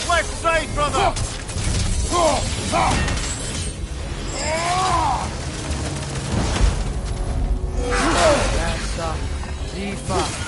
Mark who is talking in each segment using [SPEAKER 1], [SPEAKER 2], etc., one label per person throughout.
[SPEAKER 1] Left side, brother!
[SPEAKER 2] That's Zifa.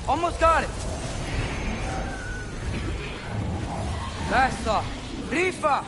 [SPEAKER 2] Almost got it. Basta. Rifa.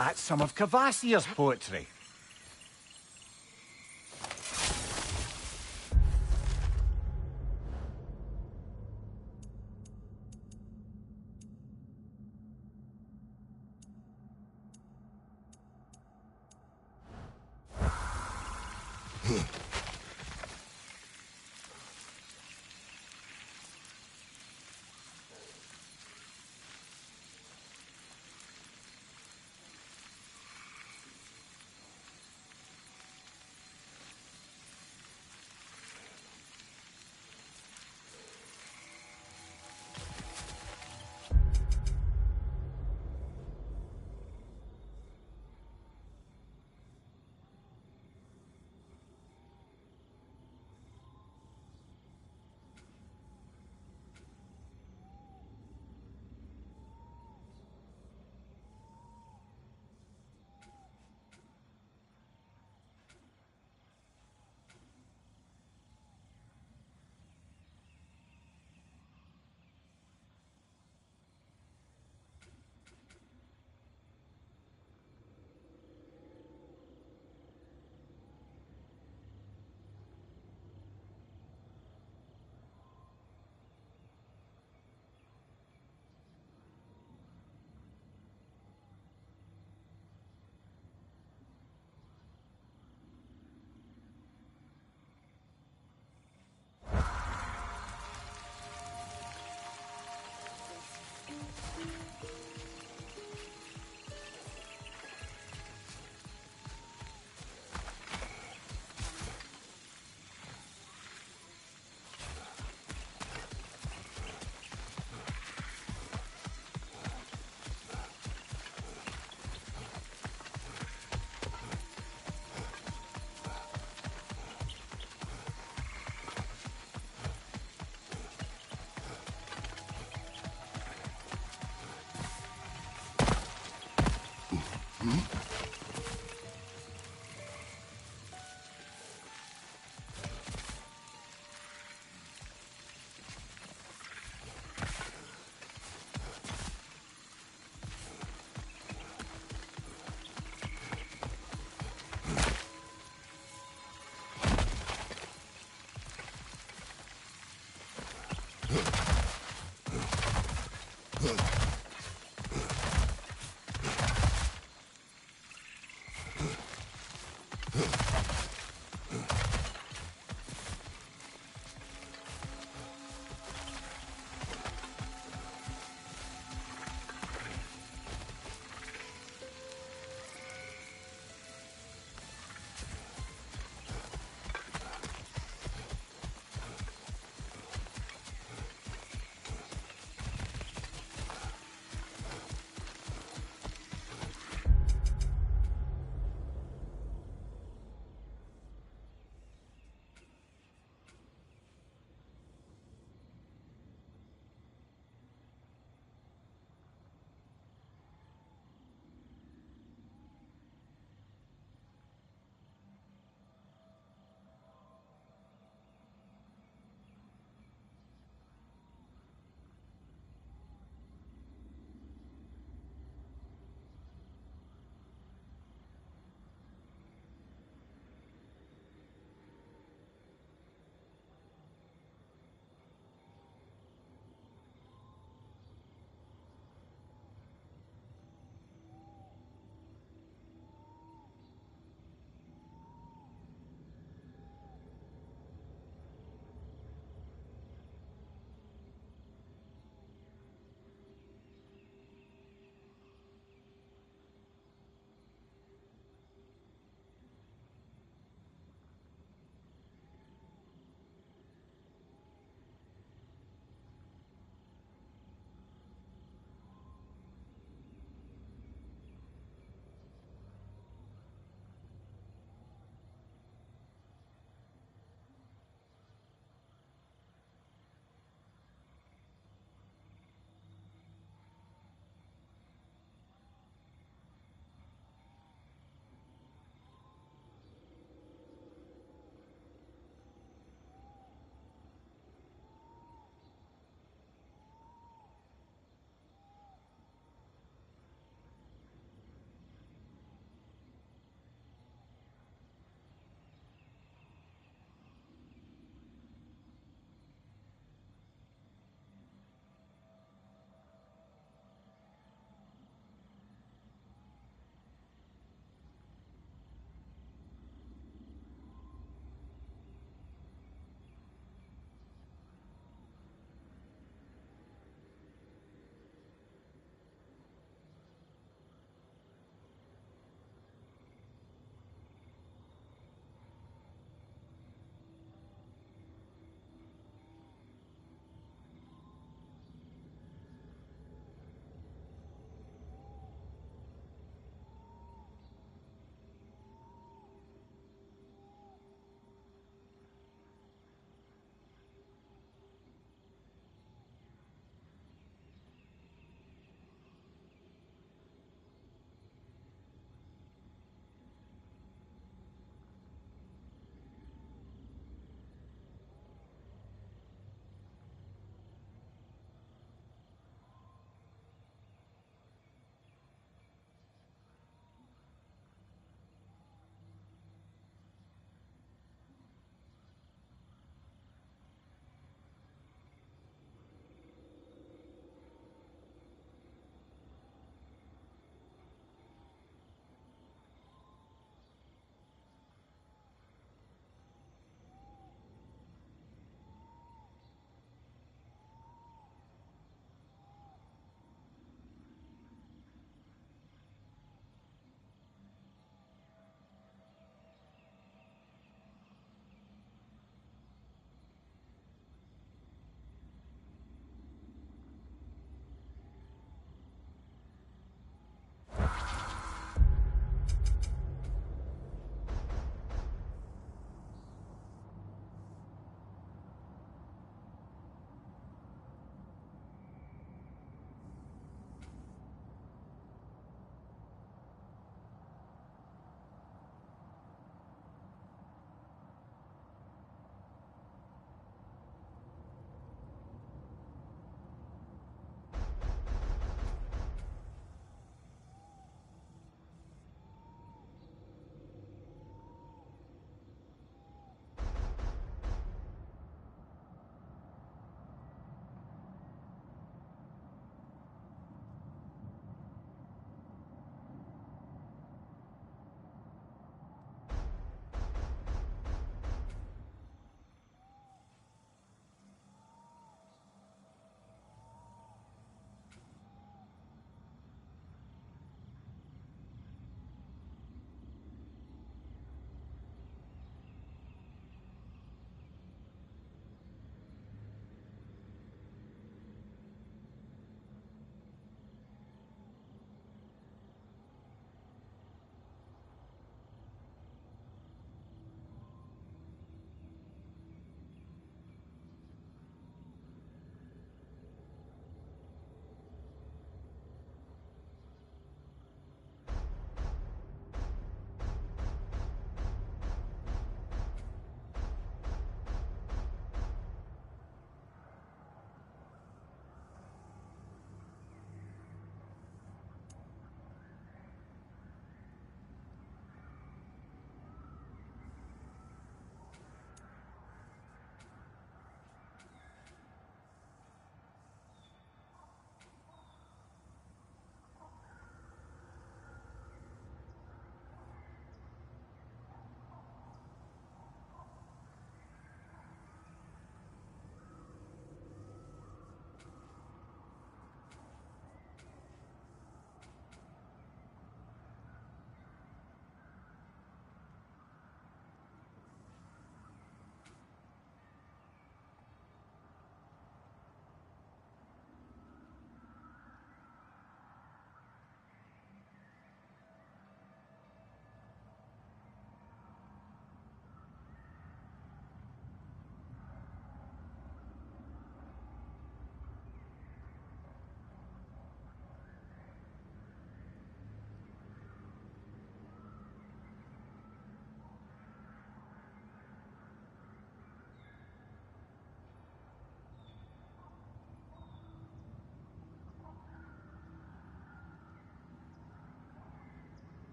[SPEAKER 1] That's some of Cavassier's poetry.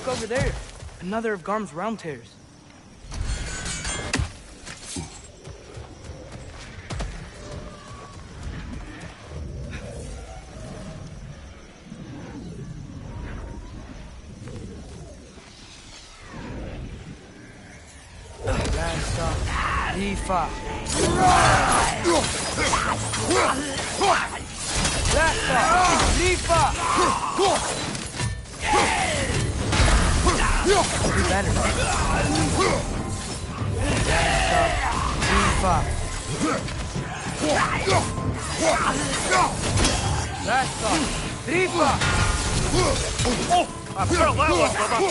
[SPEAKER 2] Look over there. Another of Garm's round tears. Rifa. Lasta. Rifa. Be better. Lasta. Rifa. Lasta. Rifa.
[SPEAKER 1] Oh, I felt that one, brother.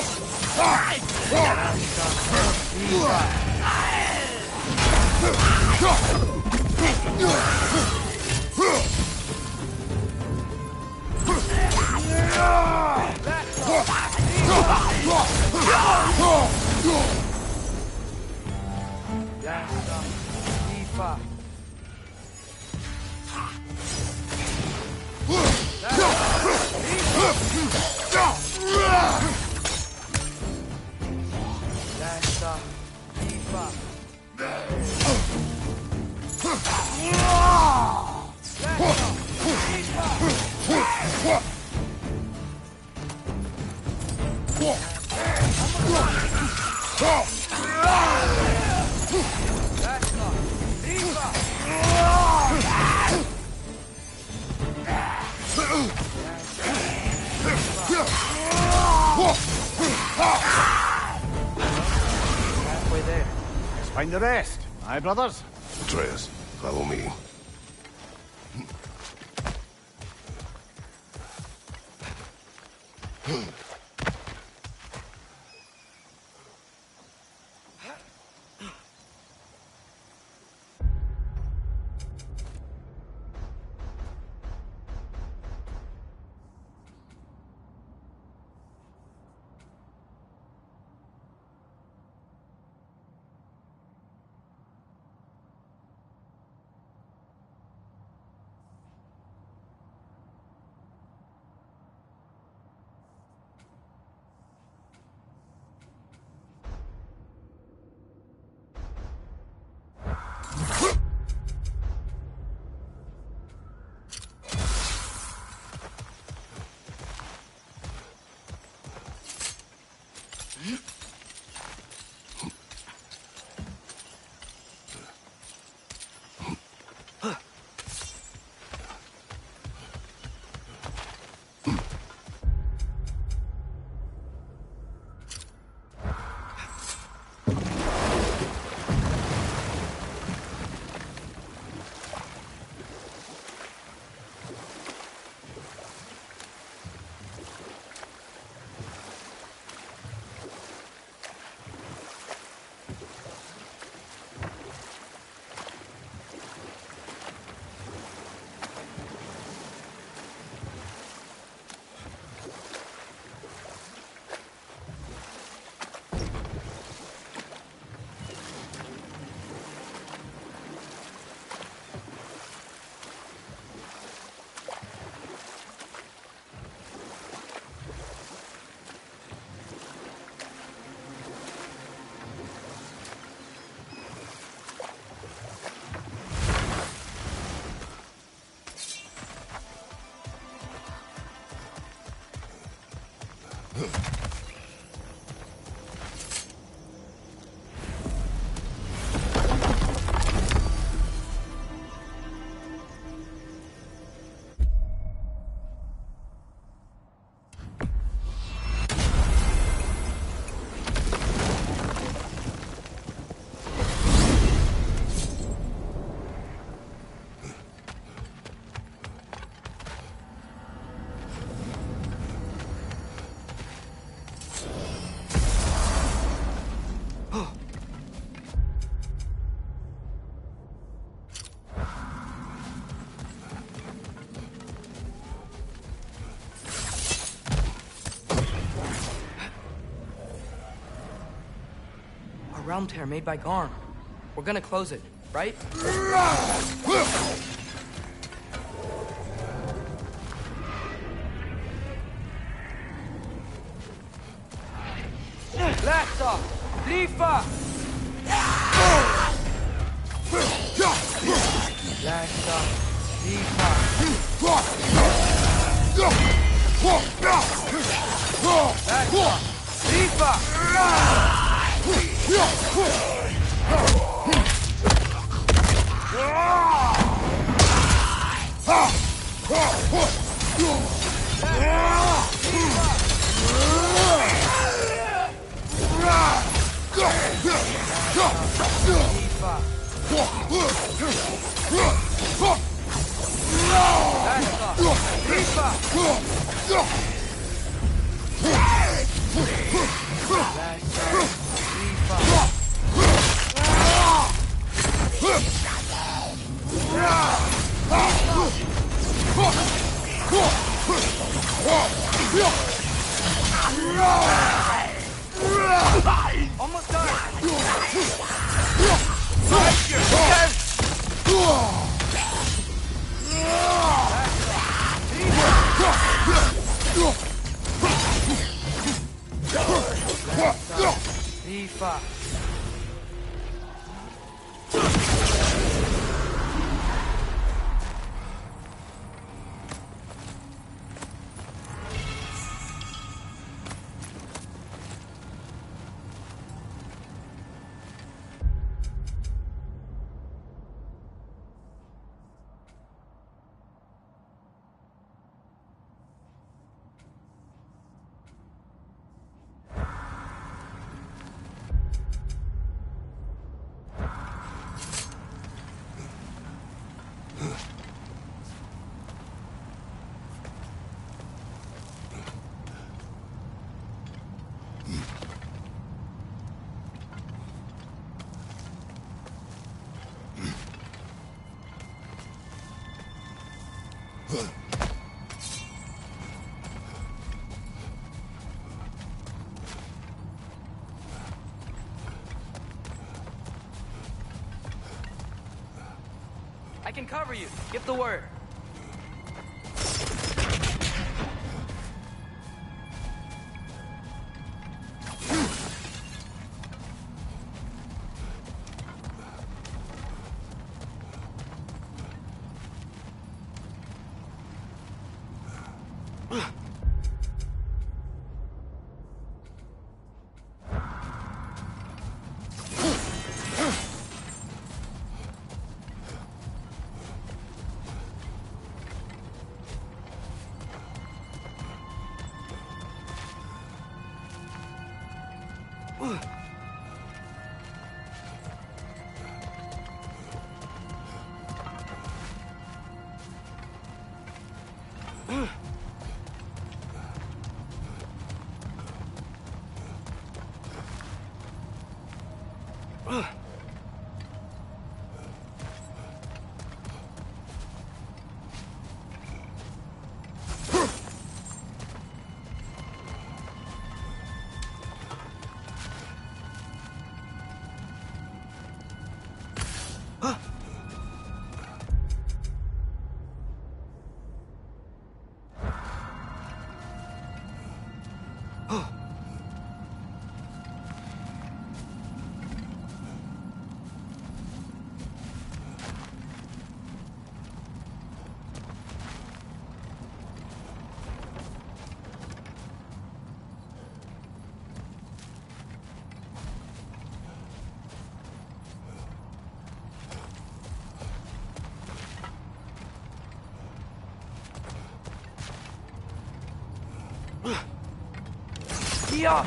[SPEAKER 2] Halfway there.
[SPEAKER 1] Let's find the rest. Aye, brothers?
[SPEAKER 3] Atreus, follow me.
[SPEAKER 2] A round tear made by Garm. We're gonna close it, right? Lasta! Rifa! Lasta! Rifa! Lasta! Rifa! Almost done. V5. I can cover you. Give the word. Yeah.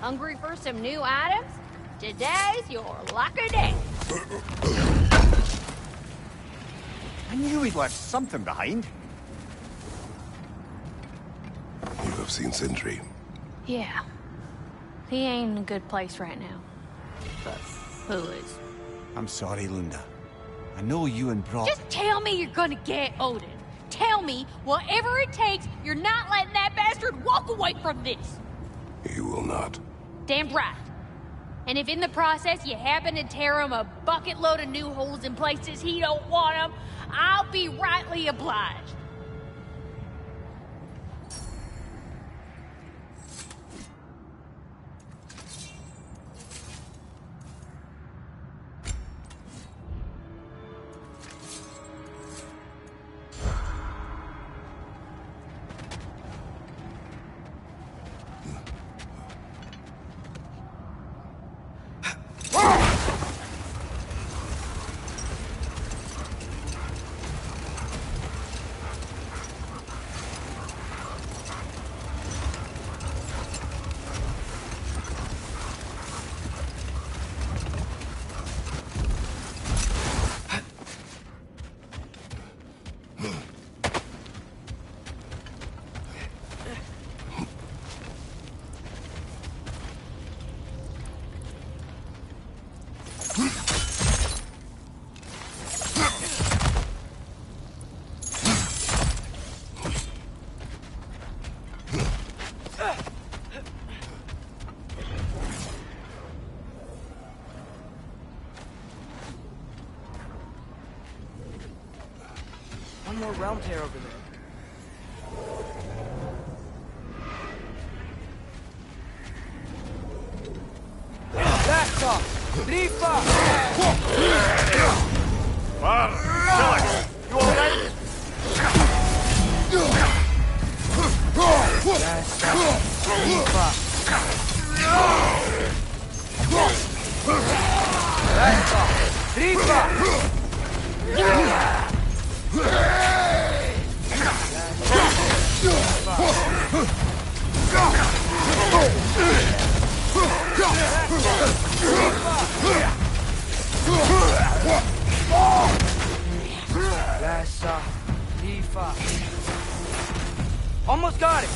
[SPEAKER 4] Hungry for some new items? Today's your lucky day.
[SPEAKER 5] I knew he'd left something behind.
[SPEAKER 3] You have seen Sindri.
[SPEAKER 4] Yeah. He ain't in a good place right now. But who is?
[SPEAKER 5] I'm sorry, Lunda. I know you and Brock...
[SPEAKER 4] Just tell me you're gonna get Odin. Tell me, whatever it takes, you're not letting that bastard walk away from this.
[SPEAKER 3] You will not.
[SPEAKER 4] Damn right. And if in the process you happen to tear him a bucket load of new holes in places he don't want them, I'll be rightly obliged.
[SPEAKER 2] One more round tear over there. Back off! Rifa!
[SPEAKER 1] Alex, you alright?
[SPEAKER 2] That's Rifa! Back off! Rifa! Lassa, Rifa. Almost got it.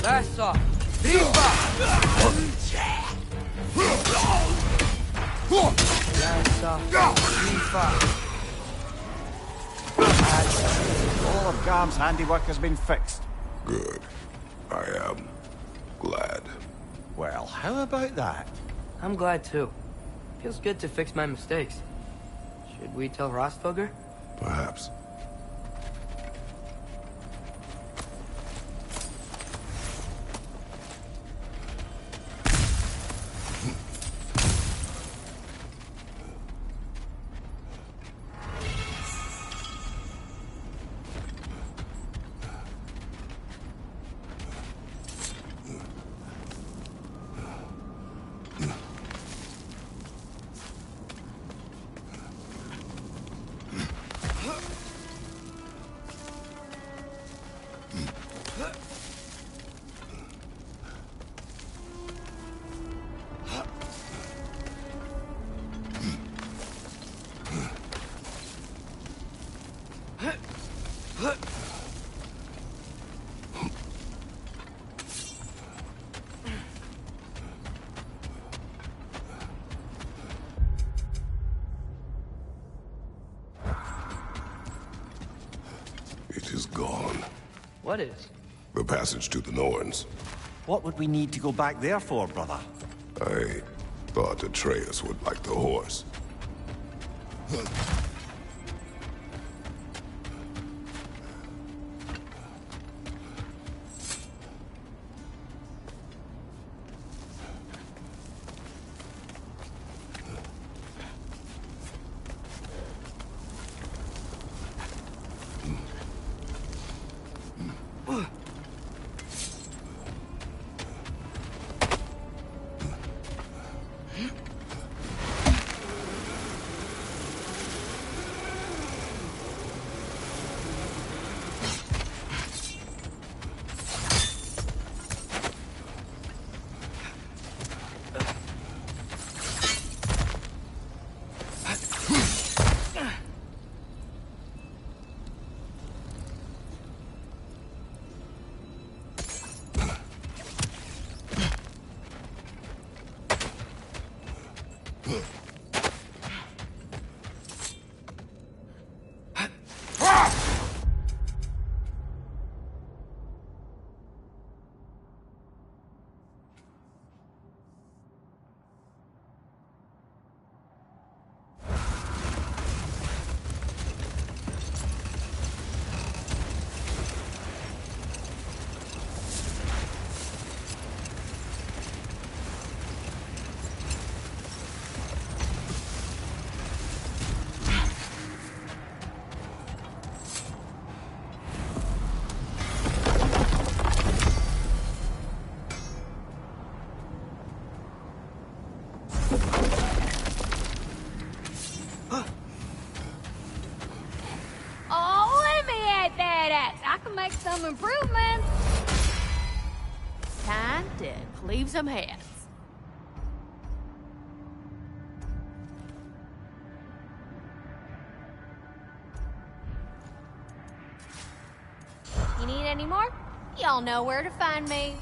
[SPEAKER 2] Lassa, Rifa. Lassa, Rifa.
[SPEAKER 5] All of Garm's handiwork has been fixed.
[SPEAKER 3] Good. I am glad.
[SPEAKER 5] Well, how about that?
[SPEAKER 2] I'm glad too. Feels good to fix my mistakes. Should we tell Rostogger?
[SPEAKER 3] Perhaps. It is gone.
[SPEAKER 2] What is?
[SPEAKER 3] The passage to the Norns.
[SPEAKER 5] What would we need to go back there for, brother?
[SPEAKER 3] I thought Atreus would like the horse.
[SPEAKER 4] time to cleave some heads. You need any more? Y'all know where to find me.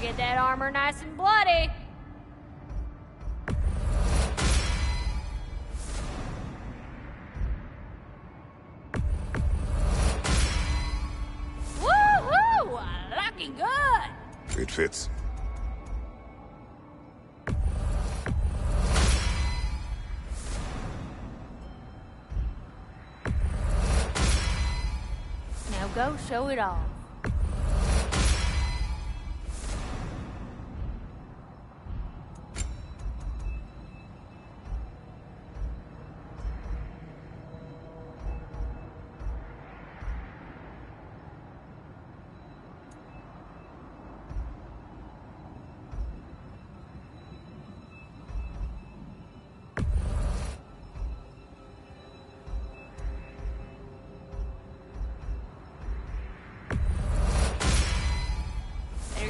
[SPEAKER 4] Get that armor nice and bloody. Woohoo! Looking good.
[SPEAKER 3] It fits.
[SPEAKER 4] Now go show it off.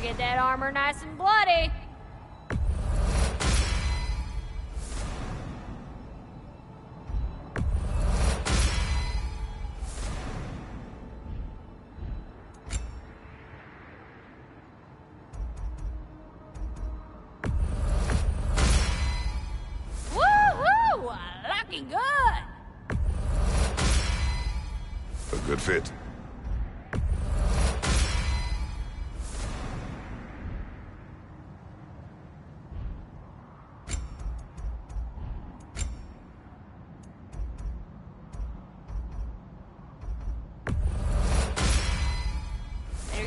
[SPEAKER 4] Get that armor nice and bloody. Woohoo! Looking good.
[SPEAKER 3] A good fit.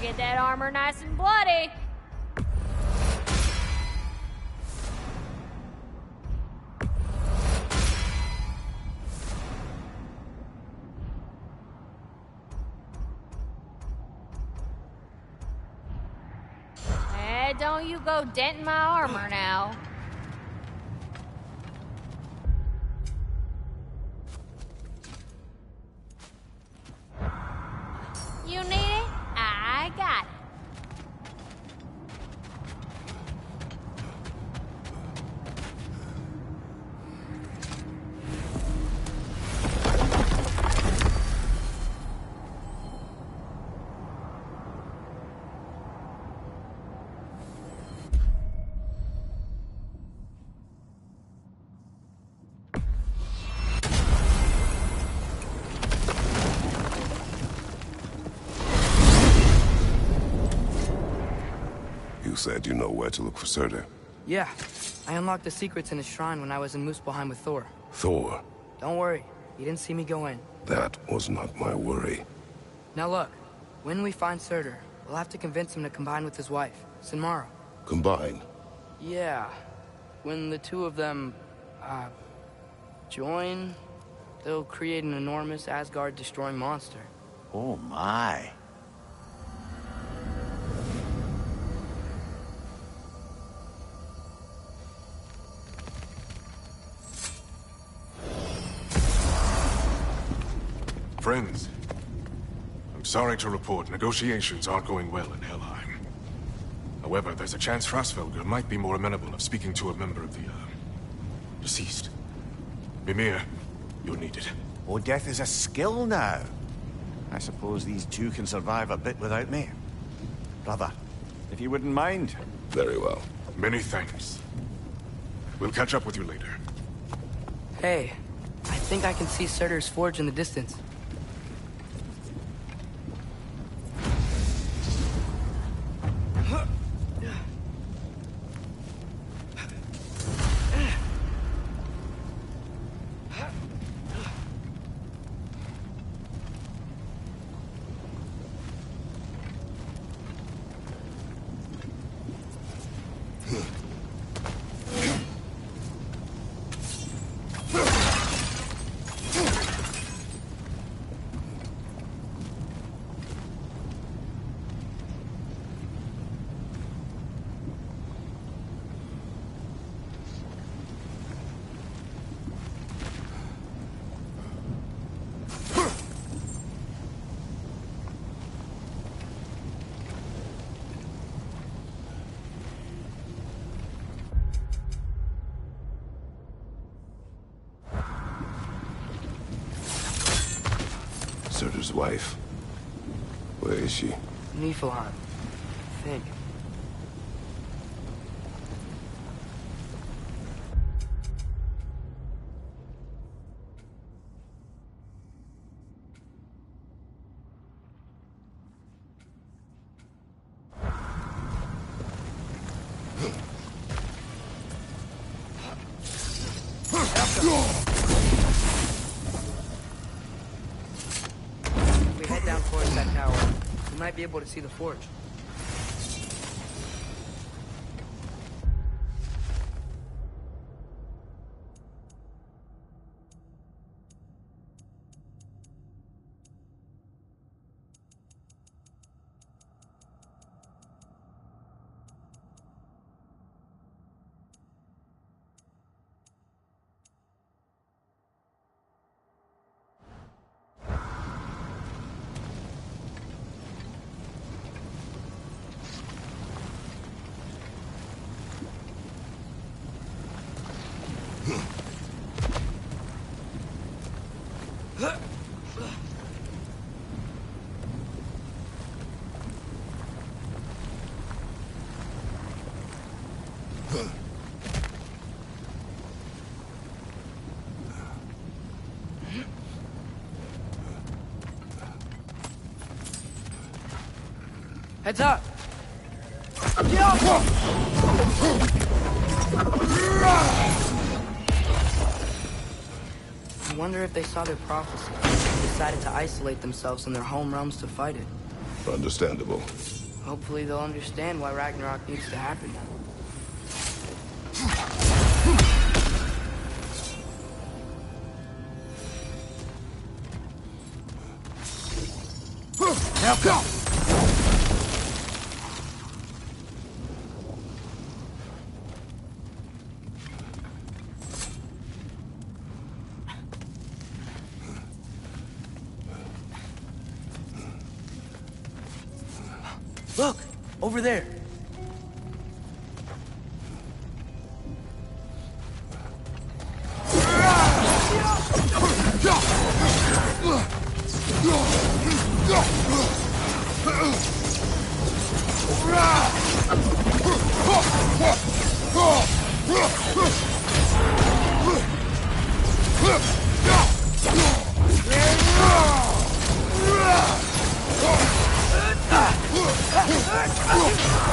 [SPEAKER 4] Get that armor nice and bloody. Don't you go denting my armor now. You need it? I got it.
[SPEAKER 3] You said you know where to look for Surtur.
[SPEAKER 2] Yeah, I unlocked the secrets in his shrine when I was in Muspelheim with Thor.
[SPEAKER 3] Thor?
[SPEAKER 2] Don't worry, he didn't see me go in.
[SPEAKER 3] That was not my worry.
[SPEAKER 2] Now look, when we find Surtur, we'll have to convince him to combine with his wife, Sinmara.
[SPEAKER 3] Combine?
[SPEAKER 2] Yeah. When the two of them, join, they'll create an enormous Asgard-destroying monster.
[SPEAKER 5] Oh my.
[SPEAKER 6] Friends, I'm sorry to report negotiations aren't going well in Helheim. However, there's a chance Frasfelger might be more amenable of speaking to a member of the, deceased. Mimir, you're needed.
[SPEAKER 5] Oh, death is a skill now. I suppose these two can survive a bit without me. Brother, if you wouldn't mind.
[SPEAKER 3] Very well.
[SPEAKER 6] Many thanks. We'll catch up with you later.
[SPEAKER 2] Hey, I think I can see Surtur's forge in the distance.
[SPEAKER 3] Surtur's wife. Where is she?
[SPEAKER 2] Niflheim, I think. If we head down towards that tower, we might be able to see the forge. Heads up! I wonder if they saw their prophecy and decided to isolate themselves in their home realms to fight it.
[SPEAKER 3] Understandable.
[SPEAKER 2] Hopefully they'll understand why Ragnarok needs to happen.
[SPEAKER 5] Now go!
[SPEAKER 2] Look! Over there!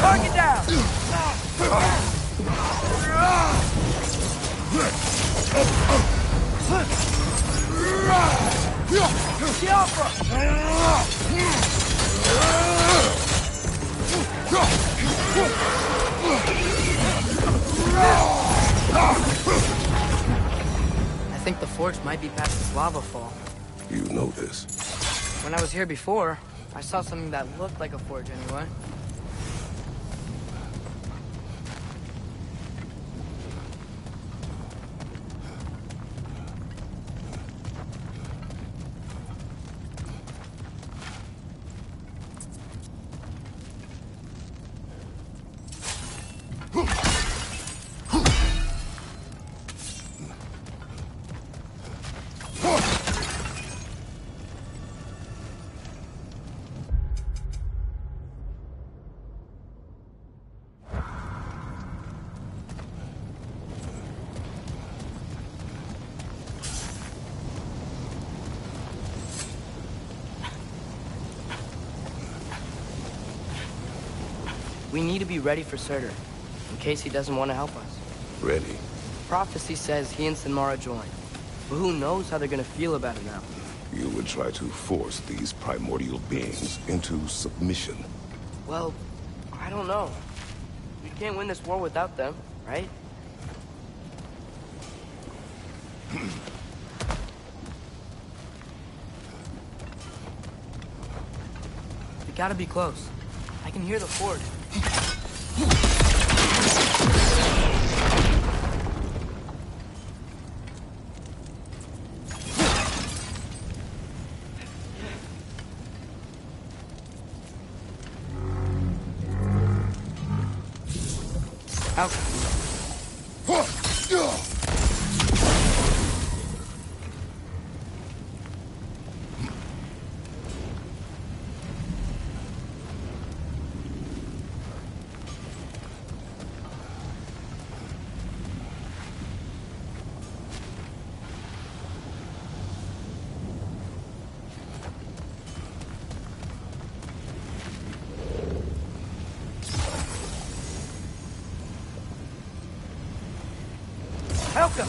[SPEAKER 2] Mark it down! I think the forge might be past this lava fall.
[SPEAKER 3] You know this.
[SPEAKER 2] When I was here before, I saw something that looked like a forge anyway. We need to be ready for Surtur, in case he doesn't want to help us.
[SPEAKER 3] Ready?
[SPEAKER 2] Prophecy says he and Sinmara join, but who knows how they're gonna feel about it now.
[SPEAKER 3] You would try to force these primordial beings into submission.
[SPEAKER 2] Well, I don't know. We can't win this war without them, right? We gotta be close. I can hear the fort. Out. Welcome.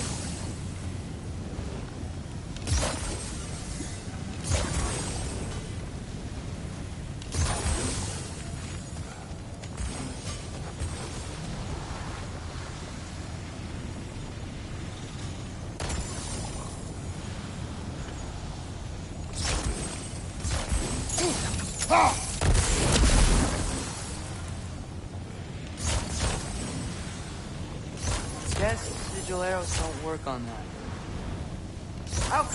[SPEAKER 2] Guess sigil arrows don't work on that. Out!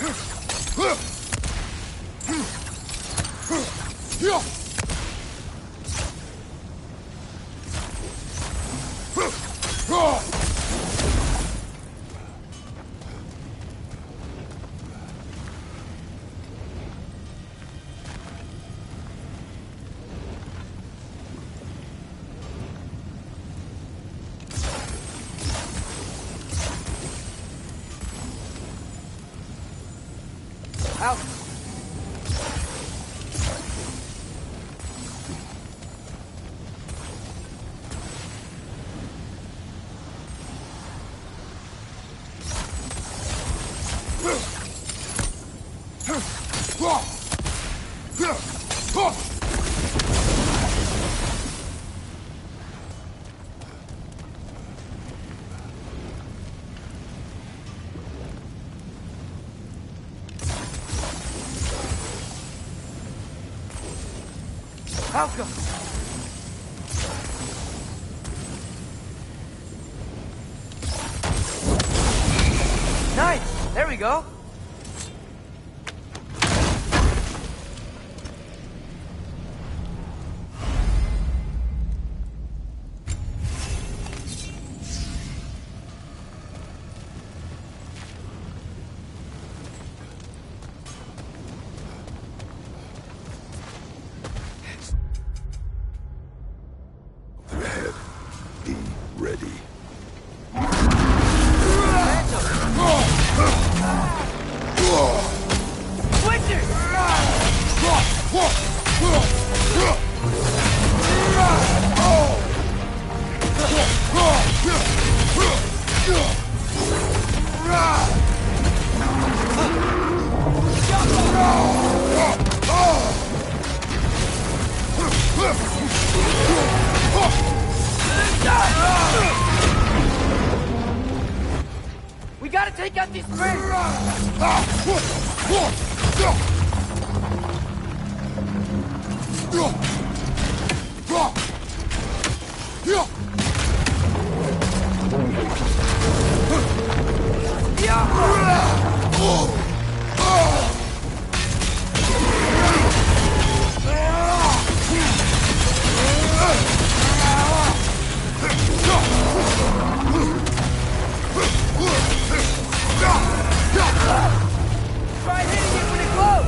[SPEAKER 2] Out! Welcome. Nice. There we go.
[SPEAKER 3] Be ready.
[SPEAKER 2] We gotta take out these springs! Try hitting it when it glows!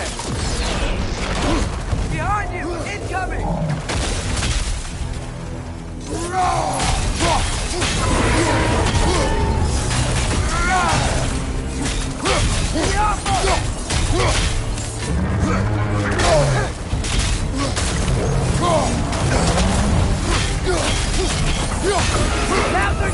[SPEAKER 2] there! Behind you! Incoming! Now they're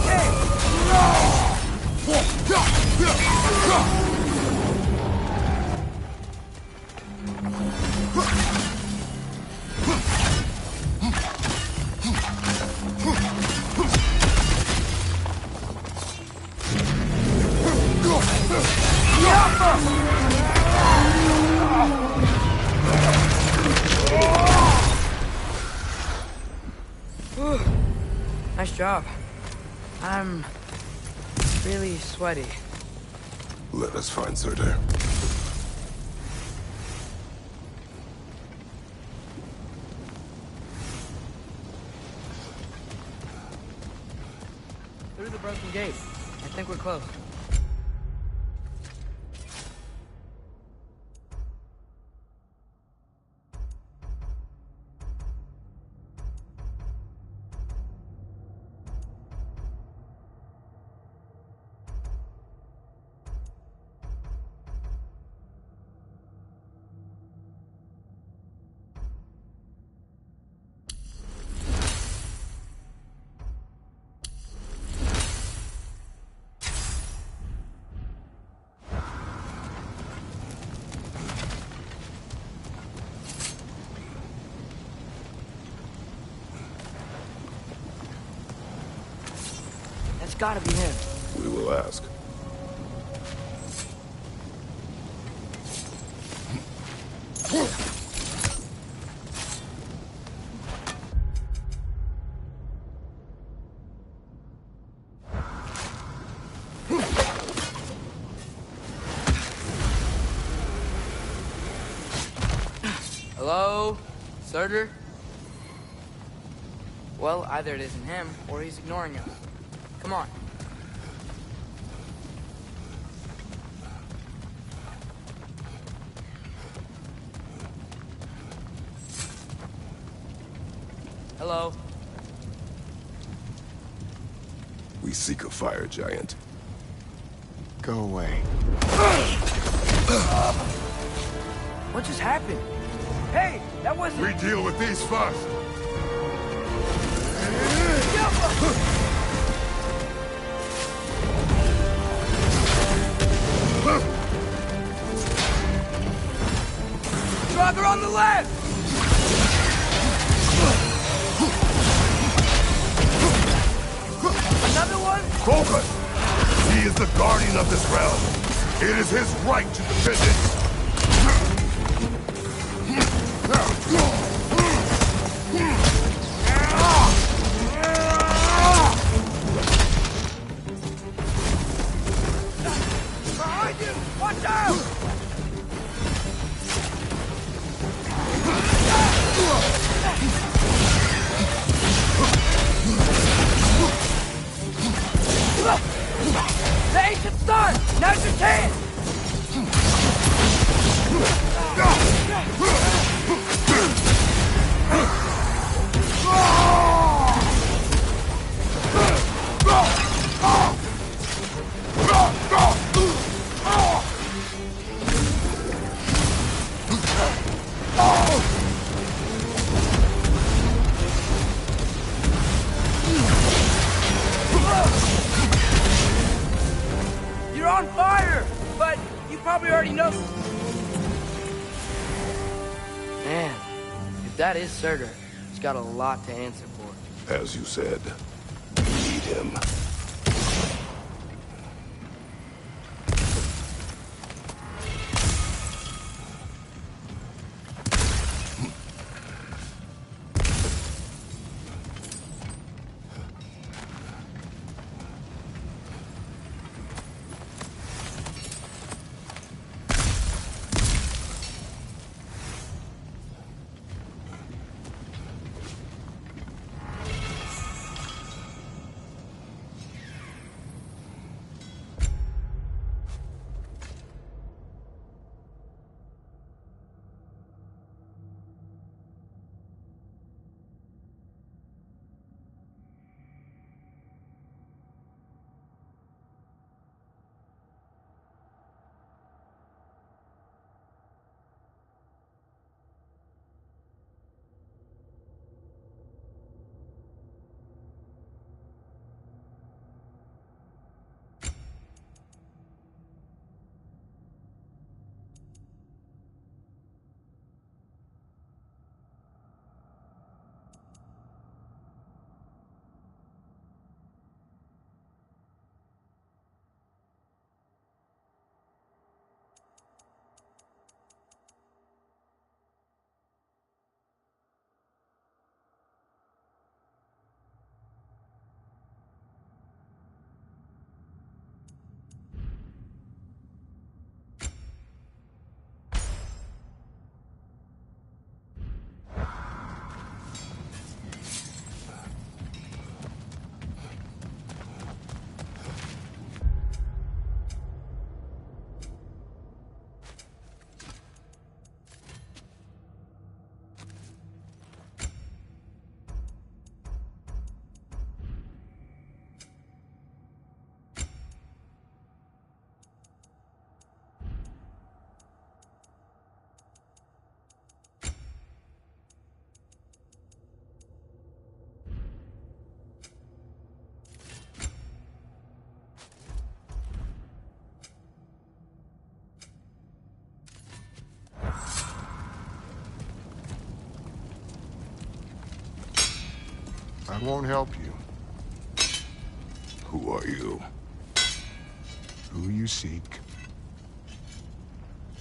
[SPEAKER 2] Nice job. I'm really sweaty.
[SPEAKER 3] Let us find Surtur.
[SPEAKER 2] Through the broken gate. I think we're close. That's gotta be him.
[SPEAKER 3] We will ask.
[SPEAKER 2] Hello? Surtur? Well, either it isn't him, or he's ignoring us. Come on. Hello?
[SPEAKER 3] We seek a fire giant.
[SPEAKER 5] Go away.
[SPEAKER 2] What just happened? Hey, that wasn't...
[SPEAKER 3] We deal with these first!
[SPEAKER 2] Brother on the left! Another one?
[SPEAKER 3] Focus! He is the guardian of this realm. It is his right to defend it.
[SPEAKER 2] Behind you! Watch out! The ancient's done! Now's your chance! You're on fire! But you probably already know... Man, if that is Surtur, he's got a lot to answer for.
[SPEAKER 3] As you said, we need him.
[SPEAKER 7] I won't help you.
[SPEAKER 3] Who are you?
[SPEAKER 7] Who you seek,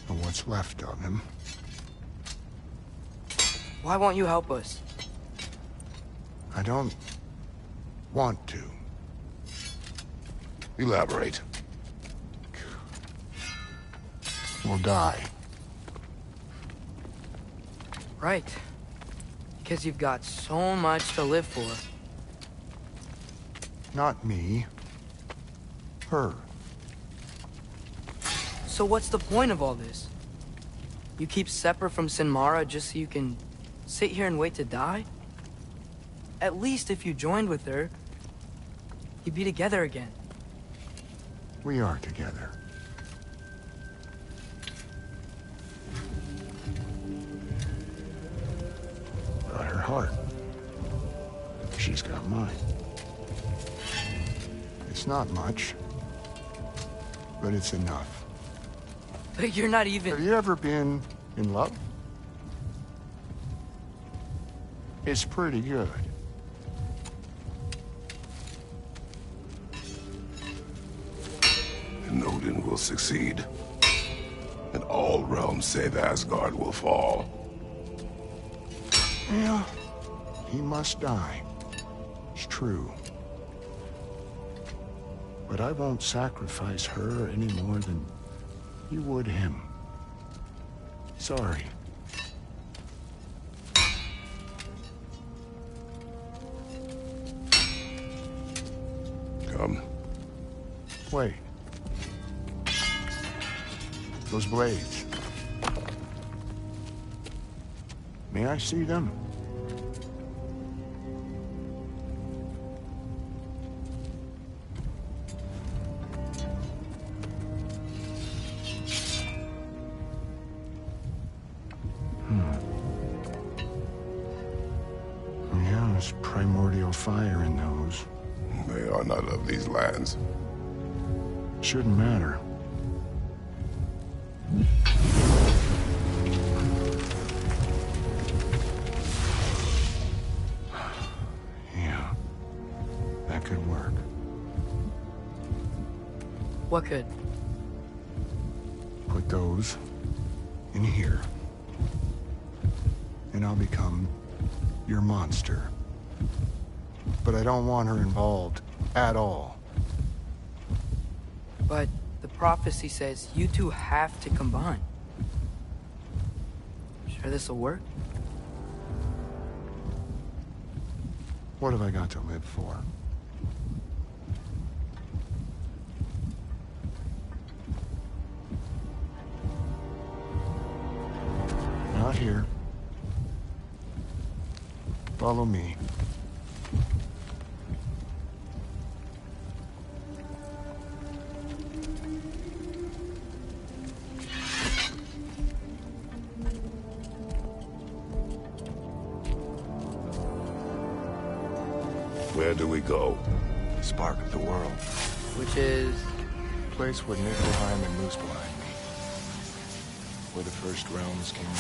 [SPEAKER 7] and what's left of him.
[SPEAKER 2] Why won't you help us?
[SPEAKER 7] I don't want to.
[SPEAKER 3] Elaborate.
[SPEAKER 7] We'll die.
[SPEAKER 2] Right. Because you've got so much to live for.
[SPEAKER 7] Not me. Her.
[SPEAKER 2] So what's the point of all this? You keep separate from Sinmara just so you can sit here and wait to die? At least if you joined with her, you'd be together again.
[SPEAKER 7] We are together. Got her heart. She's got mine. It's not much, but it's enough.
[SPEAKER 2] But you're not even...
[SPEAKER 7] Have you ever been in love? It's pretty good.
[SPEAKER 3] And Odin will succeed. And all realms save Asgard will fall.
[SPEAKER 7] Yeah, he must die. It's true. But I won't sacrifice her any more than you would him. Sorry.
[SPEAKER 3] Come.
[SPEAKER 7] Wait. Those blades. May I see them? Yeah, there's primordial fire in those.
[SPEAKER 3] They are not of these lands.
[SPEAKER 7] Shouldn't matter. Yeah, that could work.
[SPEAKER 2] What could?
[SPEAKER 7] Put those in here, and I'll become your monster. But I don't want her involved at all.
[SPEAKER 2] But the prophecy says you two have to combine. Sure this'll work?
[SPEAKER 7] What have I got to live for? Not here. Follow me.
[SPEAKER 3] Where do we go?
[SPEAKER 5] Spark of the world.
[SPEAKER 2] Which is...
[SPEAKER 7] Place where Niflheim and Muspelheim meet. Where the first realms came in.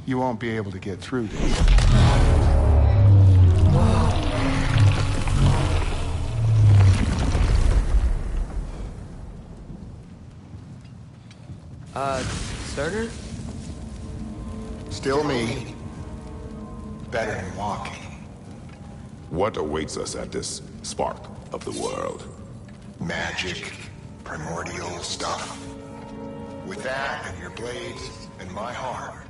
[SPEAKER 7] You won't be able to get through this.
[SPEAKER 2] Surtur?
[SPEAKER 7] Still me. Better than walking.
[SPEAKER 3] What awaits us at this spark of the world?
[SPEAKER 7] Magic, primordial stuff. With that and your blades and my heart,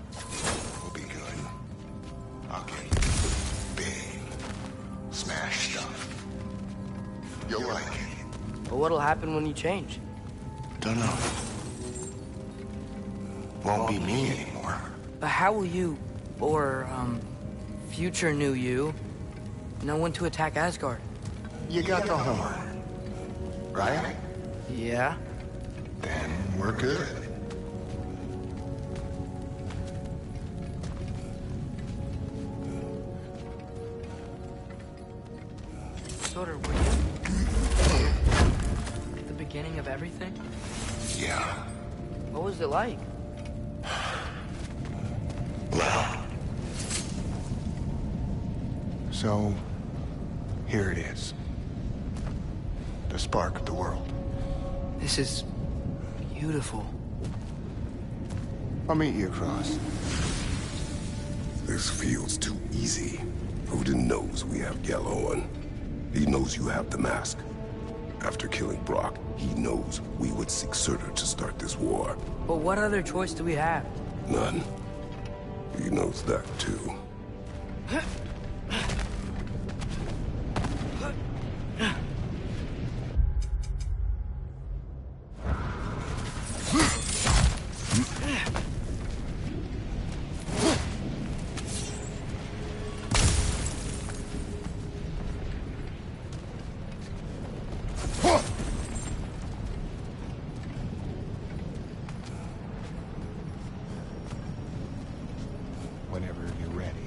[SPEAKER 7] we'll be good. I'll get big, smash stuff. You'll like it.
[SPEAKER 2] But what'll happen when you change?
[SPEAKER 7] Dunno. Won't be me anymore.
[SPEAKER 2] But how will you, or, future new you, know when to attack Asgard.
[SPEAKER 7] You got the horn, right?
[SPEAKER 2] Yeah?
[SPEAKER 7] Then we're good.
[SPEAKER 2] Soder, were you at the beginning of everything?
[SPEAKER 3] Yeah.
[SPEAKER 2] What was it like?
[SPEAKER 3] Well,
[SPEAKER 7] So, here it is. The spark of the world.
[SPEAKER 2] This is beautiful.
[SPEAKER 7] I'll meet you across.
[SPEAKER 3] this feels too easy. Odin knows we have Gjallarhorn. He knows you have the mask. After killing Brock, he knows we would seek Surtur to start this war.
[SPEAKER 2] But what other choice do we have?
[SPEAKER 3] None. He knows that too.
[SPEAKER 7] Whenever you're ready.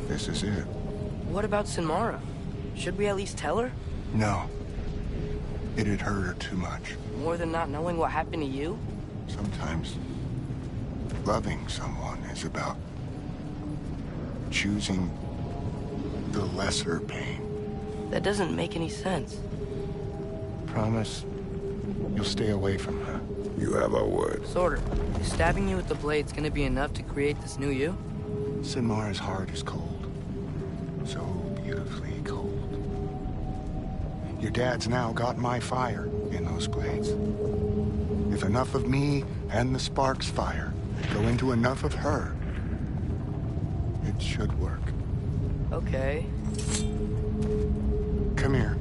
[SPEAKER 7] This is it.
[SPEAKER 2] What about Sinmara? Should we at least tell her?
[SPEAKER 7] No. It'd hurt her too much.
[SPEAKER 2] More than not knowing what happened to you?
[SPEAKER 7] Sometimes loving someone is about choosing the lesser pain.
[SPEAKER 2] That doesn't make any sense.
[SPEAKER 7] Promise you'll stay away from her.
[SPEAKER 3] You have our word.
[SPEAKER 2] Soder, is stabbing you with the blade's gonna be enough to create this new you?
[SPEAKER 7] Sinmara's heart is cold. So beautifully cold. Your dad's now got my fire in those blades. If enough of me and the spark's fire go into enough of her, it should work.
[SPEAKER 2] Okay.
[SPEAKER 7] Come here.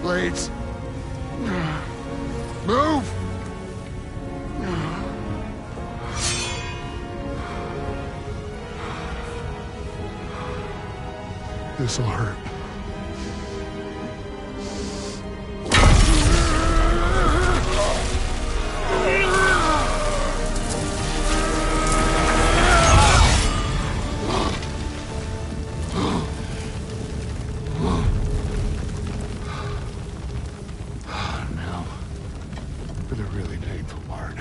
[SPEAKER 7] Blades. Move! This'll hurt. Now, for the really painful part.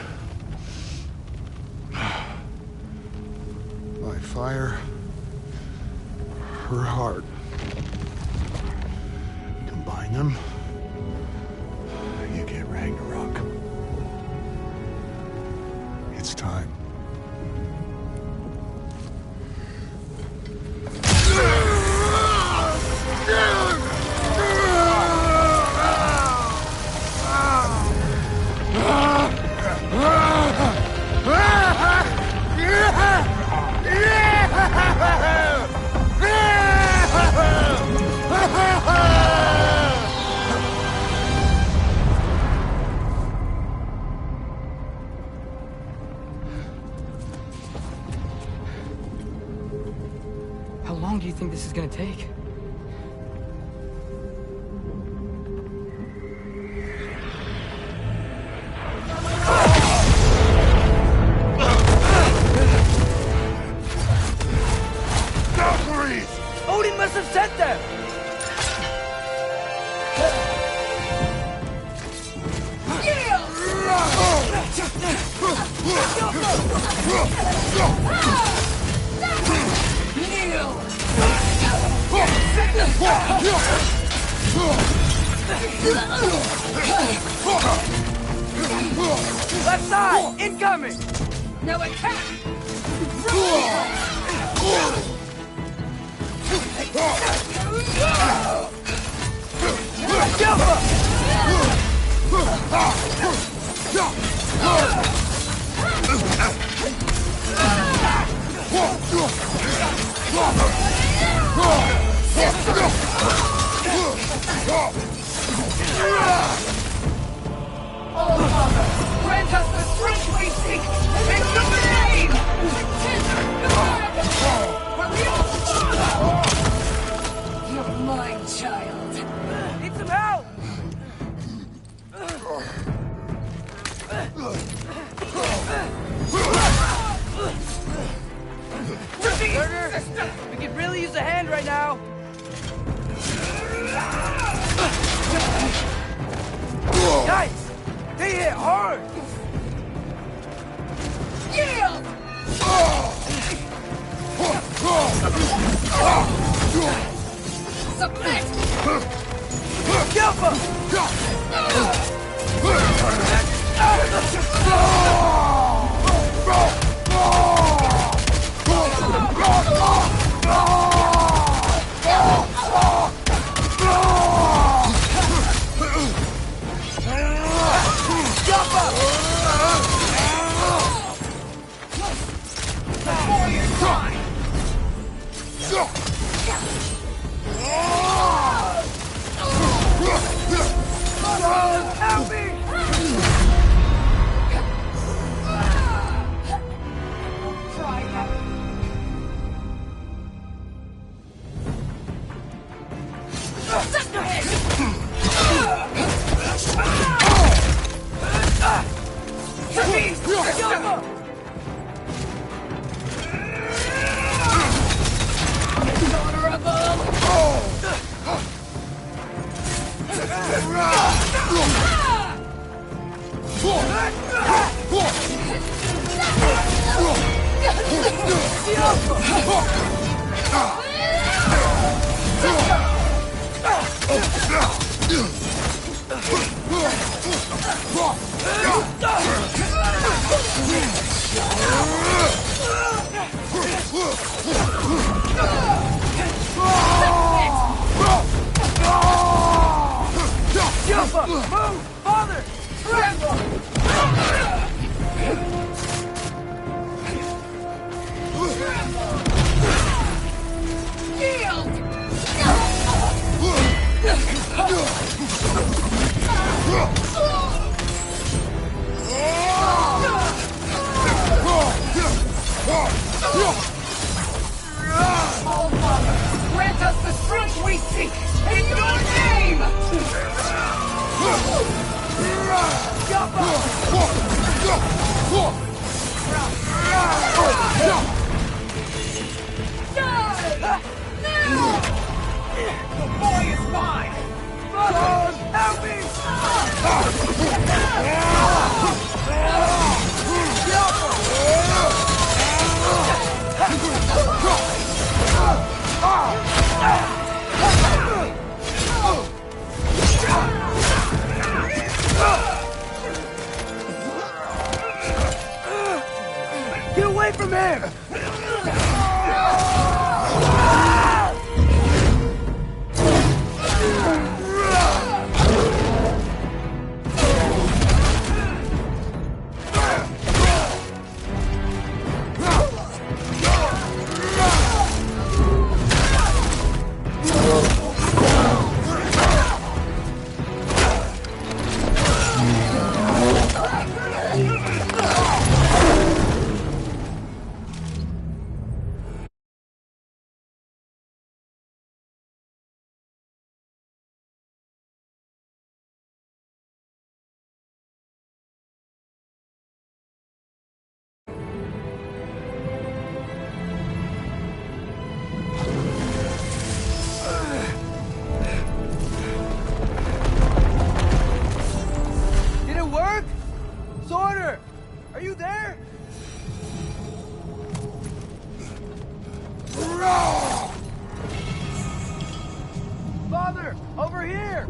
[SPEAKER 7] My fire, her heart. Combine them, you get Ragnarok. It's time.
[SPEAKER 2] How long do you think this is gonna take?
[SPEAKER 3] Valkyrie!
[SPEAKER 2] Left side! Incoming!
[SPEAKER 8] No attack! Oh, Father, grant us the strength we seek in your name! You're mine, child.
[SPEAKER 2] Need some help! Burger, we could really use a hand right now. Yikes! They hit hard!
[SPEAKER 8] Yield! Submit!
[SPEAKER 2] Jump up! Help me! Jump up! Move! Father!
[SPEAKER 8] Oh, Father, grant us the strength we seek in your name!
[SPEAKER 2] Jump
[SPEAKER 8] The boy is mine!
[SPEAKER 2] Help me! Get away from him! there? Father, over here!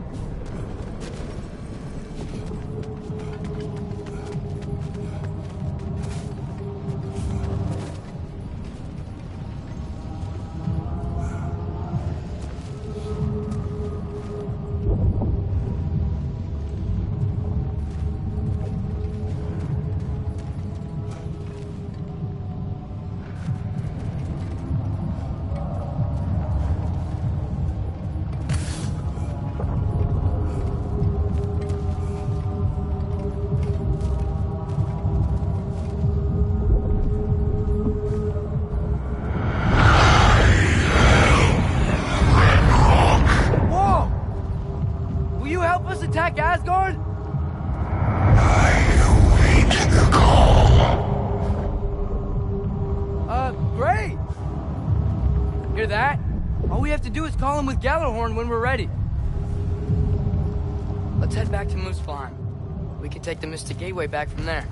[SPEAKER 2] Attack Asgard? Great! Hear that? All we have to do is call him with Gjallarhorn when we're ready. Let's head back to Muspelheim. We can take the Mystic Gateway back from there.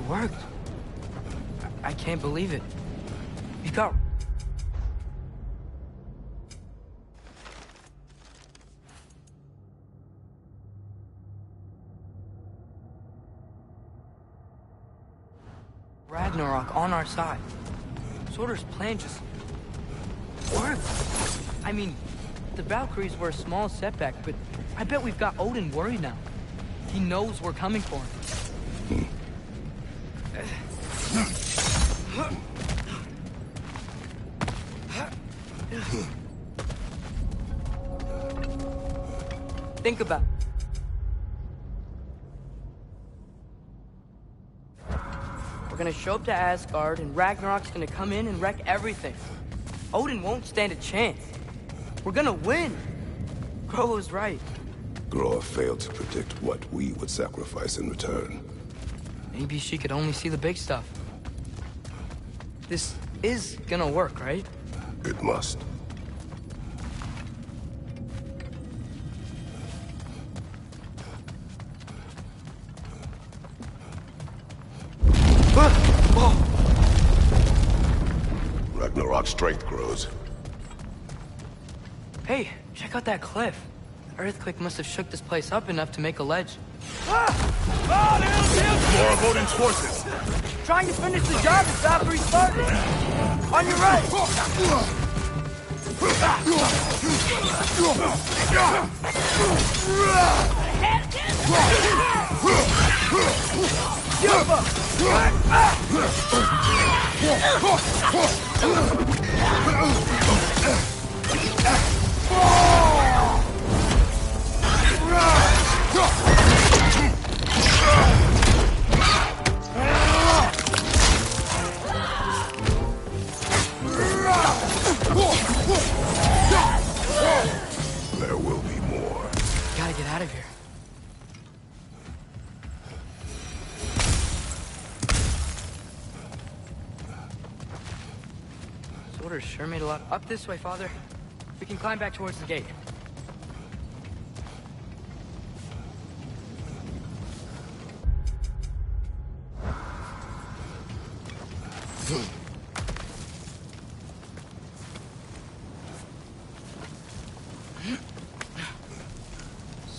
[SPEAKER 2] Worked. I can't believe it. You got... Ragnarok on our side. Sorter's plan just... worked. I mean, the Valkyries were a small setback, but I bet we've got Odin worried now. He knows we're coming for him. Think about it. We're gonna show up to Asgard, and Ragnarok's gonna come in and wreck everything. Odin won't stand a chance. We're gonna win. Groa was right.
[SPEAKER 3] Groa failed to predict what we would sacrifice in return.
[SPEAKER 2] Maybe she could only see the big stuff. This is gonna work, right?
[SPEAKER 3] It must. Ragnarok's strength grows.
[SPEAKER 2] Hey, check out that cliff. The earthquake must have shook this place up enough to make a ledge.
[SPEAKER 1] More of Odin's forces.
[SPEAKER 2] Trying to finish the job is after he's started. On your right.
[SPEAKER 3] There will be more.
[SPEAKER 2] Gotta get out of here. Sorter sure made a lot. Up this way, Father. We can climb back towards the gate.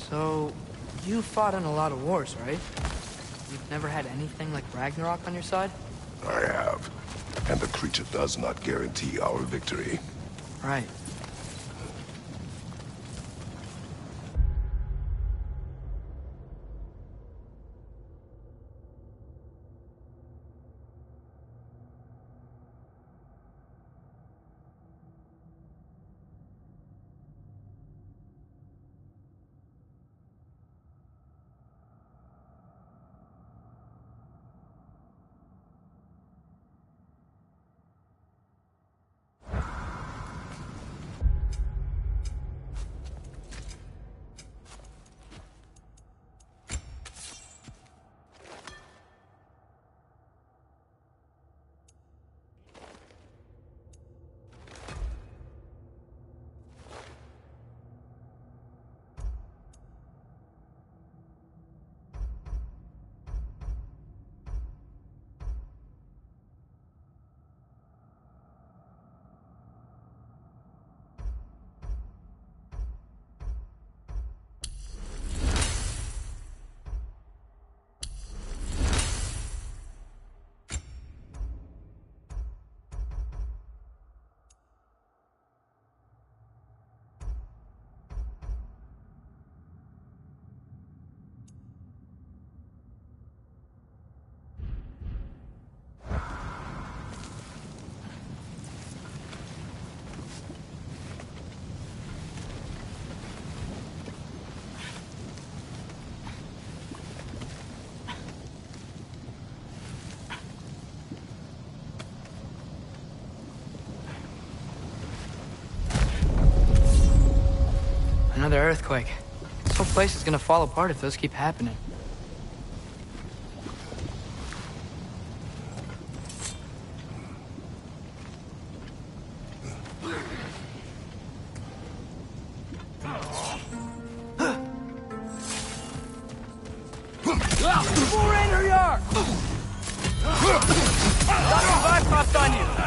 [SPEAKER 2] So, you fought in a lot of wars, right? You've never had anything like Ragnarok on your side?
[SPEAKER 3] I have. And the creature does not guarantee our victory.
[SPEAKER 2] Right. Another earthquake. This whole place is gonna fall apart if those keep happening.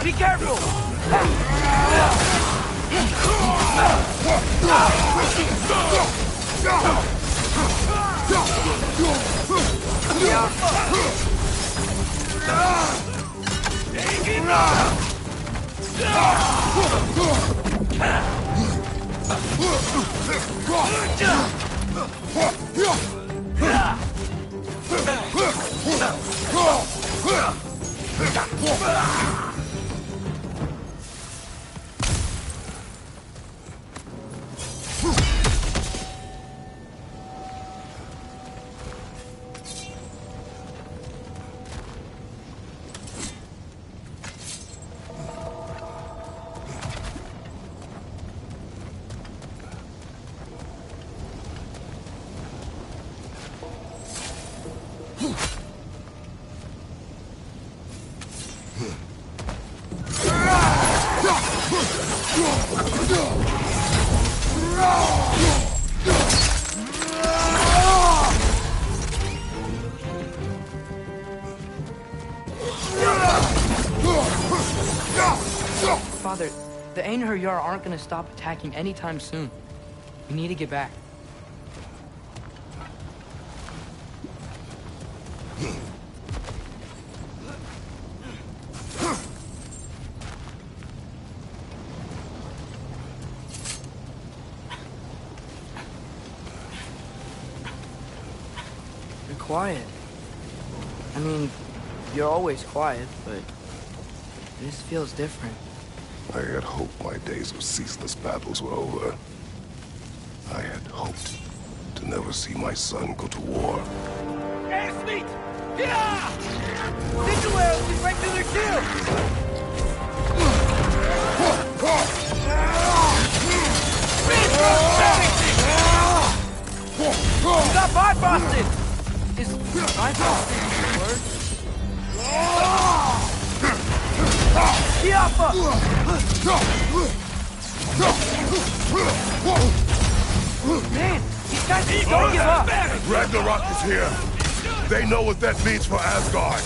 [SPEAKER 8] Be careful!
[SPEAKER 2] Father, the Einherjar aren't gonna stop attacking anytime soon. We need to get back. You're quiet. I mean, you're always quiet, but this feels different.
[SPEAKER 3] I had hoped my days of ceaseless battles were over. I had hoped to never see my son go to war.
[SPEAKER 8] Airsmeet! Yeah! Sigil arrows can break through their shield! You got bifrosted!
[SPEAKER 2] Is bifrosted a word?
[SPEAKER 8] Kiappa! Man, these guys just don't give up!
[SPEAKER 3] Ragnarok is here. They know what that means for Asgard.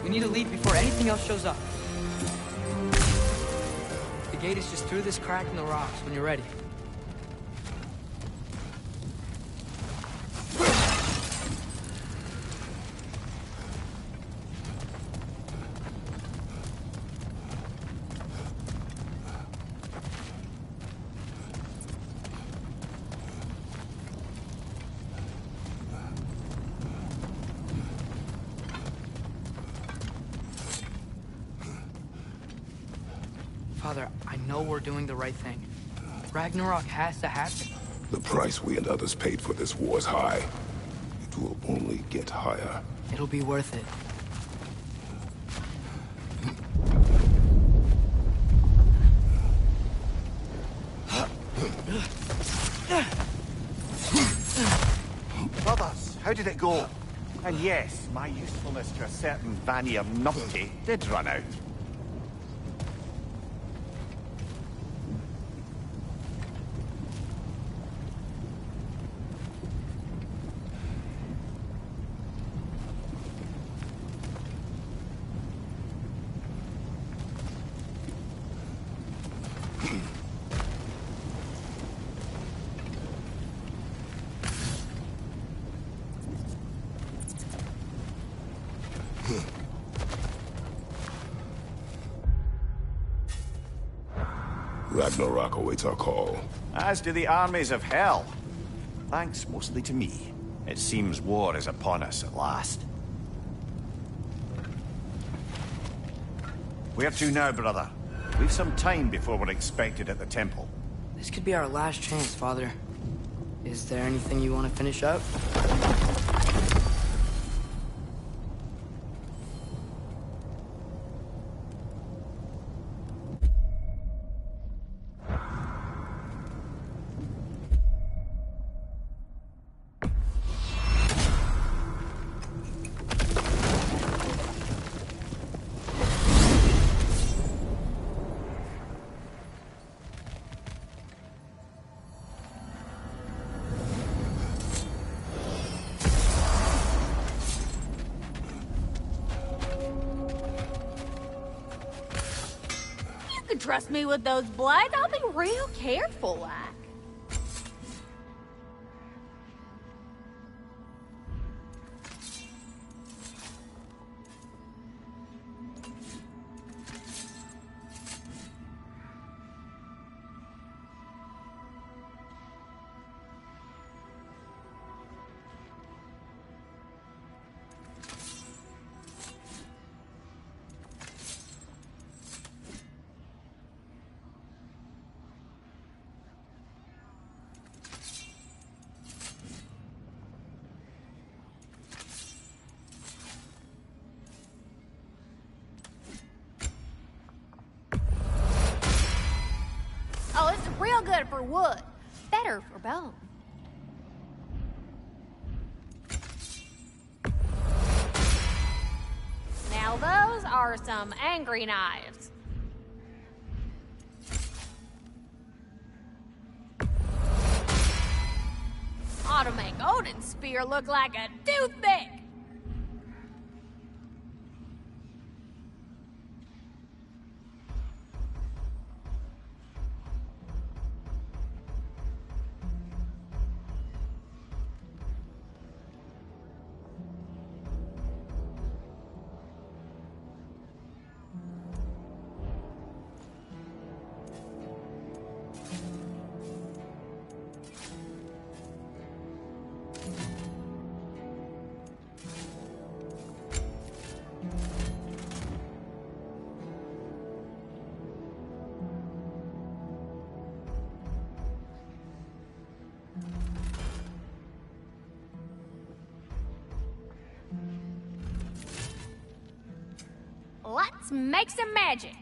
[SPEAKER 2] We need to leave before anything else shows up. The gate is just through this crack in the rocks when you're ready. Father, I know we're doing the right thing. Ragnarok has to happen.
[SPEAKER 3] The price we and others paid for this war is high. It will only get higher.
[SPEAKER 2] It'll be worth it.
[SPEAKER 5] Brothers, how did it go? And yes, my usefulness to a certain Vanir numpty did run out.
[SPEAKER 3] Ragnarok awaits our call.
[SPEAKER 5] As do the armies of hell. Thanks mostly to me. It seems war is upon us at last. Where to now, brother? We've some time before we're expected at the temple.
[SPEAKER 2] This could be our last chance, Father. Is there anything you want to finish up?
[SPEAKER 4] Trust me with those blades, I'll be real careful like. Oh, it's real good for wood. Better for bone. Now those are some angry knives. Ought to make Odin's spear look like a toothpick. Let's make some magic.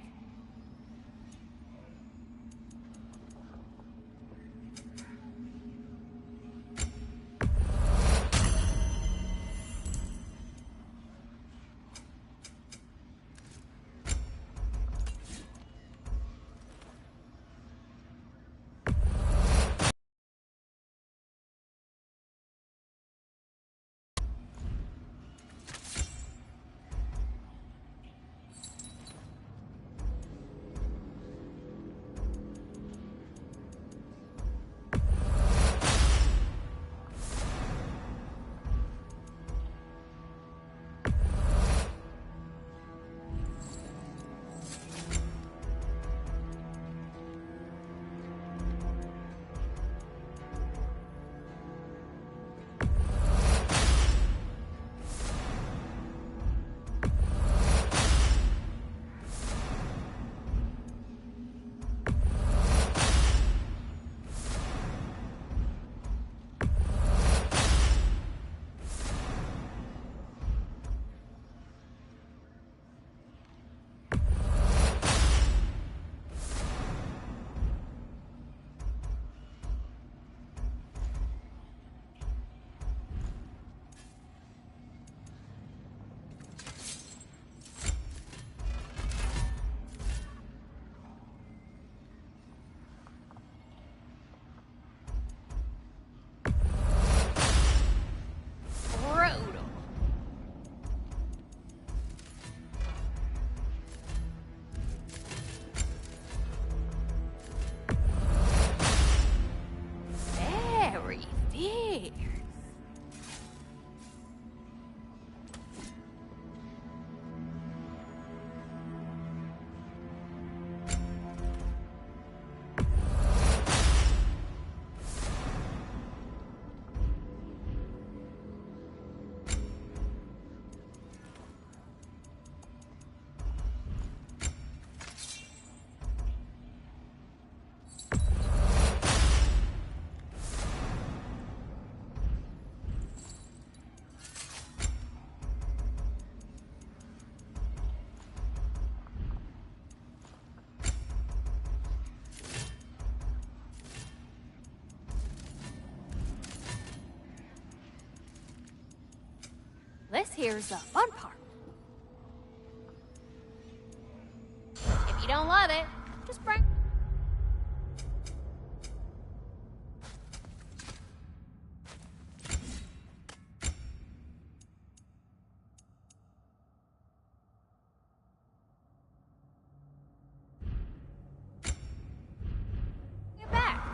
[SPEAKER 4] This here's the fun part. If you don't love it, just bring... it back.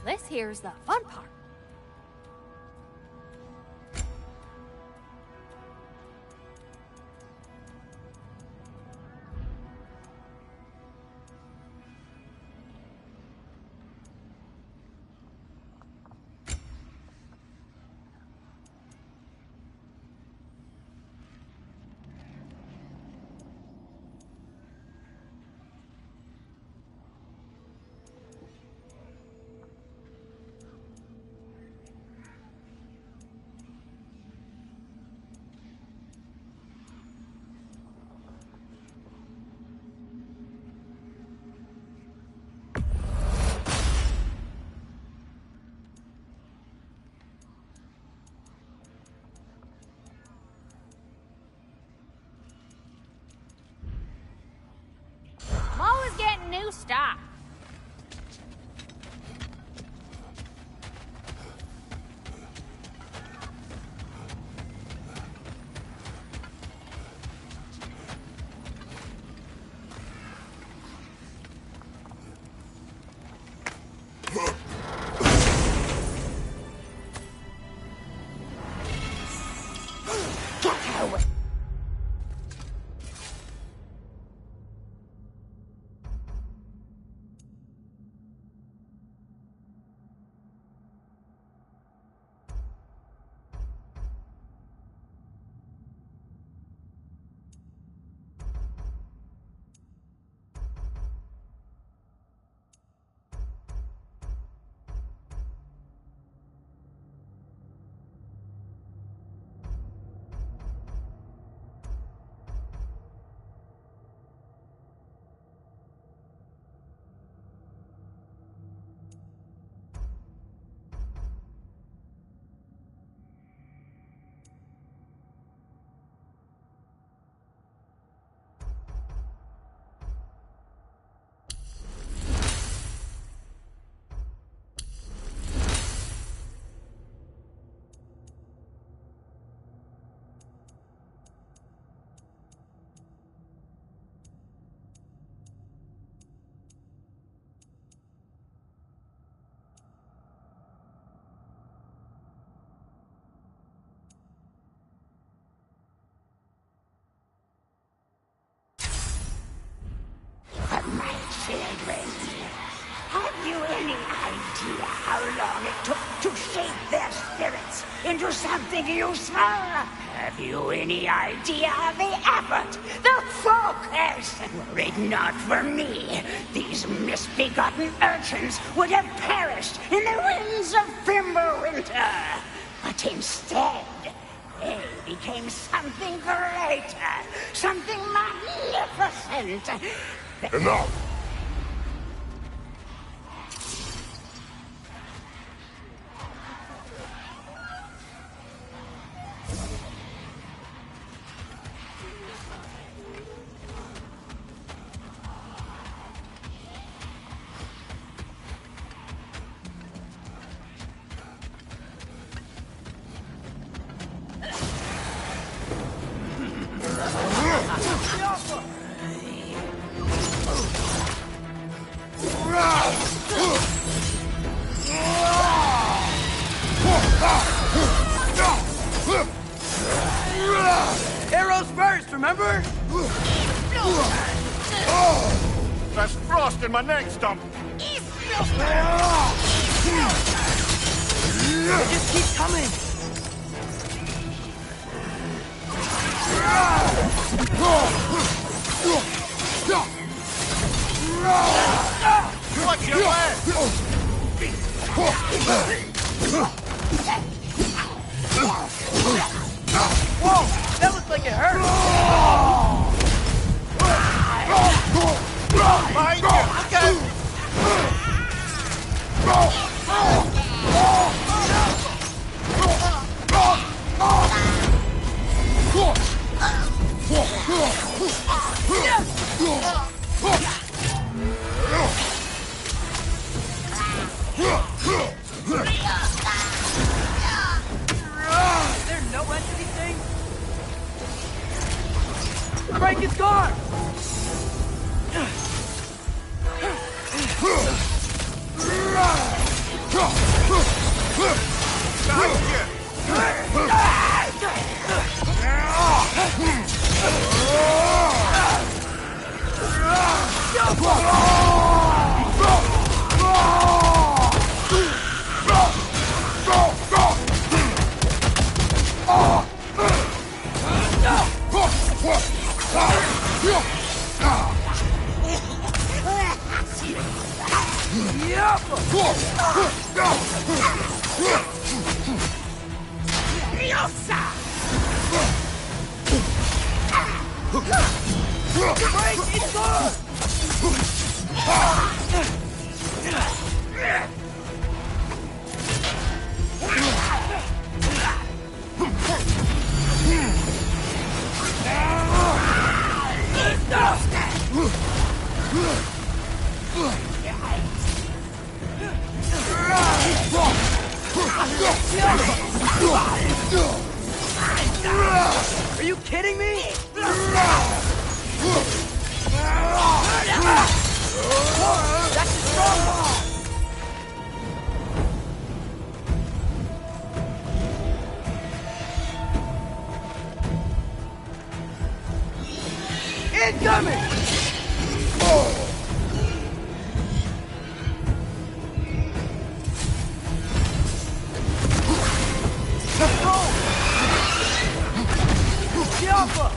[SPEAKER 4] This here's the fun part. I'm always getting new stock.
[SPEAKER 8] to shape their spirits into something useful. Have you any idea of the effort, the focus? Were it not for me, these misbegotten urchins would have perished in the winds of Fimbulwinter. But instead, they became something greater, something magnificent.
[SPEAKER 3] Enough!
[SPEAKER 2] Arrows first, remember?
[SPEAKER 1] That's frost in my neck stump.
[SPEAKER 2] They just keep coming.
[SPEAKER 1] Watch your back!
[SPEAKER 2] Whoa! That looked like it hurt.
[SPEAKER 1] Behind you!
[SPEAKER 2] Is there no end to these things? Break his guard! Are you kidding me? That's a stronghold! Incoming! Let's go! Alpha!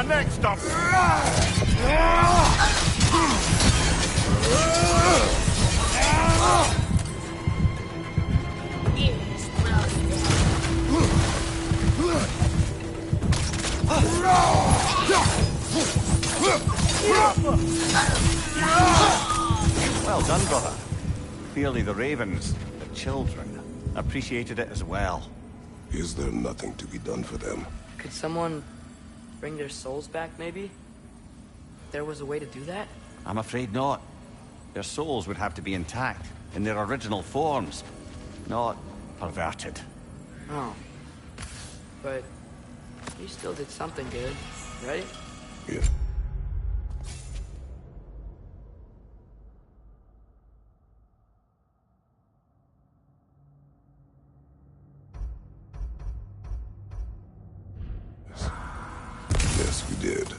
[SPEAKER 1] my neck stop.
[SPEAKER 5] Well done, brother. Clearly the ravens, the children, appreciated it as well.
[SPEAKER 3] Is there nothing to be done for them?
[SPEAKER 2] Could someone bring their souls back, maybe? There was a way to do that?
[SPEAKER 5] I'm afraid not. Their souls would have to be intact, in their original forms, not perverted.
[SPEAKER 2] Oh. But you still did something good, right?
[SPEAKER 3] Yeah. Yes, we did.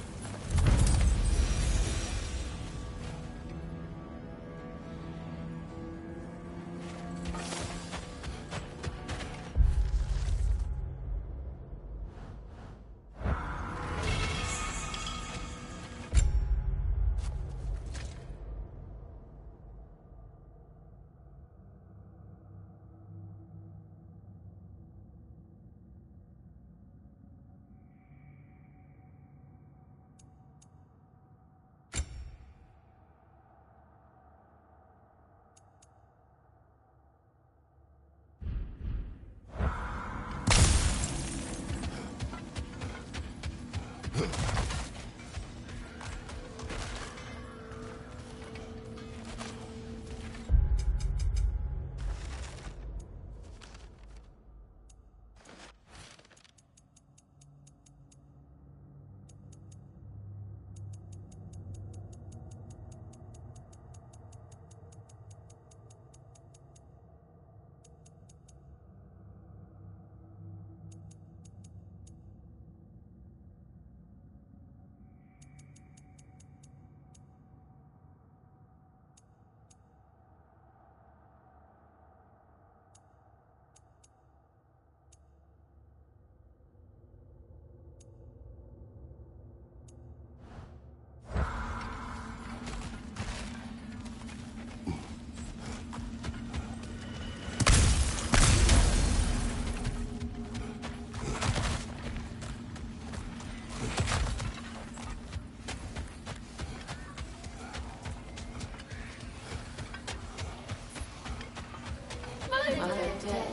[SPEAKER 9] Mother dead,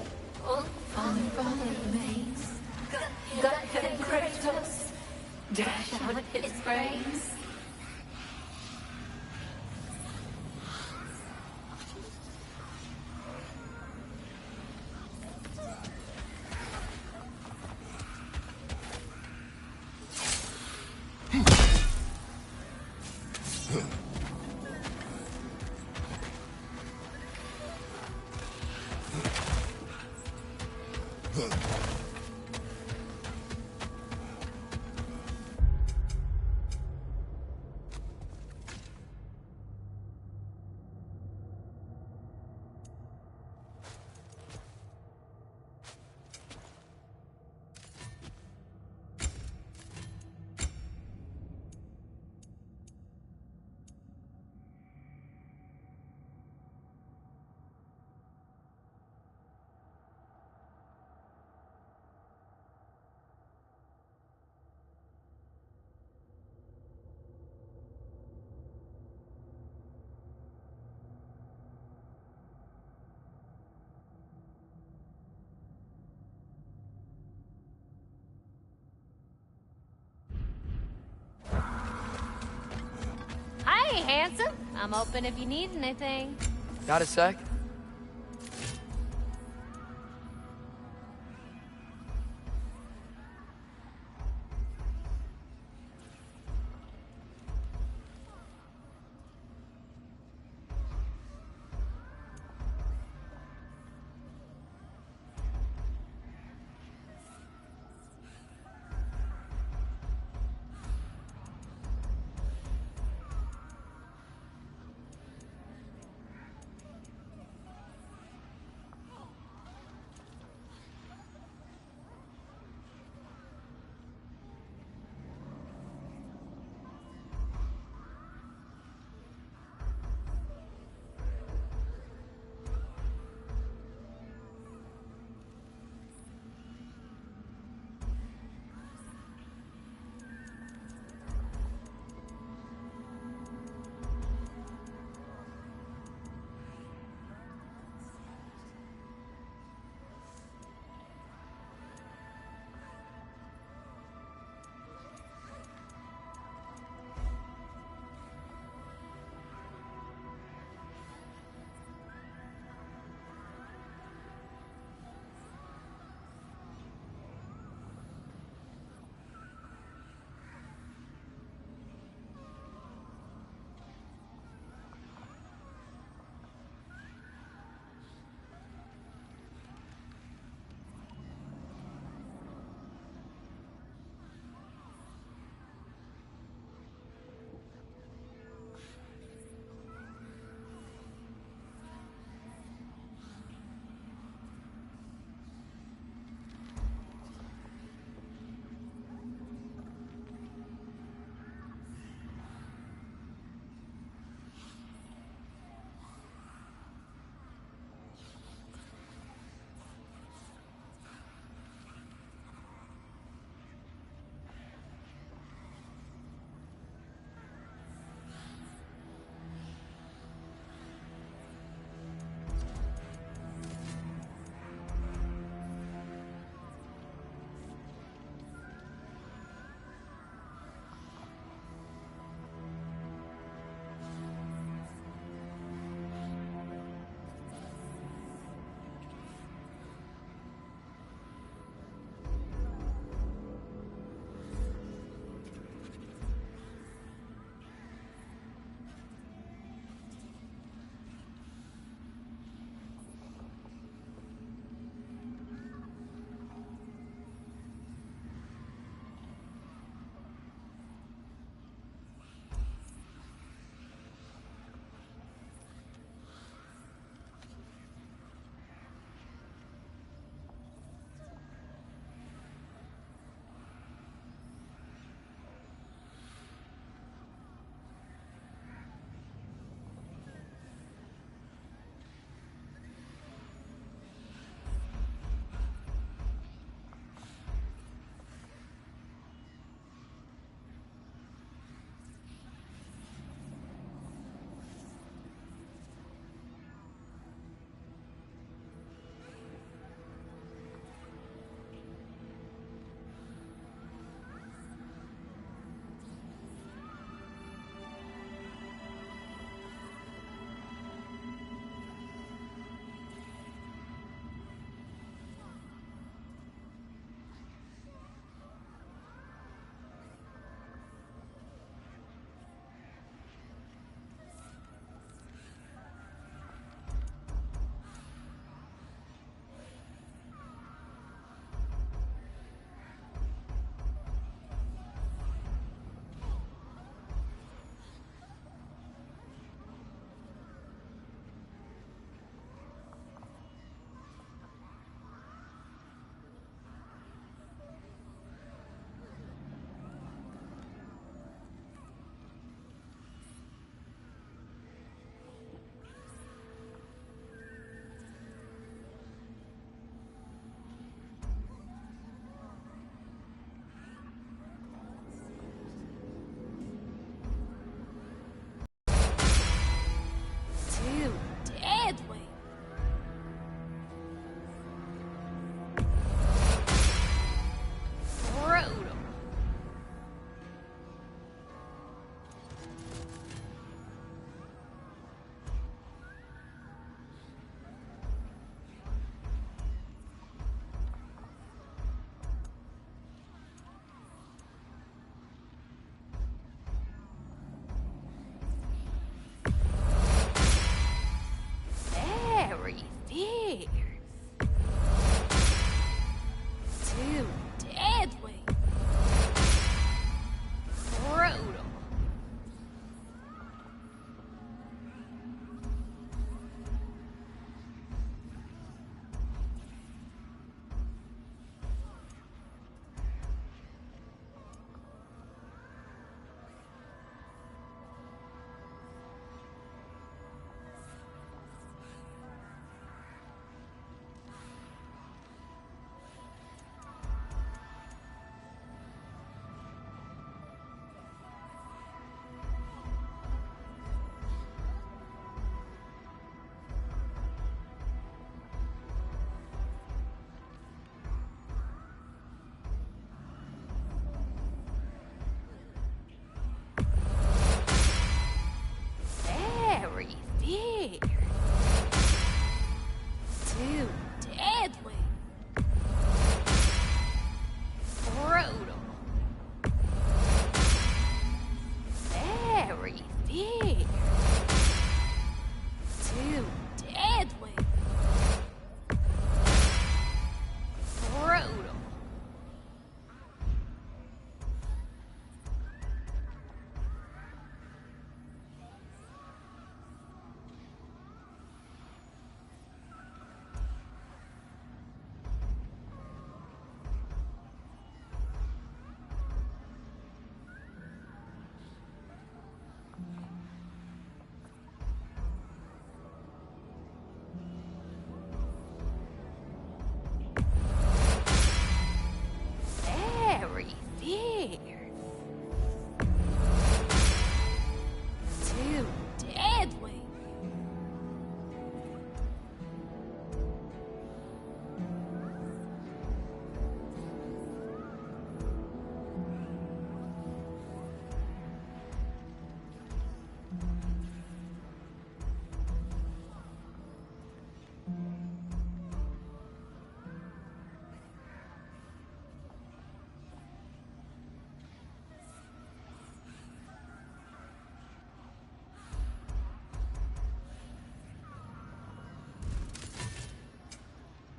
[SPEAKER 9] old father remains. God can Kratos dash out his brains.
[SPEAKER 4] Hi, handsome. I'm open if you need anything.
[SPEAKER 2] Got a sec?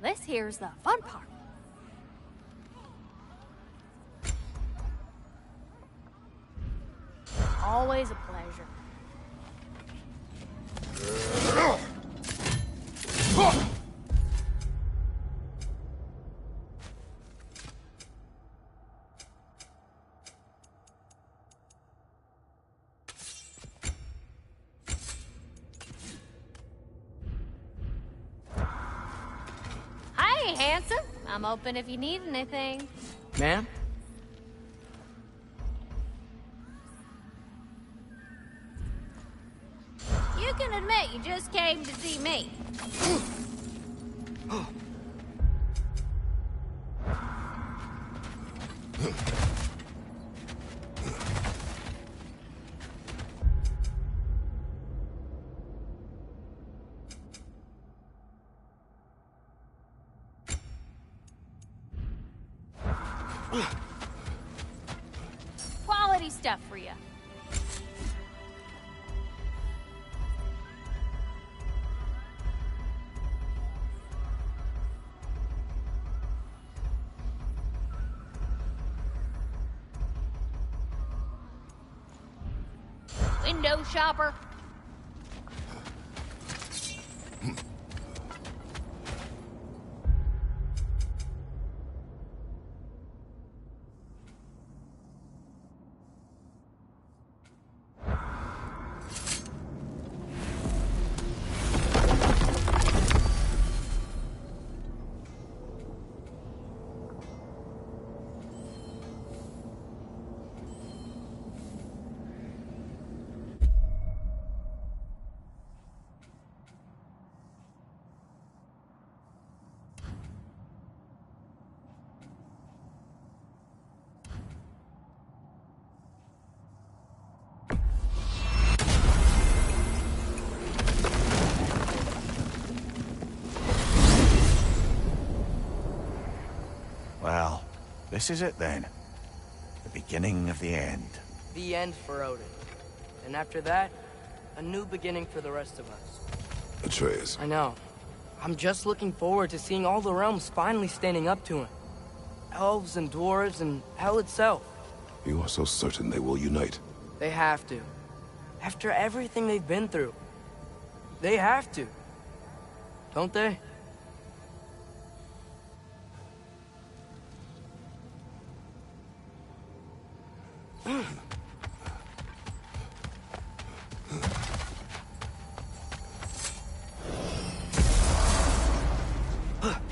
[SPEAKER 4] This here's the fun part. Always a pleasure. Hi, handsome. I'm open if you need anything.
[SPEAKER 2] Ma'am?
[SPEAKER 4] You can admit you just came to see me. Quality stuff for you. Window shopper.
[SPEAKER 5] Well, this is it then. The beginning of the end.
[SPEAKER 2] The end for Odin. And after that, a new beginning for the rest of us.
[SPEAKER 3] Atreus,
[SPEAKER 2] I know. I'm just looking forward to seeing all the realms finally standing up to him. Elves and dwarves and hell itself.
[SPEAKER 3] you are so certain they will unite.
[SPEAKER 2] They have to. After everything they've been through. They have to. Don't they?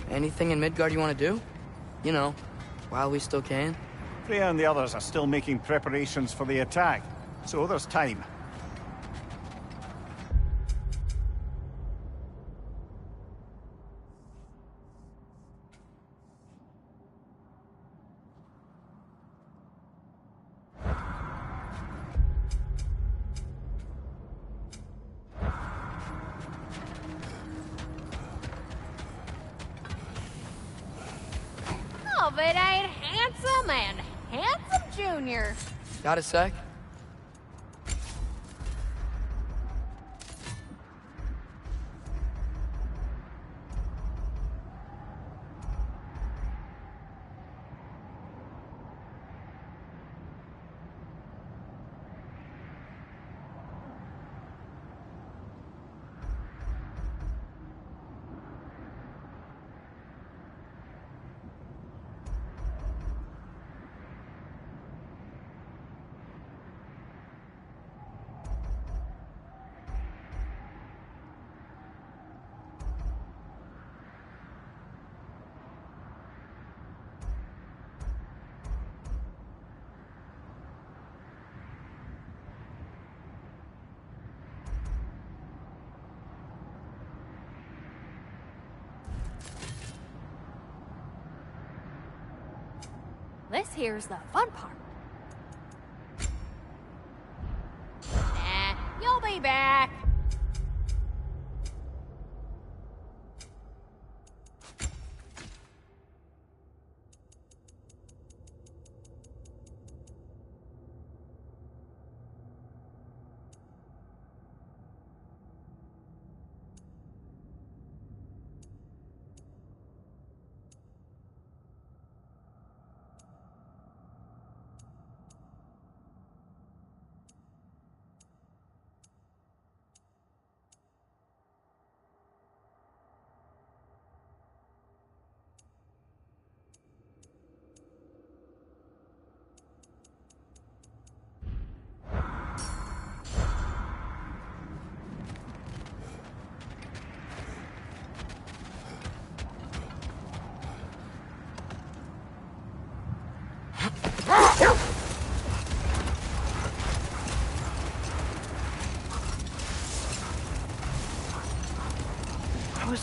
[SPEAKER 2] Anything in Midgard you want to do? You know, while we still can.
[SPEAKER 5] Freya and the others are still making preparations for the attack, so there's time.
[SPEAKER 4] Oh, but ain't handsome and handsome Junior.
[SPEAKER 2] Got a sec?
[SPEAKER 4] This here's the fun part. Nah, you'll be back.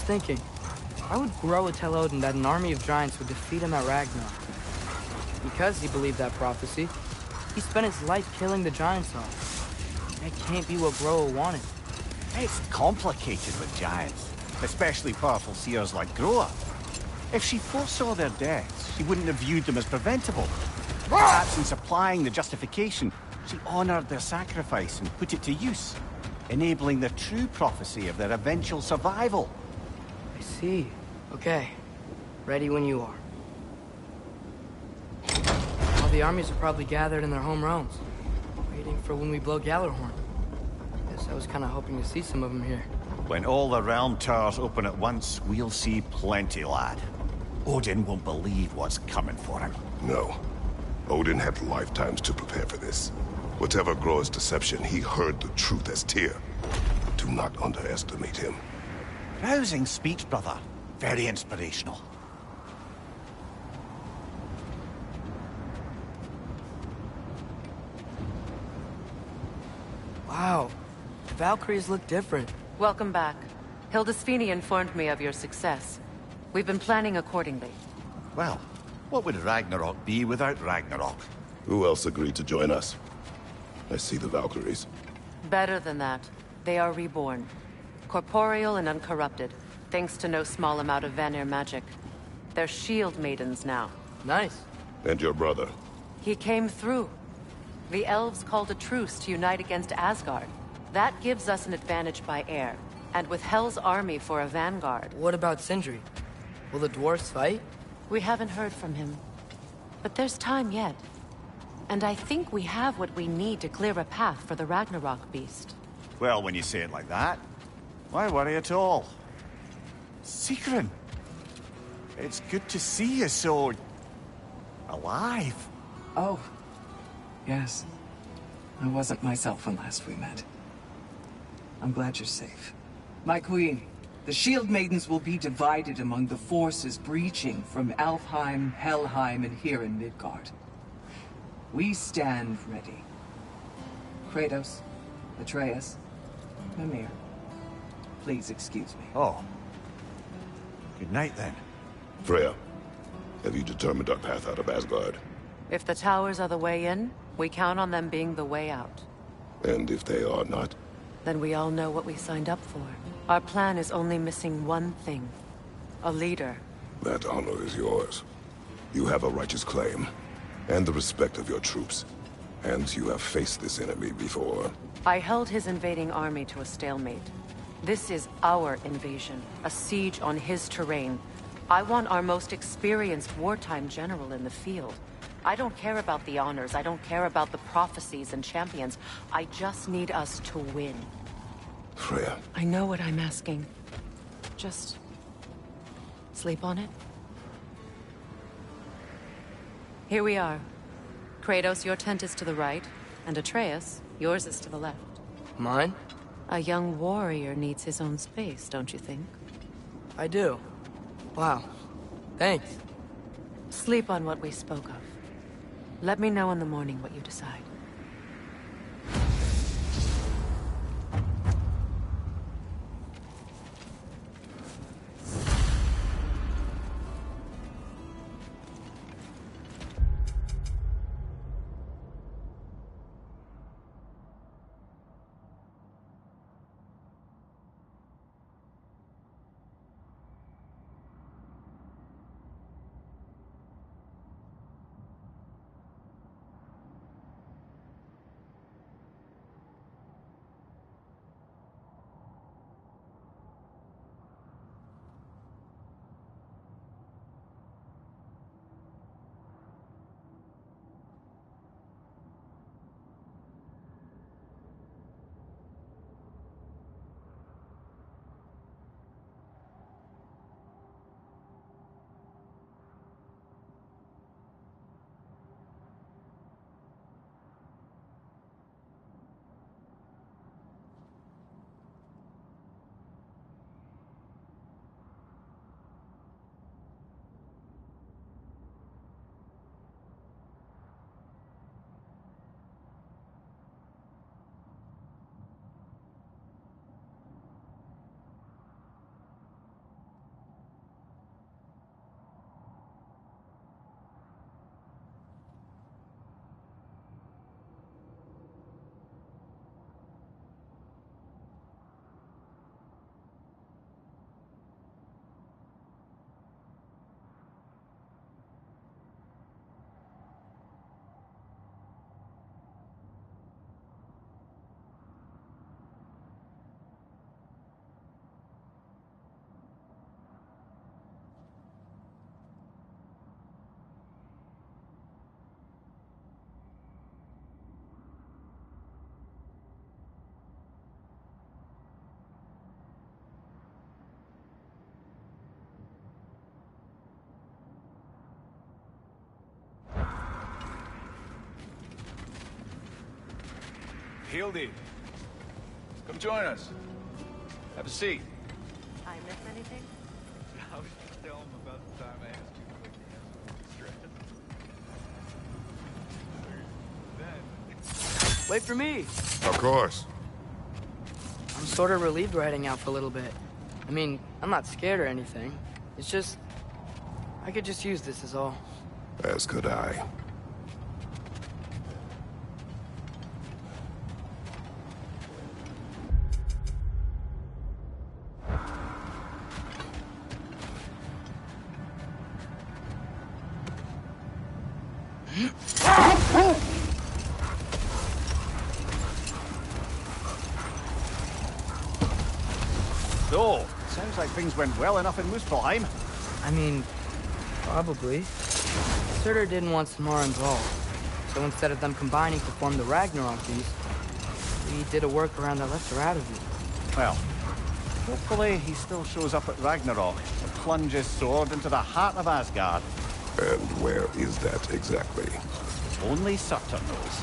[SPEAKER 2] thinking, why would Groa tell Odin that an army of giants would defeat him at Ragnarok? Because he believed that prophecy, he spent his life killing the giants off. That can't be what Groa wanted.
[SPEAKER 5] It's complicated with giants, especially powerful seers like Groa. If she foresaw their deaths, she wouldn't have viewed them as preventable. Perhaps in supplying the justification, she honored their sacrifice and put it to use, enabling the true prophecy of their eventual survival.
[SPEAKER 2] I see. Okay. Ready when you are. All the armies are probably gathered in their home realms, waiting for when we blow Gallarhorn. Guess I was kind of hoping to see some of them here.
[SPEAKER 5] When all the realm towers open at once, we'll see plenty, lad. Odin won't believe what's coming for him.
[SPEAKER 3] No. Odin had lifetimes to prepare for this. Whatever Groa's deception, he heard the truth as Tyr. Do not underestimate him.
[SPEAKER 5] Rousing speech, brother. Very inspirational.
[SPEAKER 2] Wow. The Valkyries look different.
[SPEAKER 10] Welcome back. Hildisvini informed me of your success. We've been planning accordingly.
[SPEAKER 5] Well, what would Ragnarok be without Ragnarok?
[SPEAKER 3] Who else agreed to join us? I see the Valkyries.
[SPEAKER 10] Better than that. They are reborn. Corporeal and uncorrupted, thanks to no small amount of Vanir magic. They're shield maidens now.
[SPEAKER 2] Nice.
[SPEAKER 3] And your brother?
[SPEAKER 10] He came through. The elves called a truce to unite against Asgard. That gives us an advantage by air. And with Hel's army for a vanguard.
[SPEAKER 2] What about Sindri? Will the dwarves fight?
[SPEAKER 10] We haven't heard from him. But there's time yet. And I think we have what we need to clear a path for the Ragnarok beast.
[SPEAKER 5] Well, when you say it like that, why worry at all? Sigrun! It's good to see you so... alive.
[SPEAKER 11] Oh. Yes. I wasn't myself when last we met. I'm glad you're safe. My queen, the Shield Maidens will be divided among the forces breaching from Alfheim, Helheim, and here in Midgard. We stand ready. Kratos, Atreus, Mimir, please excuse me.
[SPEAKER 5] Oh. Good night, then.
[SPEAKER 3] Freya, have you determined our path out of Asgard?
[SPEAKER 10] If the towers are the way in, we count on them being the way out.
[SPEAKER 3] And if they are not?
[SPEAKER 10] Then we all know what we signed up for. Our plan is only missing one thing. A leader.
[SPEAKER 3] That honor is yours. You have a righteous claim, and the respect of your troops. And you have faced this enemy before.
[SPEAKER 10] I held his invading army to a stalemate. This is our invasion, a siege on his terrain. I want our most experienced wartime general in the field. I don't care about the honors, I don't care about the prophecies and champions. I just need us to win.
[SPEAKER 3] Freya.
[SPEAKER 10] I know what I'm asking. Just... sleep on it? Here we are. Kratos, your tent is to the right, and Atreus, yours is to the left.
[SPEAKER 2] Mine?
[SPEAKER 10] A young warrior needs his own space, don't you think?
[SPEAKER 2] I do. Wow. Thanks.
[SPEAKER 10] Sleep on what we spoke of. Let me know in the morning what you decide.
[SPEAKER 12] Hildy, come join us. Have a seat.
[SPEAKER 10] I miss anything?
[SPEAKER 12] I was just telling him about the time I asked you to wake your ass up.
[SPEAKER 2] Wait for me.
[SPEAKER 3] Of course.
[SPEAKER 2] I'm sort of relieved we're heading out for a little bit. I mean, I'm not scared or anything. It's just... I could just use this is all.
[SPEAKER 3] As could I.
[SPEAKER 5] So, sounds like things went well enough in Muspelheim.
[SPEAKER 2] I mean, probably. Surtur didn't want Samara involved. So instead of them combining to form the Ragnarok Beast, we did a workaround that left her out of it.
[SPEAKER 5] Well, hopefully he still shows up at Ragnarok to plunge his sword into the heart of Asgard.
[SPEAKER 3] And where is that exactly?
[SPEAKER 5] Only Surtur knows.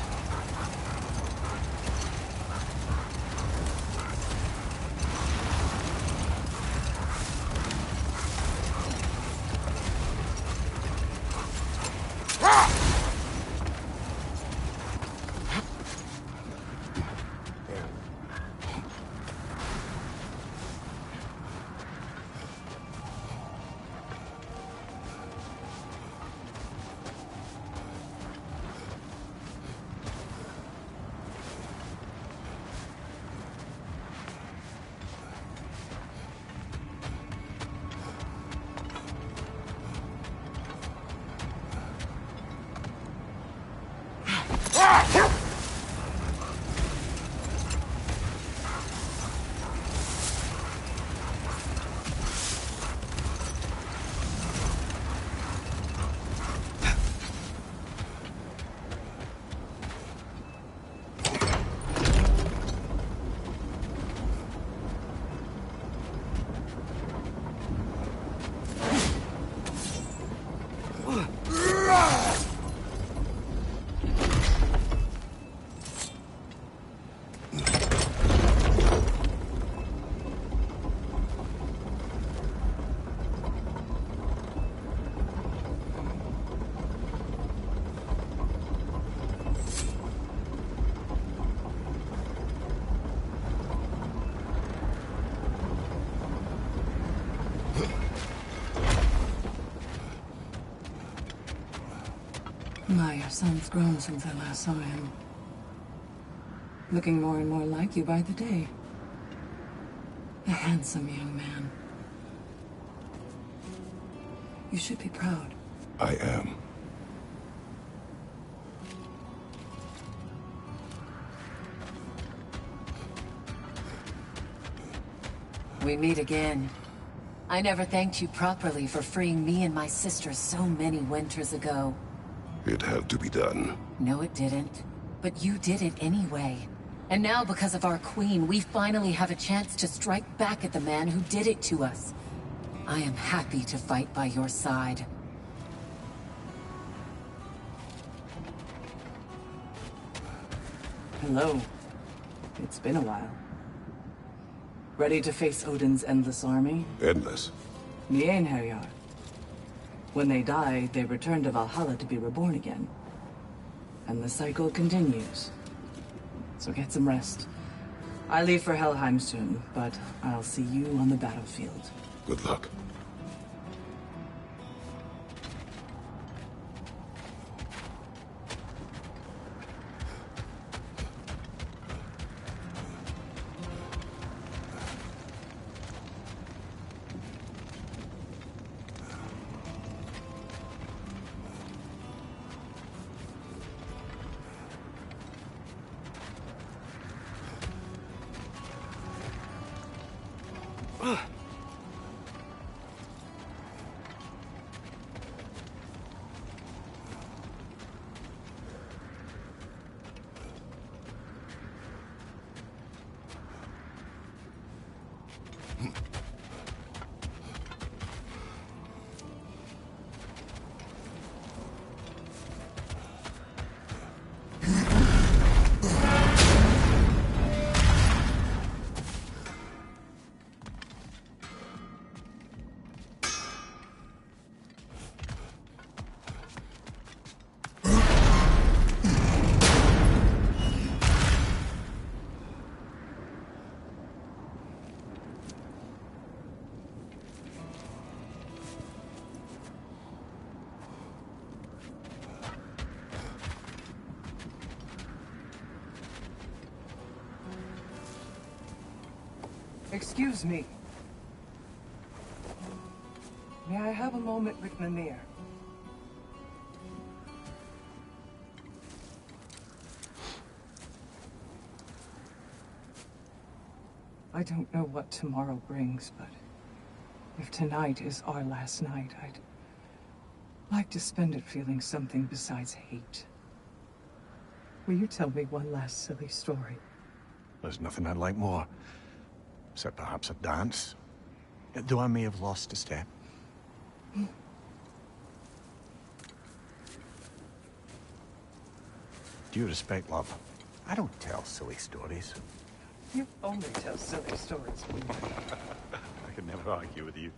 [SPEAKER 11] My, your son's grown since I last saw him. Looking more and more like you by the day. A handsome young man. You should be proud.
[SPEAKER 3] I am.
[SPEAKER 10] We meet again. I never thanked you properly for freeing me and my sister so many winters ago.
[SPEAKER 3] It had to be done.
[SPEAKER 10] No, it didn't. But you did it anyway. And now, because of our queen, we finally have a chance to strike back at the man who did it to us. I am happy to fight by your side.
[SPEAKER 11] Hello. It's been a while. Ready to face Odin's endless army?
[SPEAKER 3] Endless.
[SPEAKER 11] The Einherjar. When they die, they return to Valhalla to be reborn again. And the cycle continues. So get some rest. I leave for Helheim soon, but I'll see you on the battlefield.
[SPEAKER 3] Good luck.
[SPEAKER 11] Excuse me. May I have a moment with Mimir? I don't know what tomorrow brings, but if tonight is our last night, I'd like to spend it feeling something besides hate. Will you tell me one last silly story?
[SPEAKER 5] There's nothing I'd like more. Except perhaps a dance. Though I may have lost a step. Due respect, love. I don't tell silly stories.
[SPEAKER 11] You only tell silly stories.
[SPEAKER 5] I can never argue with you.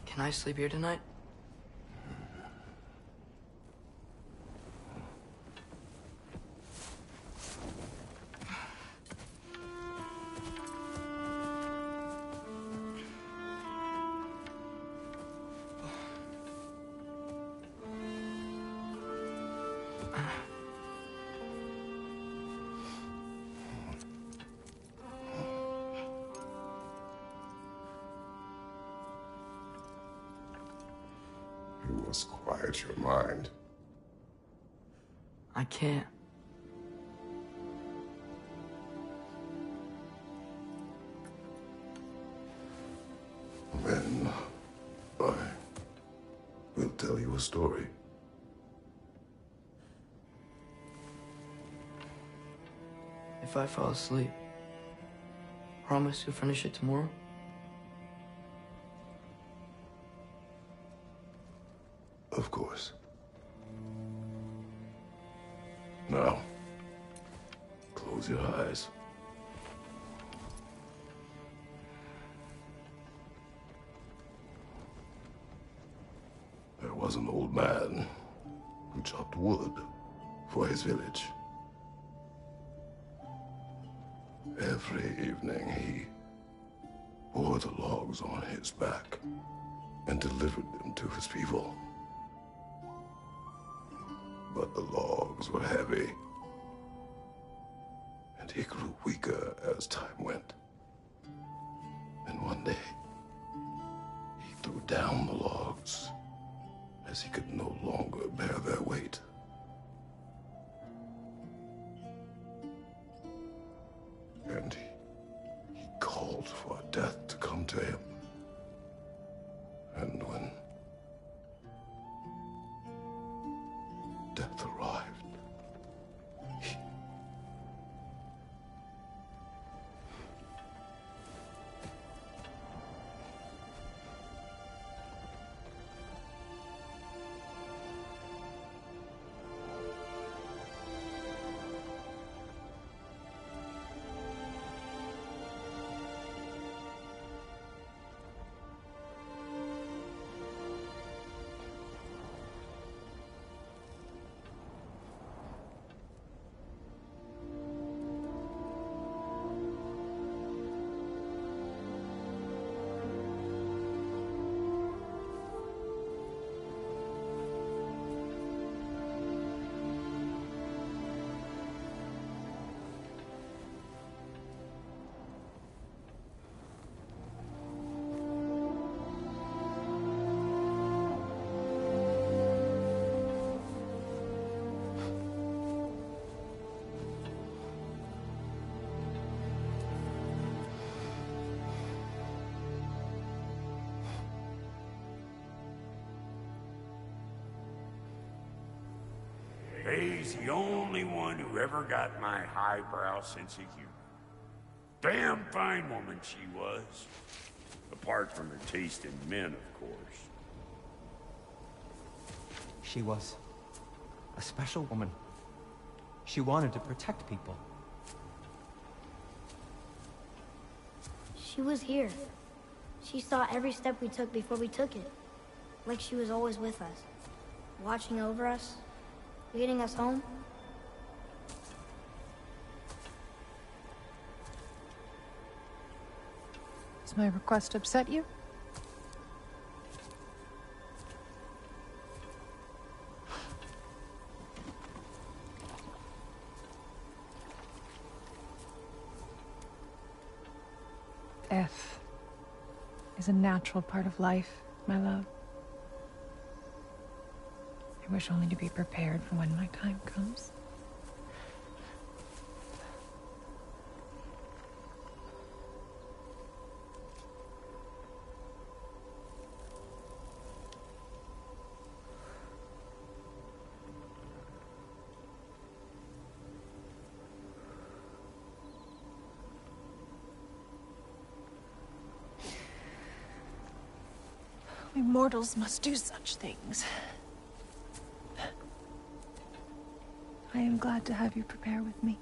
[SPEAKER 2] Can I sleep here tonight?
[SPEAKER 3] You must quiet your mind.
[SPEAKER 2] I can't.
[SPEAKER 3] Then I will tell you a story.
[SPEAKER 2] If I fall asleep, promise you'll finish it tomorrow?
[SPEAKER 3] Of course. Now, close your eyes. There was an old man who chopped wood for his village. Every evening he bore the logs on his back and delivered them to his people. But the logs were heavy, and he grew weaker as time went. And one day, he threw down the logs as he could no longer bear their weight. And he called for death to come to him. And when death arrived,
[SPEAKER 13] Ray's the only one who ever got my highbrow sense of humor. Damn fine woman she was. Apart from her taste in men, of course.
[SPEAKER 14] She was a special woman. She wanted to protect people.
[SPEAKER 15] She was here. She saw every step we took before we took it. Like she was always with us. Watching over us. Leading us home.
[SPEAKER 16] Does my request upset you? Death is a natural part of life, my love. I wish only to be prepared for when my time comes. We mortals must do such things. I am glad to have you prepare with me.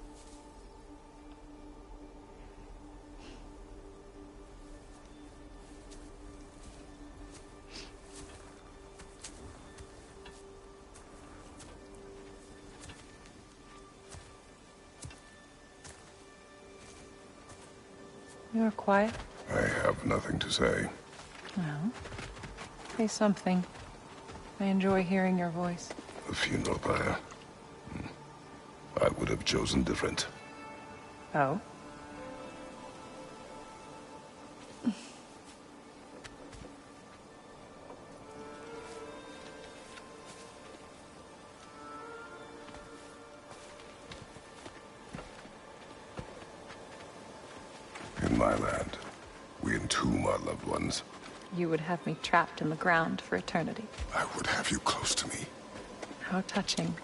[SPEAKER 16] You're quiet.
[SPEAKER 3] I have nothing to say.
[SPEAKER 16] Well, say something. I enjoy hearing your voice.
[SPEAKER 3] The funeral pyre. I would have chosen different.
[SPEAKER 16] Oh?
[SPEAKER 3] In my land, we entomb our loved ones.
[SPEAKER 16] You would have me trapped in the ground for eternity.
[SPEAKER 3] I would have you close to me.
[SPEAKER 16] How touching.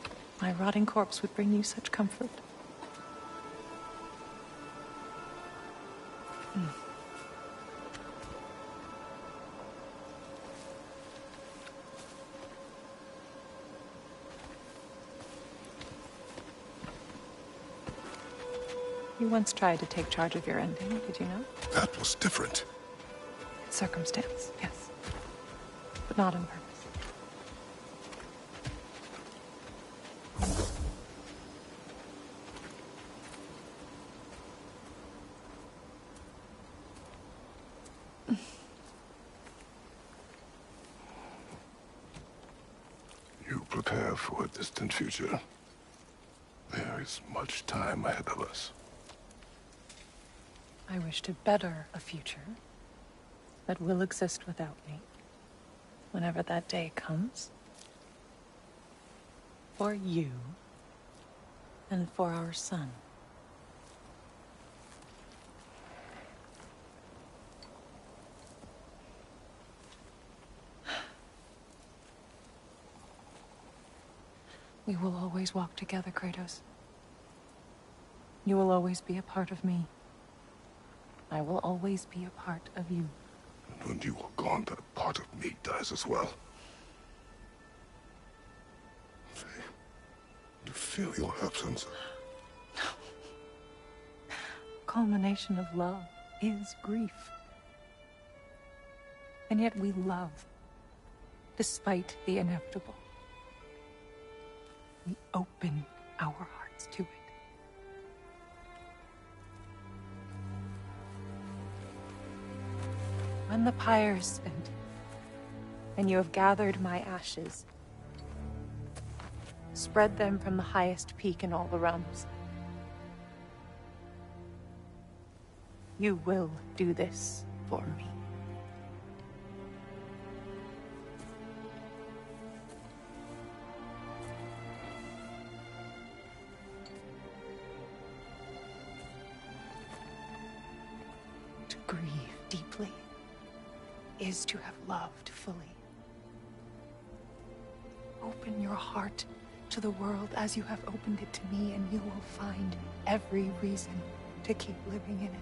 [SPEAKER 16] My rotting corpse would bring you such comfort. You once tried to take charge of your ending, did you know?
[SPEAKER 3] That was different.
[SPEAKER 16] Circumstance, yes. But not on purpose.
[SPEAKER 3] You prepare for a distant future. There is much time ahead of us.
[SPEAKER 16] I wish to better a future that will exist without me, whenever that day comes. For you, and for our son. We will always walk together, Kratos. You will always be a part of me. I will always be a part of you.
[SPEAKER 3] And when you are gone, that part of me dies as well. To feel your absence.
[SPEAKER 16] Culmination of love is grief. And yet we love, despite the inevitable. We open our hearts to it. When the pyre is spent, and you have gathered my ashes, spread them from the highest peak in all the realms. You will do this for me. To grieve deeply is to have loved fully. Open your heart to the world as you have opened it to me, and you will find every reason to keep living in it.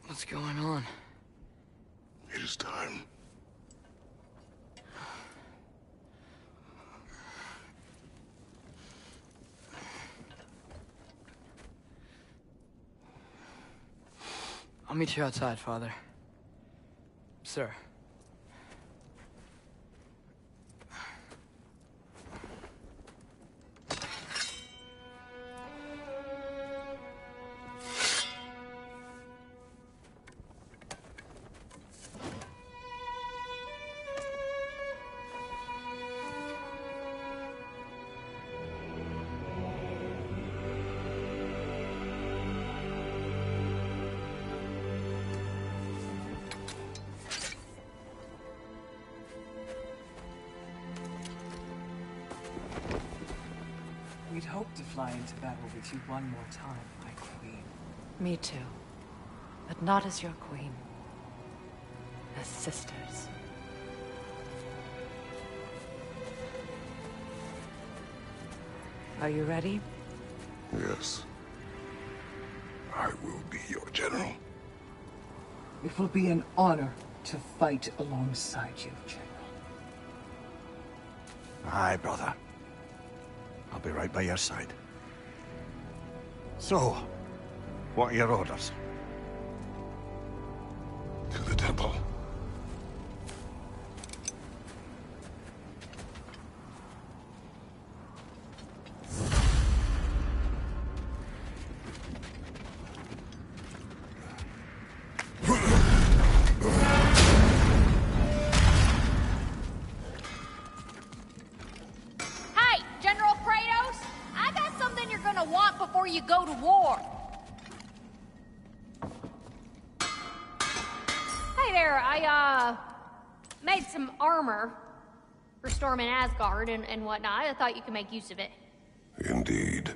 [SPEAKER 2] What's going on?
[SPEAKER 3] It is time.
[SPEAKER 2] I'll meet you outside, Father. Sir.
[SPEAKER 11] We'd hoped to fly into battle with you one more time, my queen.
[SPEAKER 10] Me too. But not as your queen. As sisters. Are you ready?
[SPEAKER 3] Yes. I will be your general.
[SPEAKER 11] It will be an honor to fight alongside you, General.
[SPEAKER 5] Aye, brother. I'll be right by your side. So, what are your orders?
[SPEAKER 3] To the temple.
[SPEAKER 4] Hey, General Kratos, I got something you're gonna want before you go to war. Hey there, I made some armor for storming Asgard and whatnot. I thought you could make use of it.
[SPEAKER 3] Indeed.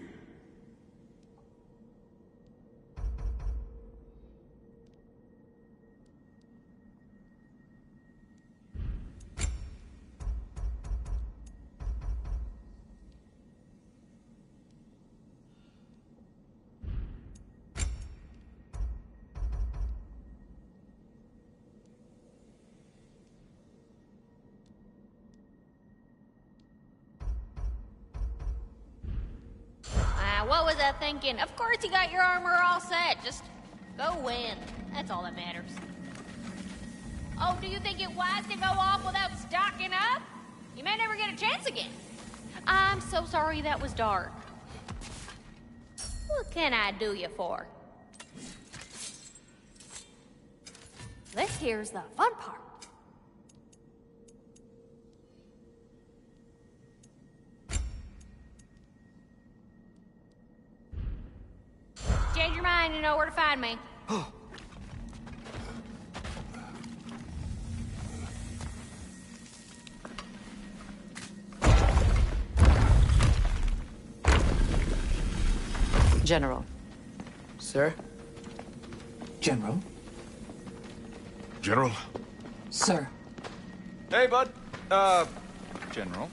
[SPEAKER 4] What was I thinking? Of course you got your armor all set. Just go win. That's all that matters. Oh, do you think it wise to go off without stocking up? You may never get a chance again. I'm so sorry that was dark. What can I do you for? This here's the fun part. Change your mind, you know where to find me.
[SPEAKER 10] General.
[SPEAKER 2] Sir?
[SPEAKER 11] General?
[SPEAKER 6] General?
[SPEAKER 11] Sir.
[SPEAKER 12] Hey, bud. General.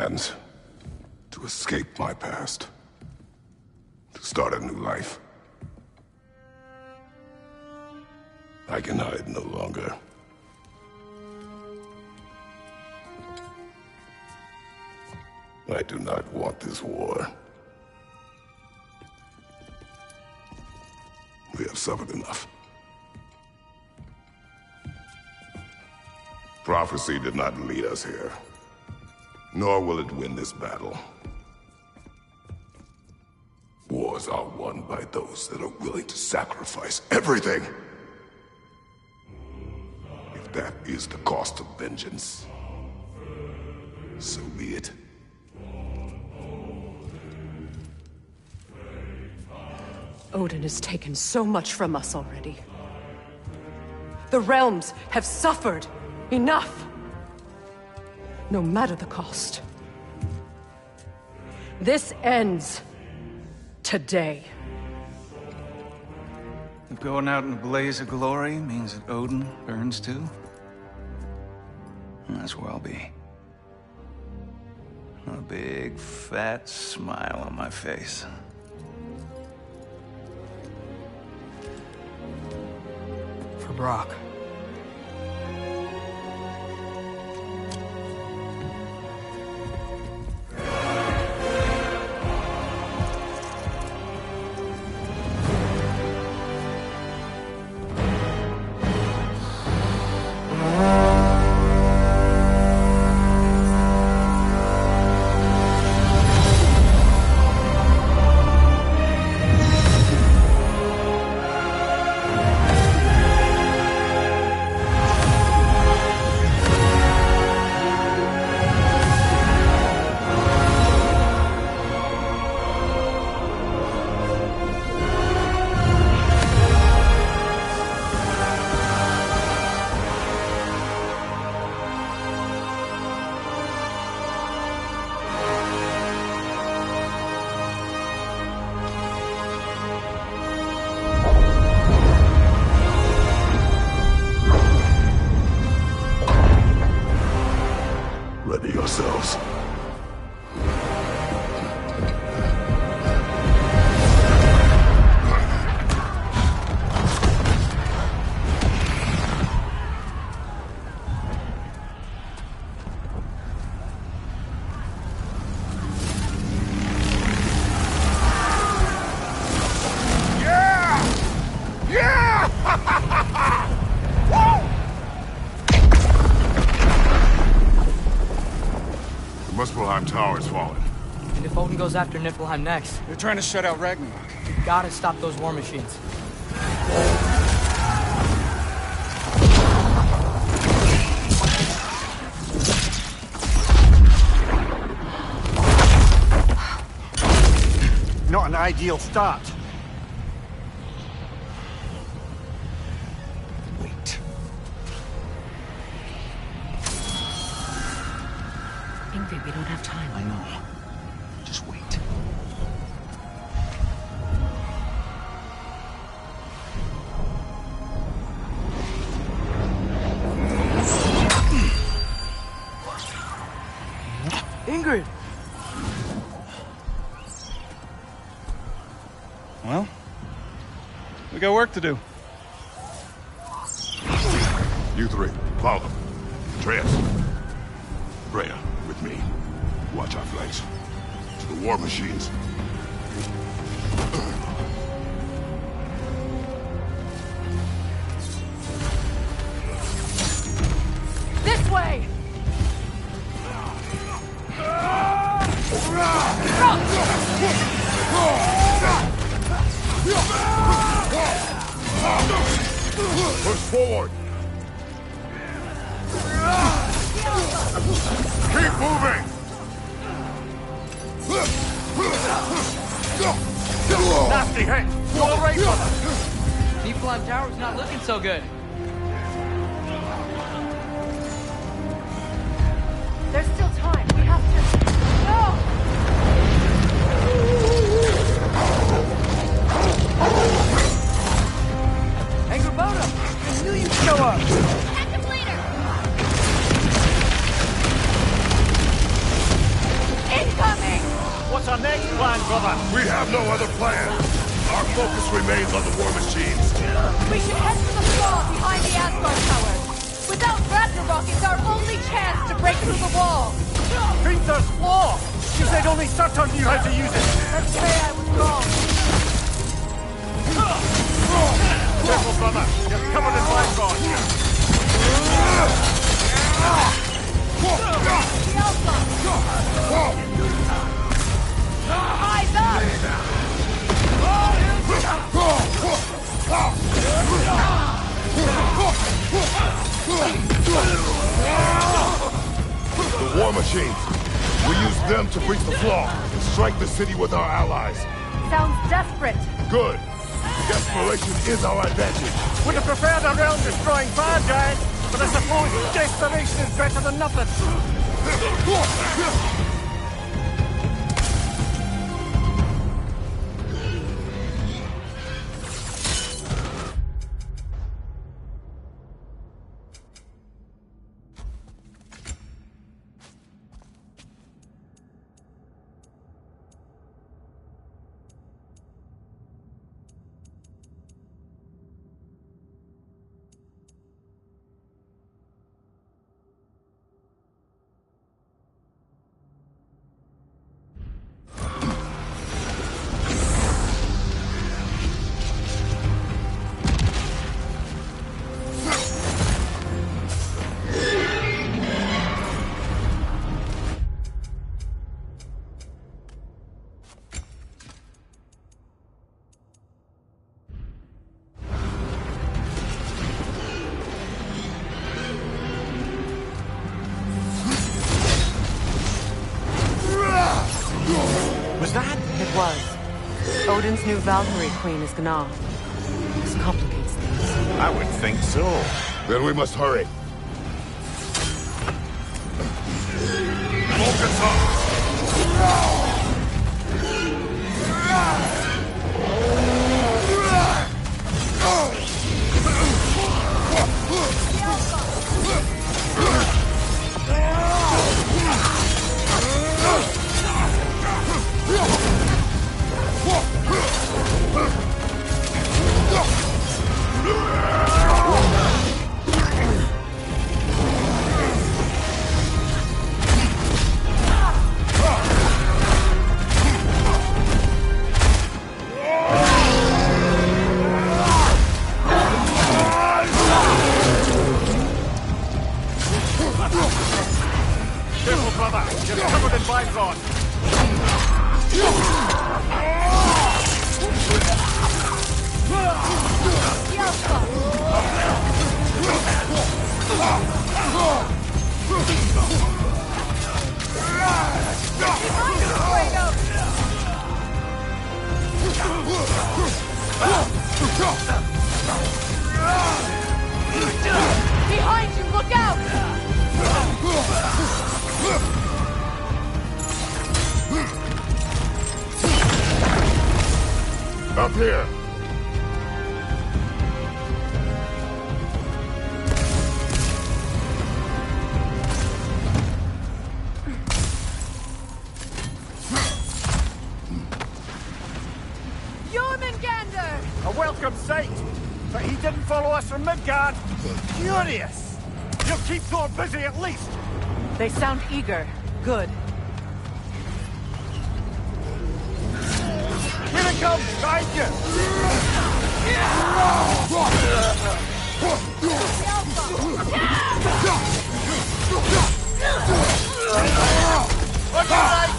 [SPEAKER 3] plans to escape my past, to start a new life. I can hide no longer. I do not want this war. We have suffered enough. Prophecy did not lead us here, nor will it win this battle. Wars are won by those that are willing to sacrifice everything. If that is the cost of vengeance, so be it.
[SPEAKER 10] Odin has taken so much from us already. The realms have suffered. Enough! No matter the cost. This ends today.
[SPEAKER 12] If going out in a blaze of glory means that Odin burns too, that's where I'll be. A big, fat smile on my face.
[SPEAKER 2] For Brock.
[SPEAKER 3] Ready yourselves. The Muspelheim Tower has fallen.
[SPEAKER 2] And if Odin goes after Niflheim next,
[SPEAKER 7] They're trying to shut out Ragnarok.
[SPEAKER 2] we gotta stop those war machines.
[SPEAKER 5] Not an ideal start. Wait.
[SPEAKER 10] Ingrid, we don't have time.
[SPEAKER 5] I know. Just wait.
[SPEAKER 2] Ingrid!
[SPEAKER 12] Well, we got work to do.
[SPEAKER 3] You three, follow them. Atreus. Freya, with me. Watch our flanks. To the war machines.
[SPEAKER 10] This way!
[SPEAKER 3] Push forward! Keep moving!
[SPEAKER 1] Nasty hit! Go away from us!
[SPEAKER 2] Niflheim Tower's not looking so good.
[SPEAKER 10] There's still time. We have to... No!
[SPEAKER 2] Angrboda! I knew you'd show up!
[SPEAKER 4] Active leader!
[SPEAKER 1] next plan, brother?
[SPEAKER 3] We have no other plan. Our focus remains on the war machines.
[SPEAKER 17] We should head to the flaw behind the Asgard Tower. Without Ragnarok, it's our only chance to break through the wall.
[SPEAKER 1] Gunther's flaw! She said only Saturn knew how to use it.
[SPEAKER 17] Let's say I was wrong.
[SPEAKER 1] Careful, brother. You're covered in Blackbone.
[SPEAKER 17] Eyes up!
[SPEAKER 3] The war machines. We use them to breach the flaw and strike the city with our allies.
[SPEAKER 17] Sounds desperate.
[SPEAKER 3] Good. Desperation is our advantage.
[SPEAKER 1] Would have preferred a realm-destroying fire giant, but I suppose desperation is better than nothing.
[SPEAKER 10] Was that? It was. Odin's new Valkyrie queen is Gná. This complicates things.
[SPEAKER 6] I would think so.
[SPEAKER 3] Then we must hurry. Focus up!
[SPEAKER 1] Careful, brother. You're covered in Blackbone.
[SPEAKER 17] Behind you, look out!
[SPEAKER 3] Up here!
[SPEAKER 17] Jormungandr!
[SPEAKER 1] A welcome sight. But he didn't follow us from Midgard. Curious. You'll keep Thor busy at least.
[SPEAKER 10] They sound eager. Good.
[SPEAKER 1] Here it comes, behind you! On your right!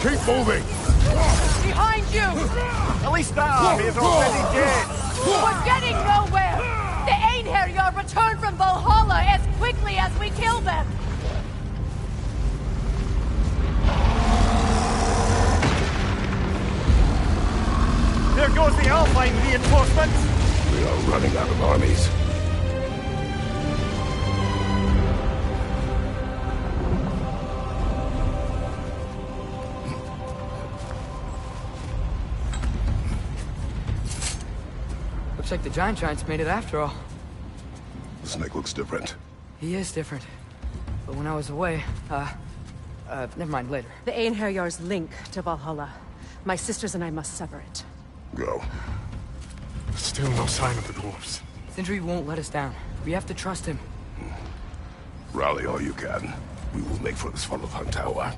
[SPEAKER 3] Keep moving!
[SPEAKER 17] Behind you!
[SPEAKER 1] At least that army is already dead.
[SPEAKER 17] We're getting nowhere! The Einherjar return from Valhalla as quickly as we kill them!
[SPEAKER 1] There goes the Alpine reinforcements.
[SPEAKER 3] We are running out of armies.
[SPEAKER 2] Looks like the Giants made it after all.
[SPEAKER 3] The snake looks different.
[SPEAKER 2] He is different. But when I was away, never mind, later.
[SPEAKER 16] The Einherjar's link to Valhalla. My sisters and I must sever it.
[SPEAKER 3] Go.
[SPEAKER 6] Still no sign of the dwarves.
[SPEAKER 2] Sindri won't let us down. We have to trust him.
[SPEAKER 3] Rally all you can. We will make for the Svalbard Tower.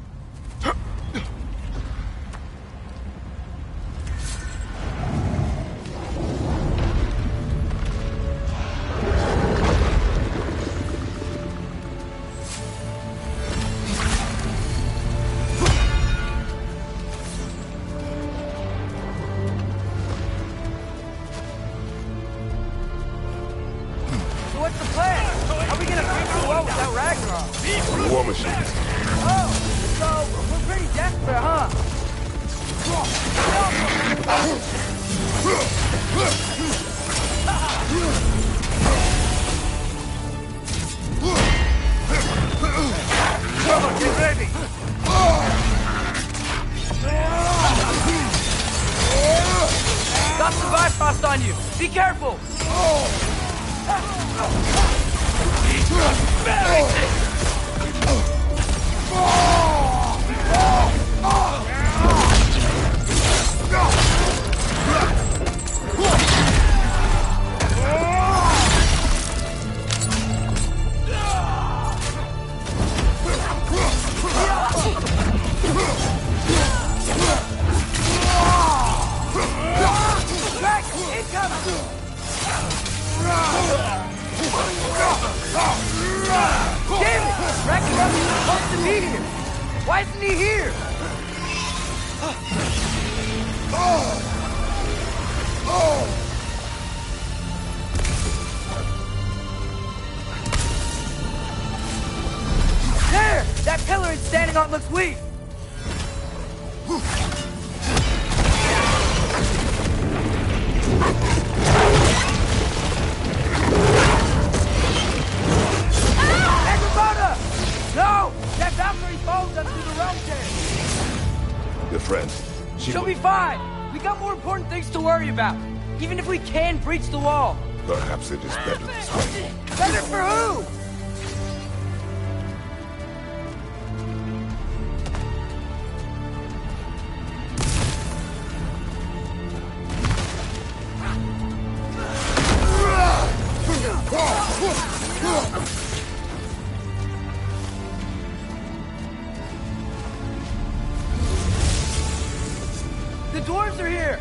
[SPEAKER 3] War machines.
[SPEAKER 2] Oh, so we're pretty desperate, huh?
[SPEAKER 1] Come on, get ready!
[SPEAKER 2] Got some Bifrost on you. Be careful! Damn it! Ragnarok is supposed to be here! Why isn't he here? There! That pillar it's standing on looks weak! No! That Valkyrie follows us through the realm there!
[SPEAKER 3] Your friend.
[SPEAKER 2] She'll be fine! We got more important things to worry about! Even if we can breach the wall!
[SPEAKER 3] Perhaps it is better this way.
[SPEAKER 2] Better for who? The dwarves are here!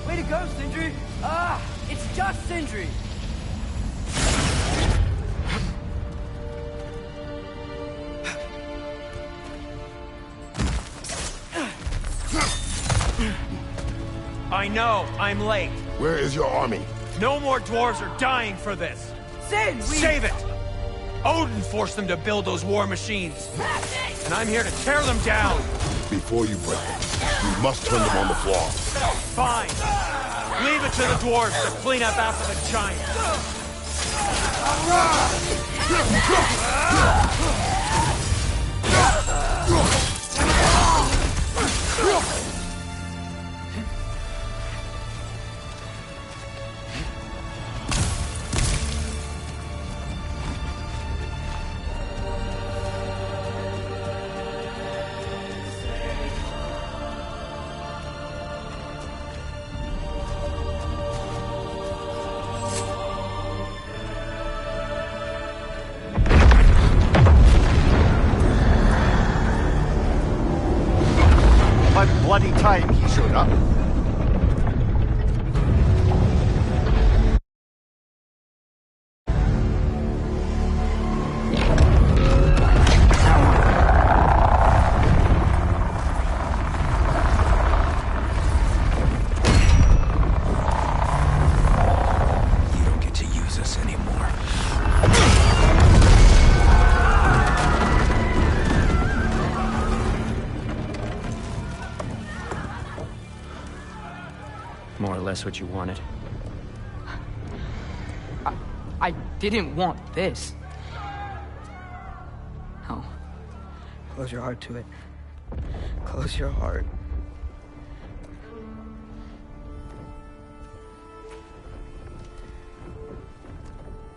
[SPEAKER 2] Way to go, Sindri! Ah, it's just Sindri!
[SPEAKER 18] I know, I'm late.
[SPEAKER 3] Where is your army?
[SPEAKER 18] No more dwarves are dying for this!
[SPEAKER 2] Sin!
[SPEAKER 18] Save it! Odin forced them to build those war machines. And I'm here to tear them down!
[SPEAKER 3] Before you break them, you must turn them on the floor.
[SPEAKER 18] Fine. Leave it to the dwarves to clean up after the giants.
[SPEAKER 5] Bloody time he showed up.
[SPEAKER 19] You don't get to use us anymore.
[SPEAKER 14] More or less what you wanted.
[SPEAKER 2] I didn't want this. No. Close your heart to it. Close your heart.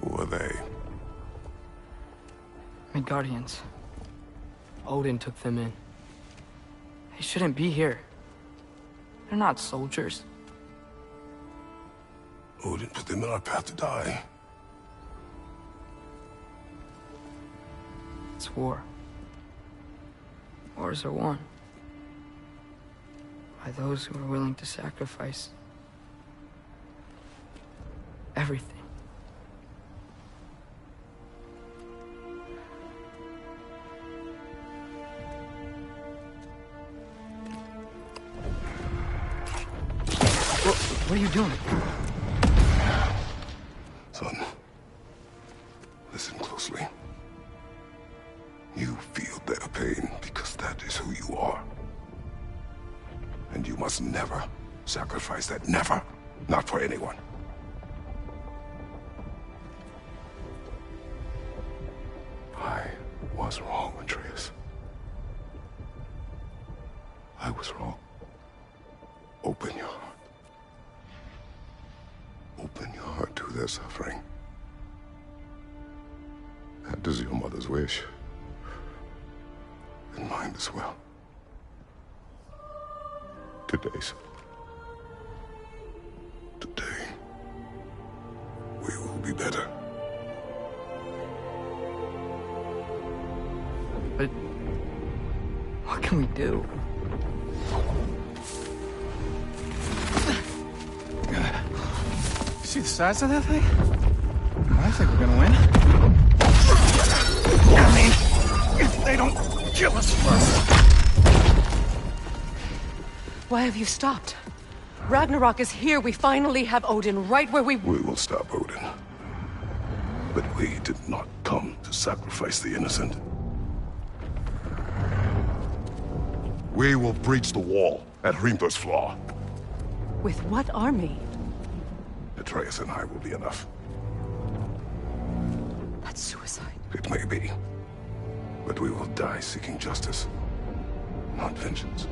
[SPEAKER 3] Who are they?
[SPEAKER 2] Midgardians. Odin took them in. They shouldn't be here. They're not soldiers.
[SPEAKER 3] Odin put them in our path to die.
[SPEAKER 2] It's war. Wars are won by those who are willing to sacrifice everything. What are you doing?
[SPEAKER 3] Son, listen closely. You feel their pain because that is who you are. And you must never sacrifice that. Never. Not for anyone. I was wrong, Atreus. I was wrong. Open your heart. Open your heart to their suffering. That is your mother's wish. And mine as well. Today's. Today, we will be better.
[SPEAKER 2] But what can we do?
[SPEAKER 12] See the size of that thing? I think we're gonna win. I mean, if they don't kill us first.
[SPEAKER 16] Why have you stopped? Ragnarok is here. We finally have Odin right where we
[SPEAKER 3] will stop Odin. But we did not come to sacrifice the innocent. We will breach the wall at Hrimthur's Flaw.
[SPEAKER 16] With what army?
[SPEAKER 3] Atreus and I will be enough.
[SPEAKER 16] That's suicide.
[SPEAKER 3] It may be. But we will die seeking justice, not vengeance.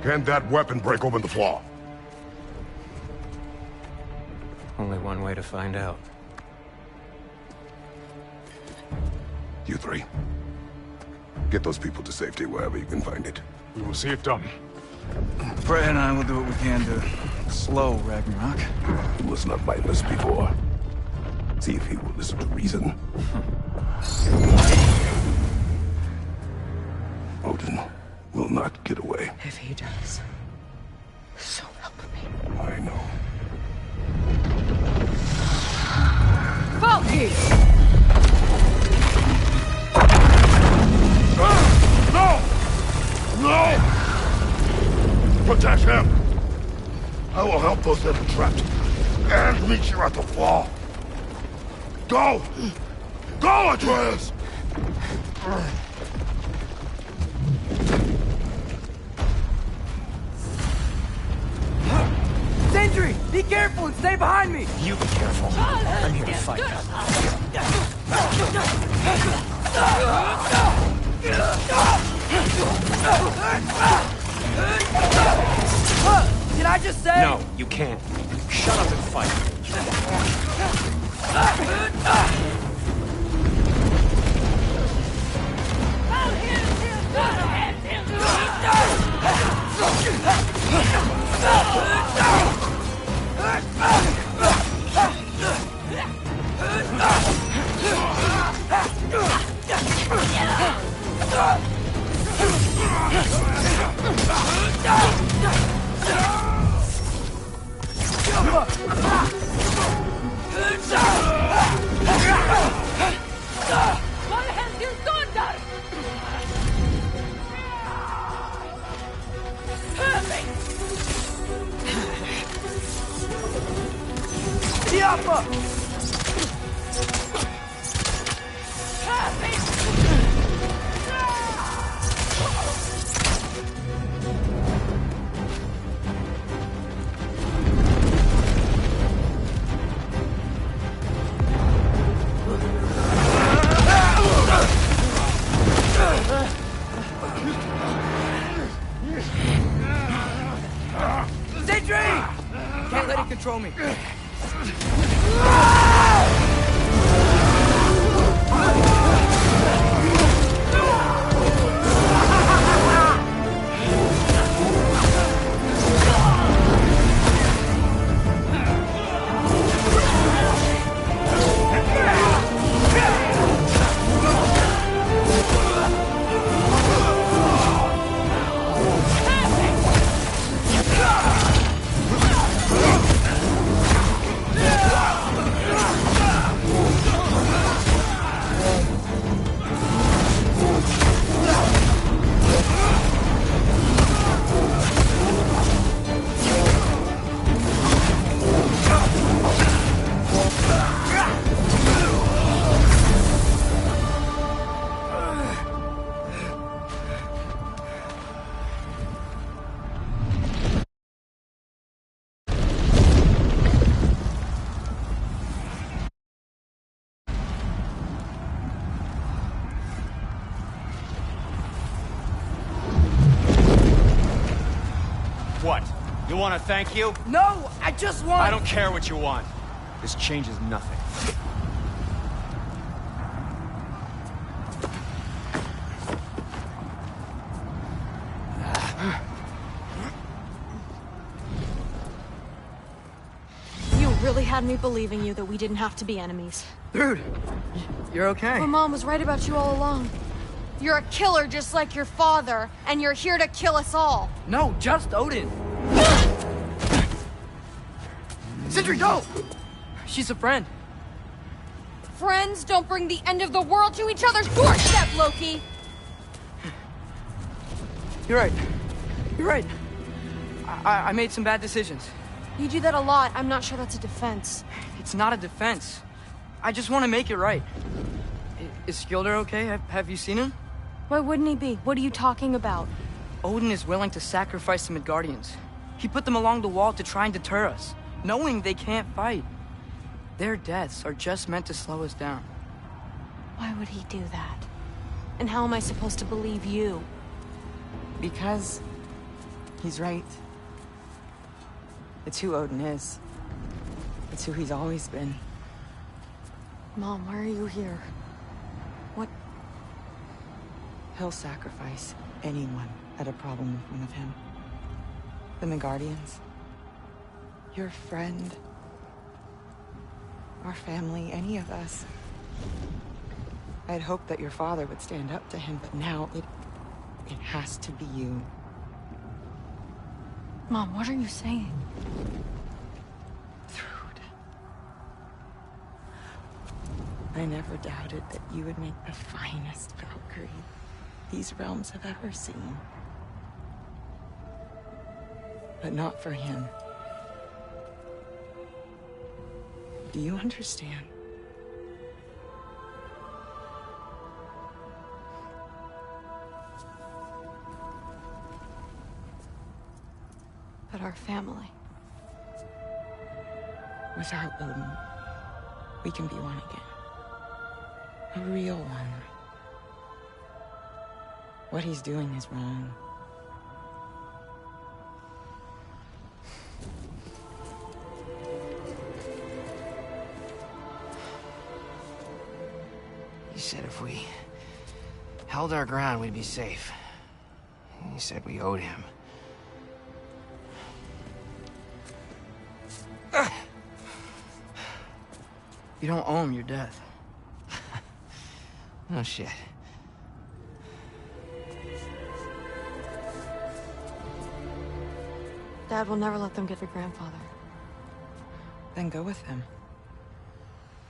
[SPEAKER 3] Can that weapon break open the flaw?
[SPEAKER 14] Only one way to find out.
[SPEAKER 3] You three. Get those people to safety wherever you can find it.
[SPEAKER 12] We will see it done. Fred and I will do what we can to slow Ragnarok.
[SPEAKER 3] He was not mindless before. See if he will listen to reason. Odin will not get away.
[SPEAKER 16] If he does, so help me.
[SPEAKER 3] I know.
[SPEAKER 16] Valky!
[SPEAKER 3] No! No! Protect him! I will help those that are trapped. And meet you at the flaw. Go! Go, Atreus!
[SPEAKER 2] Sentry! Be careful and stay behind me!
[SPEAKER 14] You be careful. I'm here to fight.
[SPEAKER 2] Can I just say?
[SPEAKER 14] No, you can't. Shut up and fight.
[SPEAKER 2] control me.
[SPEAKER 5] What? You want to thank you?
[SPEAKER 2] No, I just want...
[SPEAKER 5] I don't care what you want. This changes nothing.
[SPEAKER 17] You really had me believing you that we didn't have to be enemies.
[SPEAKER 2] Dude, you're okay.
[SPEAKER 17] My mom was right about you all along. You're a killer just like your father, and you're here to kill us all.
[SPEAKER 2] No, just Odin. Sentry, go! She's a friend.
[SPEAKER 17] Friends don't bring the end of the world to each other's doorstep, Loki!
[SPEAKER 2] You're right. You're right. I made some bad decisions.
[SPEAKER 17] You do that a lot. I'm not sure that's a defense.
[SPEAKER 2] It's not a defense. I just want to make it right. Is Skilder okay? Have you seen him?
[SPEAKER 17] Why wouldn't he be? What are you talking about?
[SPEAKER 2] Odin is willing to sacrifice the Midgardians. He put them along the wall to try and deter us, knowing they can't fight. Their deaths are just meant to slow us down.
[SPEAKER 17] Why would he do that? And how am I supposed to believe you?
[SPEAKER 16] Because he's right. It's who Odin is. It's who he's always been.
[SPEAKER 17] Mom, why are you here? What?
[SPEAKER 16] He'll sacrifice anyone at a problem in front of him. The Midgardians. Your friend. Our family, any of us. I'd hoped that your father would stand up to him, but now it has to be you.
[SPEAKER 17] Mom, what are you saying?
[SPEAKER 16] I never doubted that you would make the finest Valkyrie these realms have ever seen. But not for him. Do you understand?
[SPEAKER 17] But our family.
[SPEAKER 16] Without Odin, we can be one again. A real one. What he's doing is wrong.
[SPEAKER 18] He said if we held our ground, we'd be safe. He said we owed him.
[SPEAKER 2] You don't owe him your death.
[SPEAKER 18] No shit.
[SPEAKER 17] Dad will never let them get your grandfather.
[SPEAKER 16] Then go with him.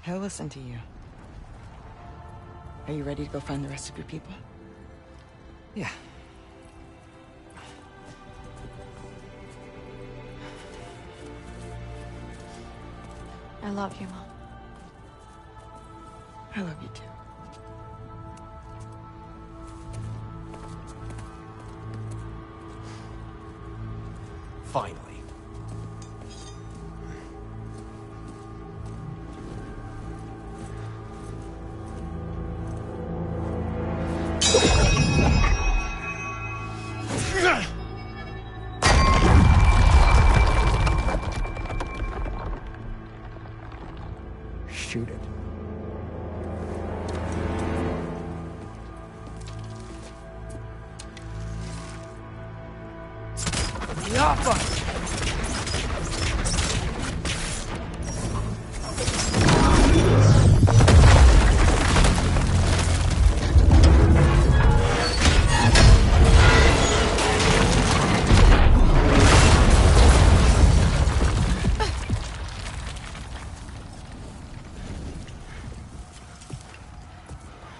[SPEAKER 16] He'll listen to you. Are you ready to go find the rest of your people?
[SPEAKER 18] Yeah.
[SPEAKER 17] I love you, Mom.
[SPEAKER 16] I love you too.
[SPEAKER 18] Finally.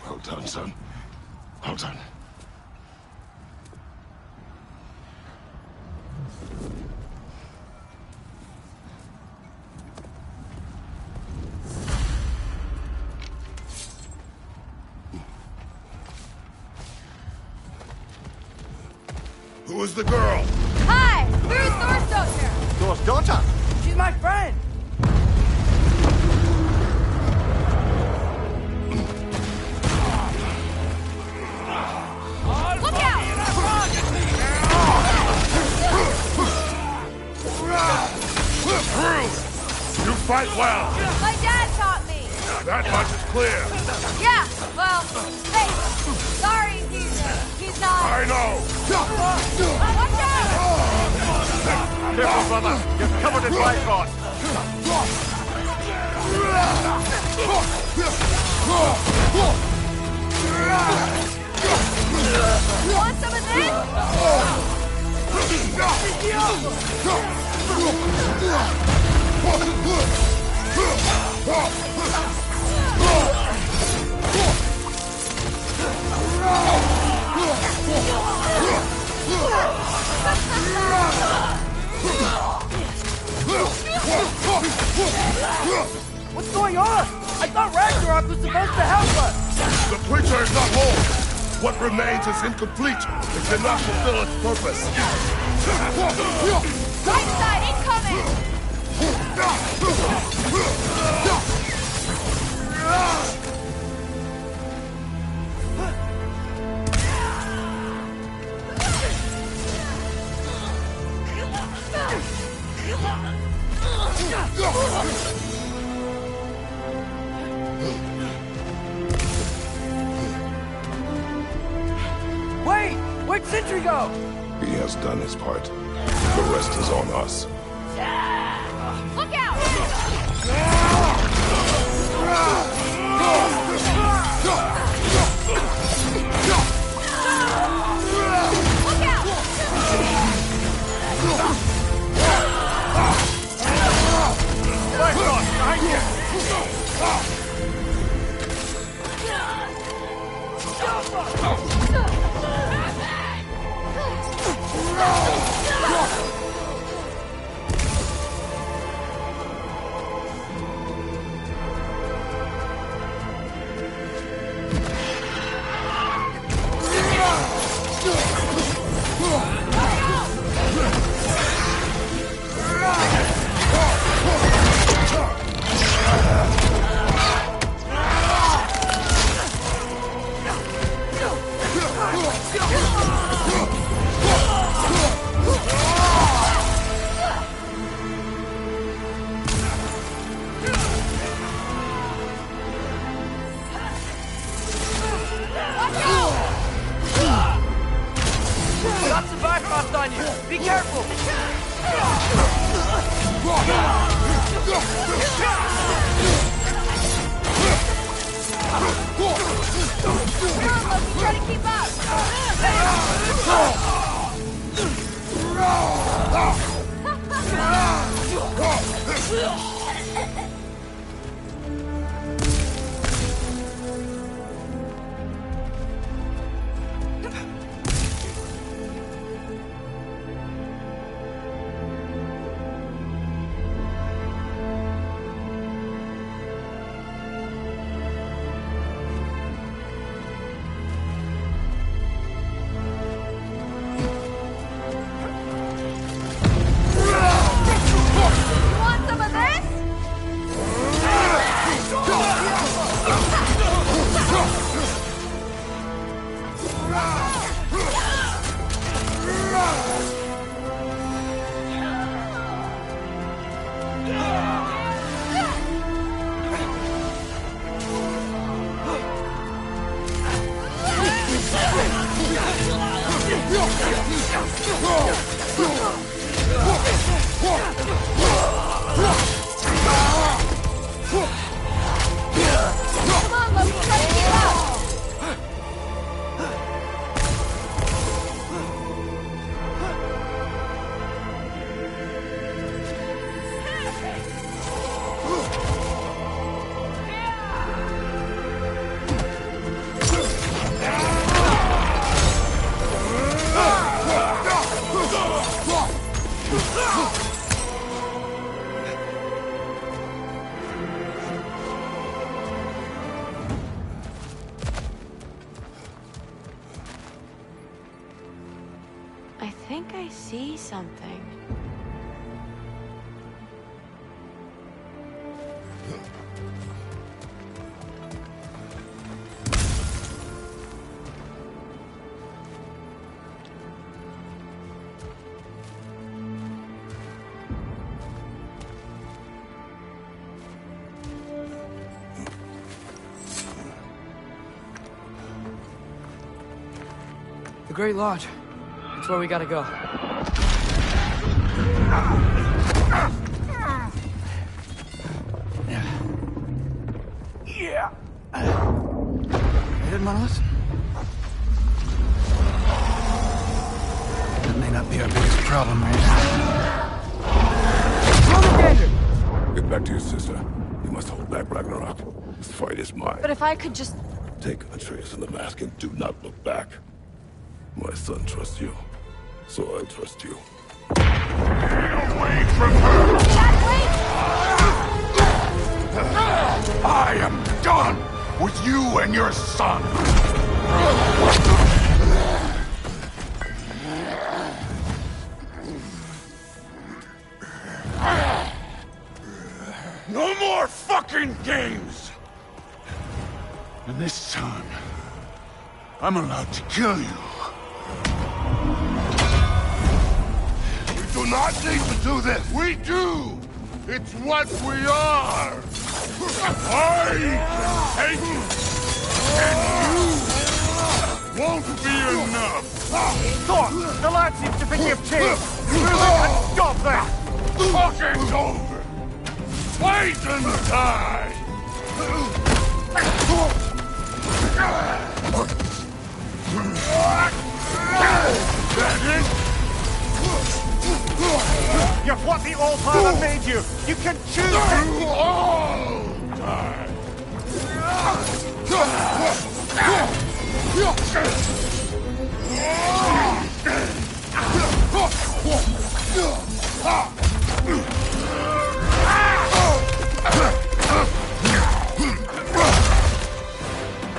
[SPEAKER 3] Well done, son. Well done.
[SPEAKER 1] Who is the girl?
[SPEAKER 17] Hi! Where's Thorstone here?
[SPEAKER 5] Thor's daughter!
[SPEAKER 2] She's my friend!
[SPEAKER 17] Look out!
[SPEAKER 1] You fight well.
[SPEAKER 17] My dad taught me.
[SPEAKER 1] That much is clear.
[SPEAKER 17] Yeah, well, hey, sorry, he's not.
[SPEAKER 1] I know.
[SPEAKER 17] Watch out!
[SPEAKER 5] Careful, brother. You're covered in Bifrost.
[SPEAKER 17] Want some of this?
[SPEAKER 2] What's going on? I thought Ragnarok was supposed to help us!
[SPEAKER 1] The preacher is not whole. What remains is incomplete. It cannot fulfill its purpose.
[SPEAKER 17] Right side, incoming!
[SPEAKER 2] Wait! Where'd Sentry go?
[SPEAKER 3] He has done his part. The rest is on us.
[SPEAKER 17] Look out! Look out!
[SPEAKER 5] Bifrost, behind you!
[SPEAKER 2] Got some Bifrost on you! Be careful!
[SPEAKER 17] Try to keep up!
[SPEAKER 10] think I see something.
[SPEAKER 2] The Great Lodge. It's where we gotta go.
[SPEAKER 12] Yeah. You didn't want to listen? That may not be our biggest problem right now.
[SPEAKER 3] Get back to your sister. You must hold back Ragnarok. This fight is mine.
[SPEAKER 16] But if I could just...
[SPEAKER 3] Take Atreus and the mask and do not look back. My son trusts you, so I trust you.
[SPEAKER 13] Get away from her! I am done with you and your son! No more fucking games! And this time, I'm allowed to kill you. We do not need to do this! We do! It's what we are! I can take it! And you won't be enough!
[SPEAKER 1] Thor, the lad seems to think you've changed! Move it and stop that!
[SPEAKER 13] Talking's over! Fight and die! That it?
[SPEAKER 1] You're what the All Father made you! You can choose it!
[SPEAKER 13] All time!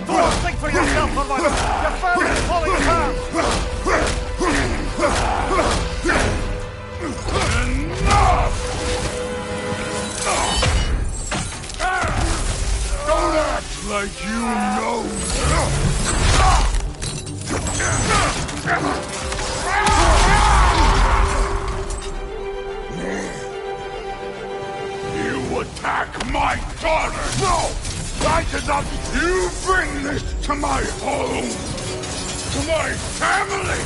[SPEAKER 1] Thor, think for yourself for once! Your family's falling apart!
[SPEAKER 13] Enough! Don't act like you know! You attack my daughter! No! I did not! You bring this to my home! To my family!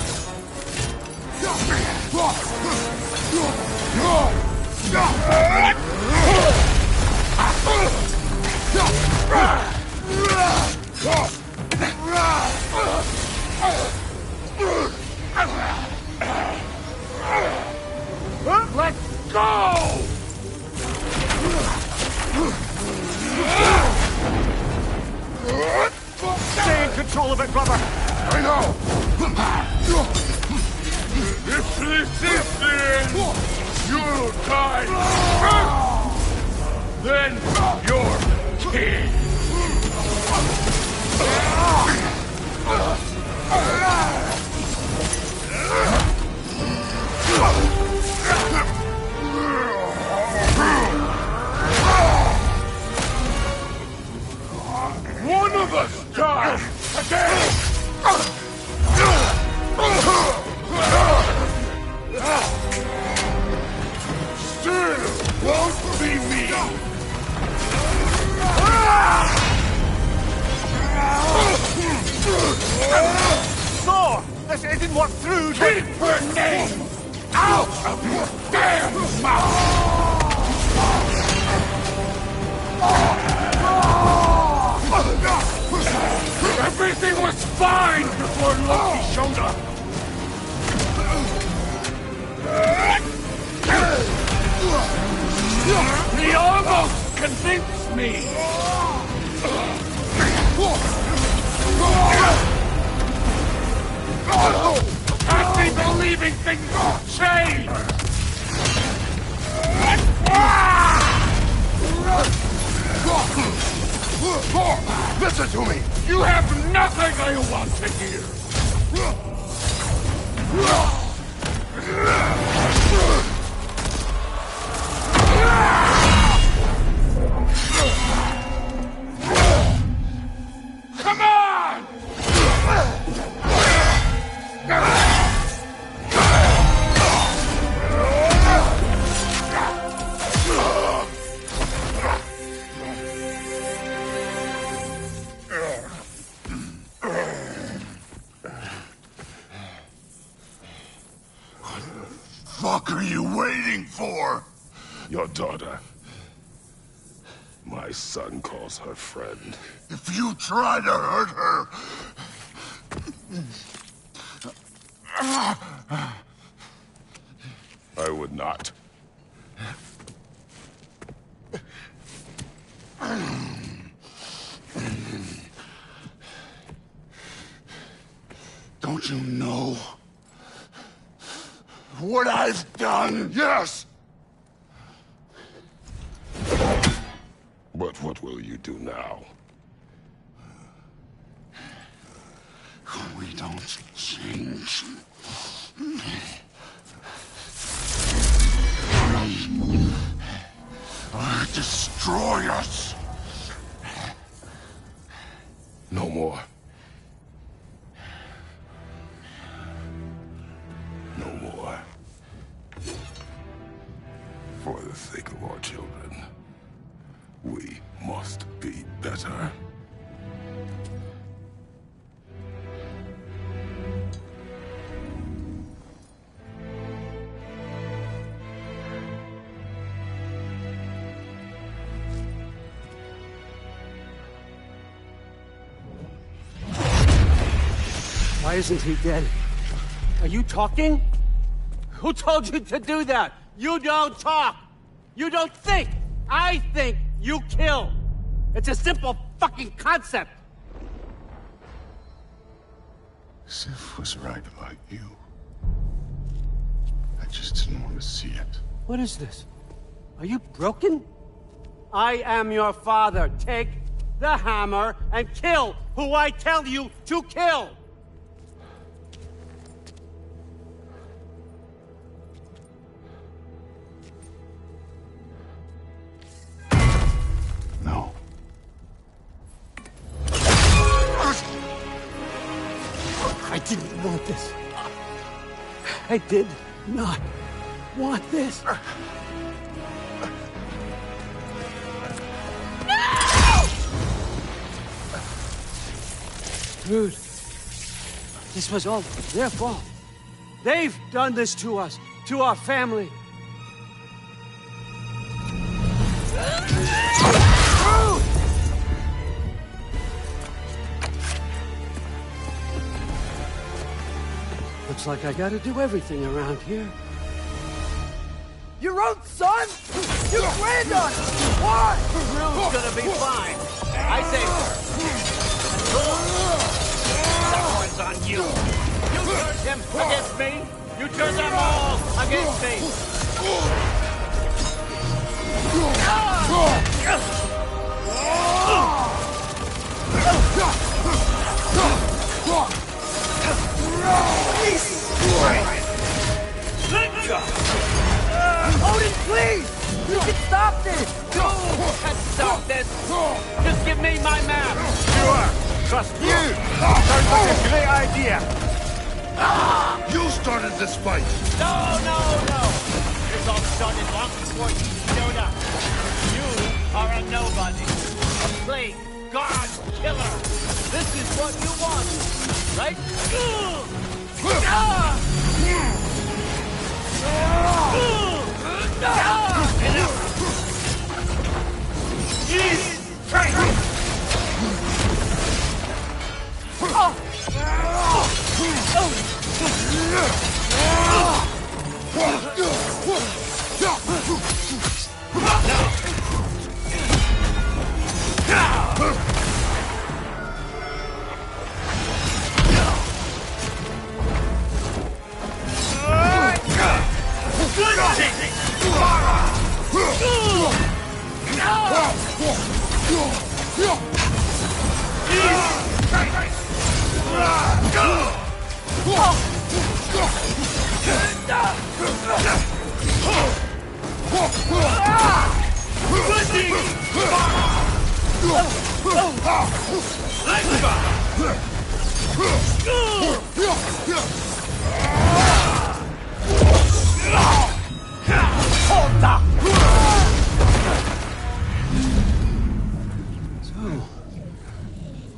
[SPEAKER 13] Let go!
[SPEAKER 1] Stay in control of it, brother!
[SPEAKER 13] I know! If this is the end, you'll die first! Then you're king! One of us dies again! Still won't be me!
[SPEAKER 1] Thor! This isn't what through...
[SPEAKER 13] Keep her name out of your damn mouth! Everything was fine before Loki showed up! He almost convinced me! Can't be believing things change! Listen to me! You have nothing I want to hear! fuck are you waiting for?
[SPEAKER 3] Your daughter. My son calls her friend.
[SPEAKER 13] If you try to hurt her...
[SPEAKER 3] I would not.
[SPEAKER 13] Don't you know what I've done?
[SPEAKER 3] Yes! But what will you do now?
[SPEAKER 13] We don't change. Destroy us!
[SPEAKER 3] No more. No more. For the sake of our children, we must be better.
[SPEAKER 1] Why isn't he dead? Are you talking? Who told you to do that? You don't talk! You don't think! I think, you kill! It's a simple fucking concept!
[SPEAKER 13] Sif was right about you. I just didn't want to see it.
[SPEAKER 1] What is this? Are you broken? I am your father. Take the hammer and kill who I tell you to kill!
[SPEAKER 13] No.
[SPEAKER 1] I didn't want this. I did not want this. Dude, this was all their fault. They've done this to us, to our family. Looks like I gotta do everything around here.
[SPEAKER 20] Your own son? You granddaughter! Why?
[SPEAKER 1] Drew's gonna be fine. I say that one's on you. You turned him against me. You turned them all against me.
[SPEAKER 20] Odin, please! You can stop this!
[SPEAKER 1] You can stop this! Just give me my map!
[SPEAKER 13] Sure! Trust you! Sounds like a great idea! You started this fight!
[SPEAKER 1] No! This all started long before you showed up. You are a nobody. A plague, god, killer. This is what you want, right?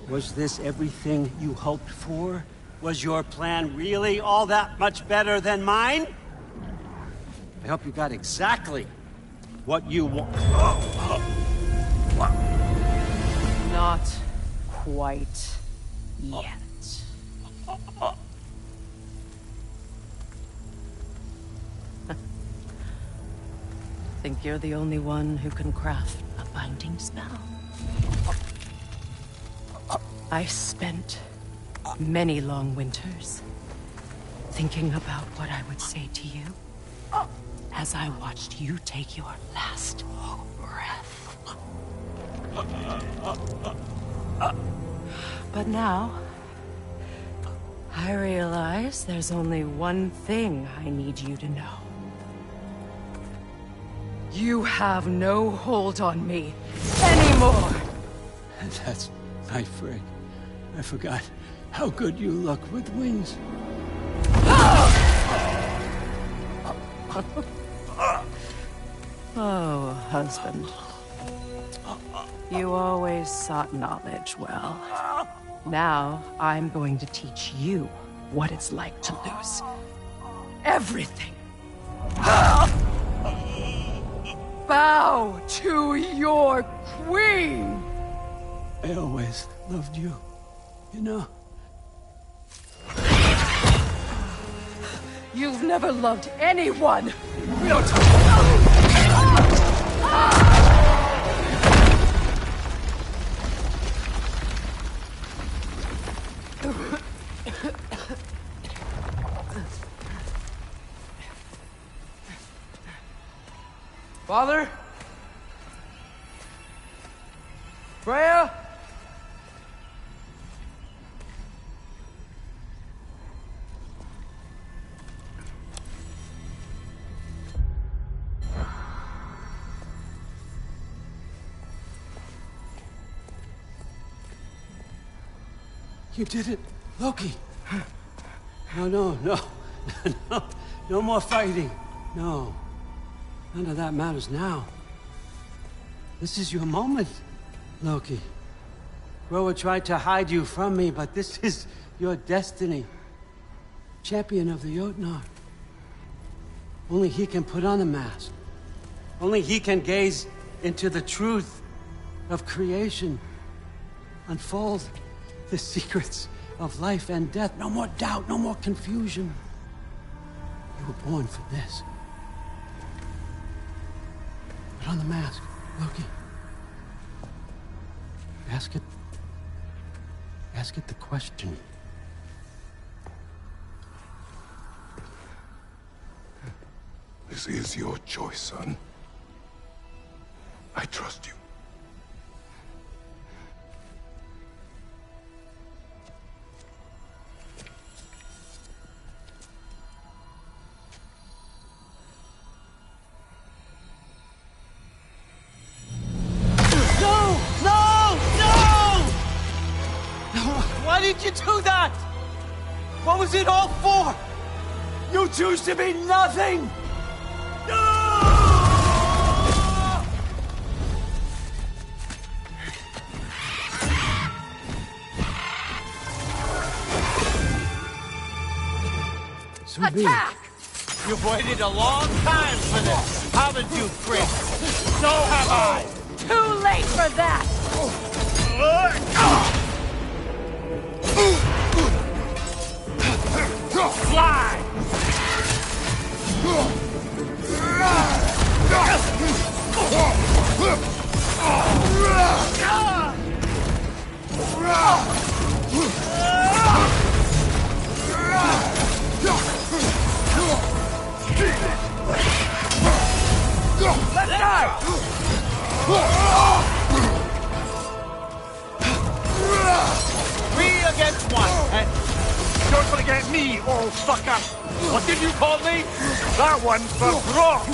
[SPEAKER 1] Was this everything you hoped for? Was your plan really all that much better than mine? I hope you got exactly what you want.
[SPEAKER 10] Not quite yet. Think you're the only one who can craft a binding spell? I spent many long winters thinking about what I would say to you as I watched you take your last breath. But now, I realize there's only one thing I need you to know. You have no hold on me anymore!
[SPEAKER 1] That's my friend. I forgot how good you look with wings.
[SPEAKER 10] Oh, husband. You always sought knowledge well. Now, I'm going to teach you what it's like to lose everything. Bow to your queen!
[SPEAKER 1] I always loved you, you know.
[SPEAKER 10] You've never loved anyone!
[SPEAKER 2] Father? Freya?
[SPEAKER 1] You did it, Loki. No. No more fighting. No. None of that matters now. This is your moment, Loki. Groa tried to hide you from me, but this is your destiny. Champion of the Jotnar. Only he can put on the mask. Only he can gaze into the truth of creation. Unfold the secrets of life and death. No more doubt, no more confusion. You were born for this. Put on the mask, Loki. Ask it the question.
[SPEAKER 3] This is your choice, son. I trust you.
[SPEAKER 1] Why did you do that? What was it all for? You choose to be nothing! Attack! You've waited a long time for this, haven't you, Chris? So have I!
[SPEAKER 17] Too late for that!
[SPEAKER 1] Fly!
[SPEAKER 17] Let's go!
[SPEAKER 1] 3 against 1, and you're gonna get me, old fucker! What did you call me? That one's for Brock!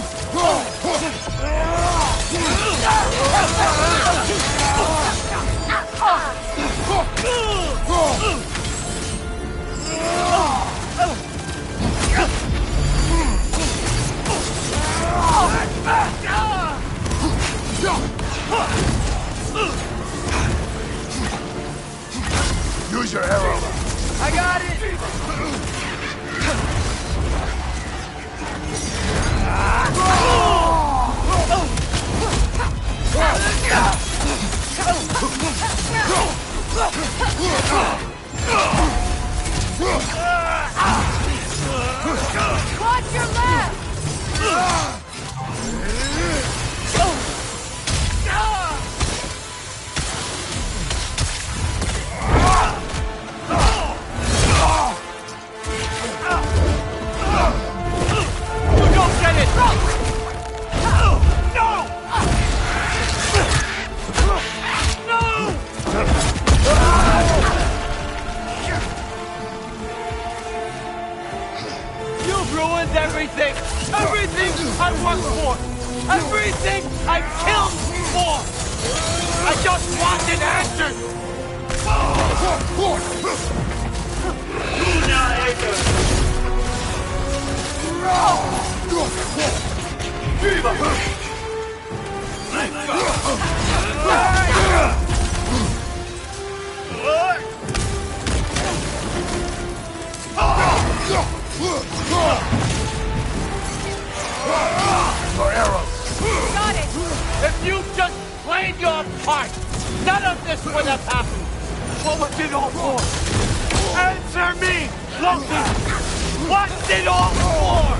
[SPEAKER 13] Use your arrow.
[SPEAKER 17] I got it!
[SPEAKER 1] ruined everything! Everything I worked for! Everything I killed for! I just wanted answers!
[SPEAKER 13] Your arrows!
[SPEAKER 17] Got it!
[SPEAKER 1] If you just played your part, none of this would have happened! What was it all for? Answer me, Loki! What's it all for?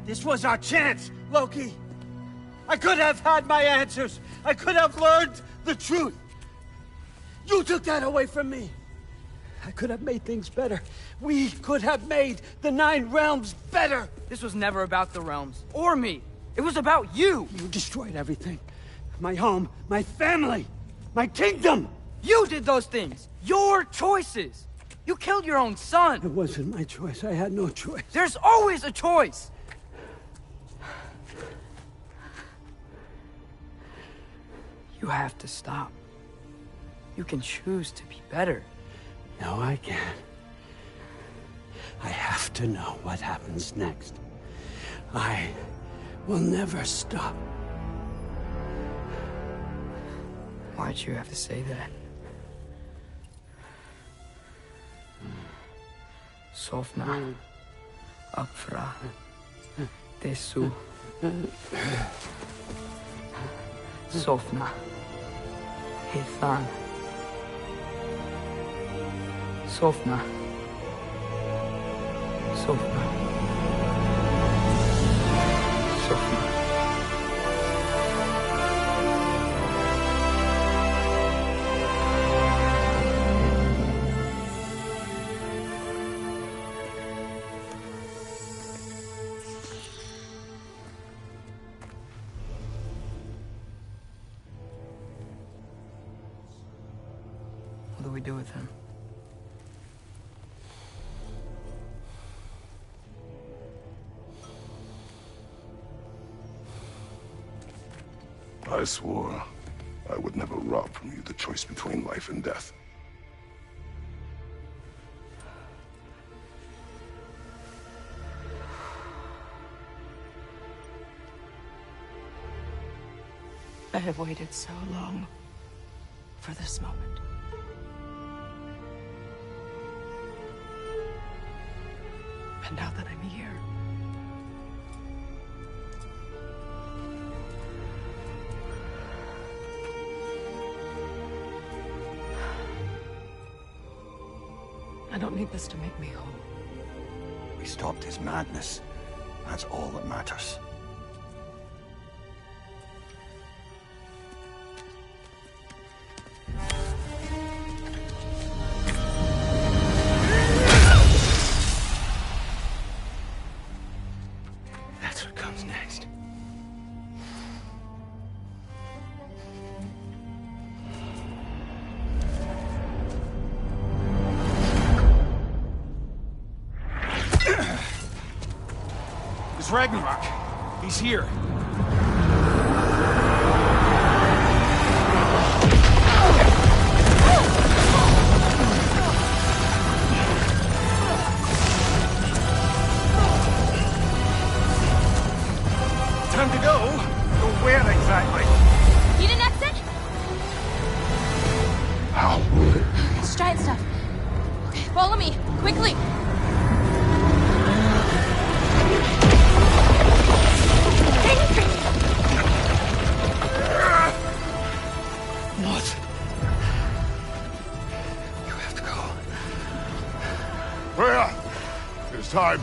[SPEAKER 1] This was our chance, Loki. I could have had my answers. I could have learned the truth. You took that away from me. I could have made things better. We could have made the 9 realms better.
[SPEAKER 2] This was never about the realms, or me. It was about you.
[SPEAKER 1] You destroyed everything. My home, my family, my kingdom.
[SPEAKER 2] You did those things. Your choices. You killed your own son.
[SPEAKER 1] It wasn't my choice. I had no choice.
[SPEAKER 2] There's always a choice. You have to stop. You can choose to be better.
[SPEAKER 1] No, I can't. I have to know what happens next. I will never stop.
[SPEAKER 2] Why'd you have to say that? Sofna. Apfra. Tesu. Sofna. Hithan. Sofna. Sofna. Sofna. What do we do with him?
[SPEAKER 3] I swore I would never rob from you the choice between life and death.
[SPEAKER 16] I have waited so long for this moment. And now that I'm here, I don't need this to make me whole.
[SPEAKER 7] We stopped his madness. That's all that matters.
[SPEAKER 1] That's what comes next.
[SPEAKER 12] It's Ragnarok. He's here.
[SPEAKER 5] Time to go. Go where exactly?
[SPEAKER 17] Need an exit?
[SPEAKER 3] How will it be?
[SPEAKER 17] It's giant stuff. Okay, follow me, quickly.
[SPEAKER 12] What? You have to go.
[SPEAKER 13] Freya! It's time.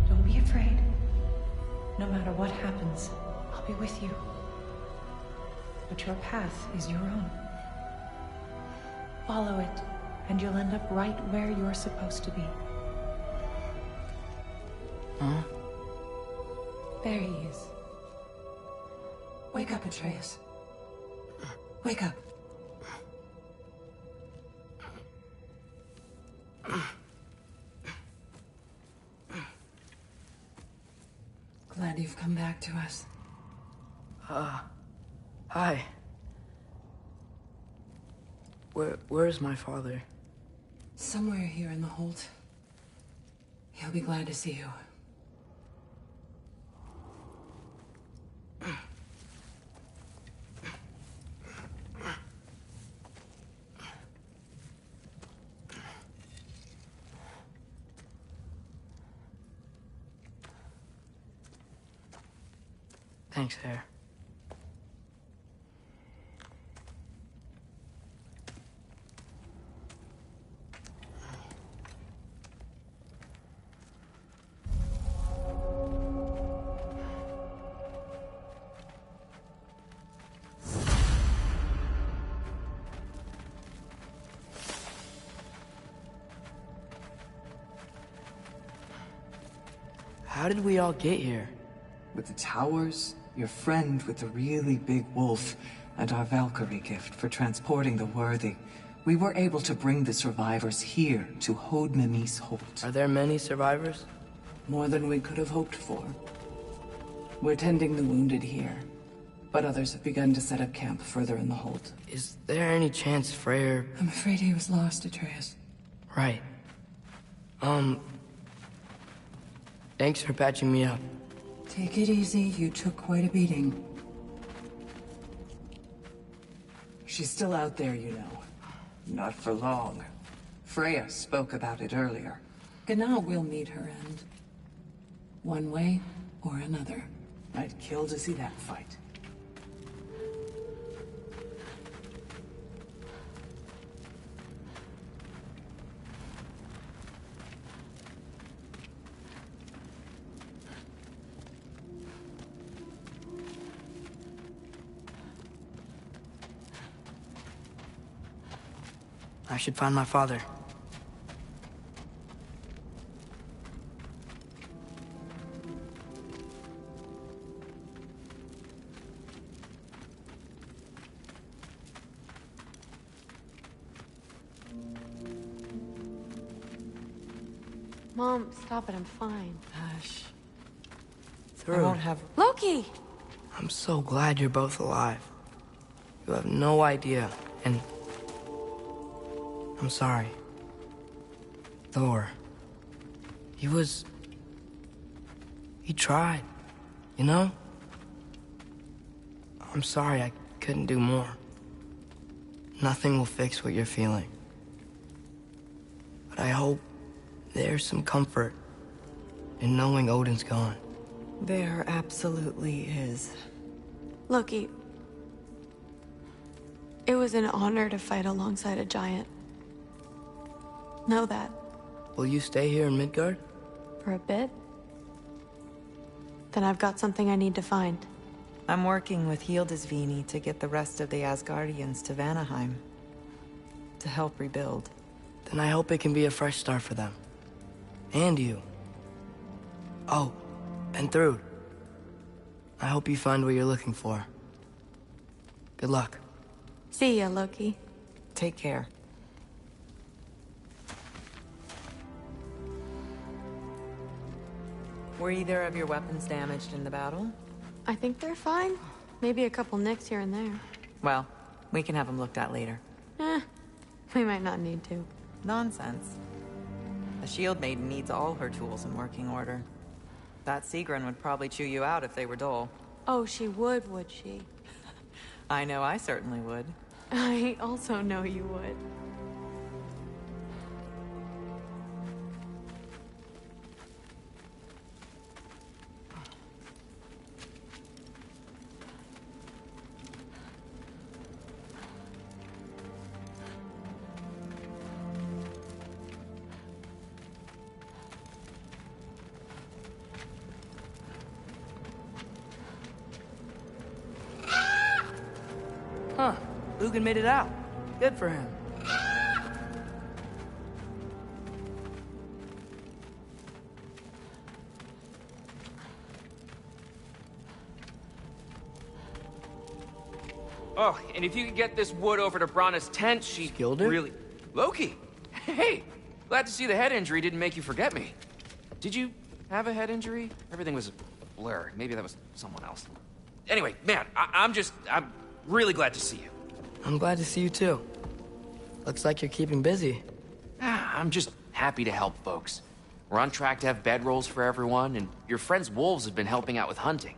[SPEAKER 16] Don't be afraid. No matter what happens, I'll be with you. But your path is your own. Follow it, and you'll end up right where you're supposed to be.
[SPEAKER 2] Huh?
[SPEAKER 16] There he is. Wake up, Atreus. Wake up. Glad you've come back to us.
[SPEAKER 2] Hi. Where's my father?
[SPEAKER 16] Somewhere here in the hold. He'll be glad to see you.
[SPEAKER 2] Thanks, Hare. How did we all get here?
[SPEAKER 11] With the towers, your friend with the really big wolf, and our Valkyrie gift for transporting the worthy, we were able to bring the survivors here to Hod Mimi's Holt.
[SPEAKER 2] Are there many survivors?
[SPEAKER 11] More than we could have hoped for. We're tending the wounded here, but others have begun to set up camp further in the hold.
[SPEAKER 2] Is there any chance Freyr...
[SPEAKER 16] I'm afraid he was lost, Atreus.
[SPEAKER 2] Right. Thanks for patching me up.
[SPEAKER 16] Take it easy. You took quite a beating.
[SPEAKER 11] She's still out there, you know. Not for long. Freya spoke about it earlier.
[SPEAKER 16] Gna will meet her end. One way or another.
[SPEAKER 11] I'd kill to see that fight.
[SPEAKER 2] I should find my father.
[SPEAKER 10] Mom, stop it. I'm fine.
[SPEAKER 16] Hush.
[SPEAKER 2] Through.
[SPEAKER 16] I won't have...
[SPEAKER 10] Loki!
[SPEAKER 2] I'm so glad you're both alive. You have no idea, and... I'm sorry. Thor. He tried, you know? I'm sorry I couldn't do more. Nothing will fix what you're feeling. But I hope there's some comfort in knowing Odin's gone.
[SPEAKER 16] There absolutely is.
[SPEAKER 21] Loki, it was an honor to fight alongside a giant. Know that.
[SPEAKER 2] Will you stay here in Midgard?
[SPEAKER 21] For a bit? Then I've got something I need to find.
[SPEAKER 22] I'm working with Hildisvini to get the rest of the Asgardians to Vanaheim. To help rebuild.
[SPEAKER 2] Then I hope it can be a fresh start for them. And you. Oh, and Thrud. I hope you find what you're looking for. Good luck.
[SPEAKER 21] See ya, Loki.
[SPEAKER 22] Take care. Were either of your weapons damaged in the battle?
[SPEAKER 21] I think they're fine. Maybe a couple nicks here and there.
[SPEAKER 22] Well, we can have them looked at later.
[SPEAKER 21] We might not need to.
[SPEAKER 22] Nonsense. The Shield Maiden needs all her tools in working order. That Seagrin would probably chew you out if they were dull.
[SPEAKER 21] Oh, she would she?
[SPEAKER 22] I know I certainly would.
[SPEAKER 21] I also know you would.
[SPEAKER 2] Huh. Lugan made it out. Good for him.
[SPEAKER 8] Oh, and if you could get this wood over to Brana's tent, she
[SPEAKER 2] Skilder?
[SPEAKER 8] really... Loki! Hey! Glad to see the head injury didn't make you forget me. Did you have a head injury? Everything was a blur. Maybe that was someone else. Anyway, man, I'm really glad to see you.
[SPEAKER 2] I'm glad to see you too. Looks like you're keeping busy.
[SPEAKER 8] I'm just happy to help folks. We're on track to have bedrolls for everyone, and your friend's wolves have been helping out with hunting.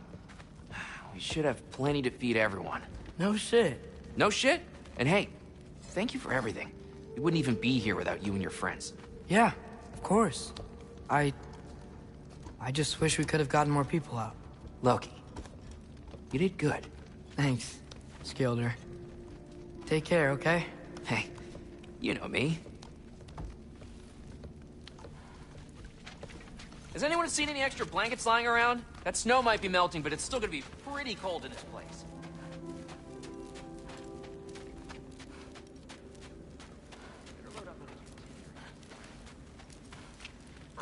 [SPEAKER 8] We should have plenty to feed everyone.
[SPEAKER 2] No shit.
[SPEAKER 8] No shit? And hey, thank you for everything. We wouldn't even be here without you and your friends.
[SPEAKER 2] Yeah, of course. I just wish we could have gotten more people out.
[SPEAKER 8] Loki, you did good.
[SPEAKER 2] Thanks, Skilder. Take care, okay?
[SPEAKER 8] Hey, you know me. Has anyone seen any extra blankets lying around? That snow might be melting, but it's still gonna be pretty cold in this place.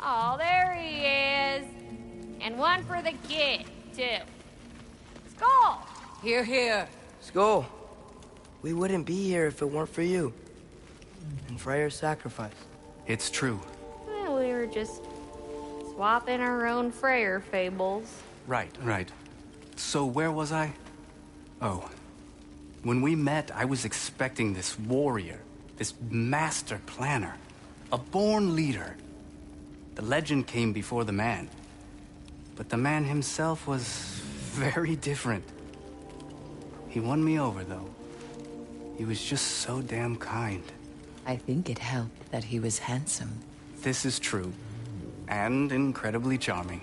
[SPEAKER 4] Oh, there he is. And one for the kid, too. Skull!
[SPEAKER 2] Here, here. Skull. We wouldn't be here if it weren't for you. And Freyr's sacrifice.
[SPEAKER 9] It's true.
[SPEAKER 4] Well, we were just swapping our own Freyr fables.
[SPEAKER 9] Right. So where was I? Oh. When we met, I was expecting this warrior, this master planner, a born leader. The legend came before the man. But the man himself was very different. He won me over, though. He was just so damn kind.
[SPEAKER 23] I think it helped that he was handsome.
[SPEAKER 9] This is true. And incredibly charming.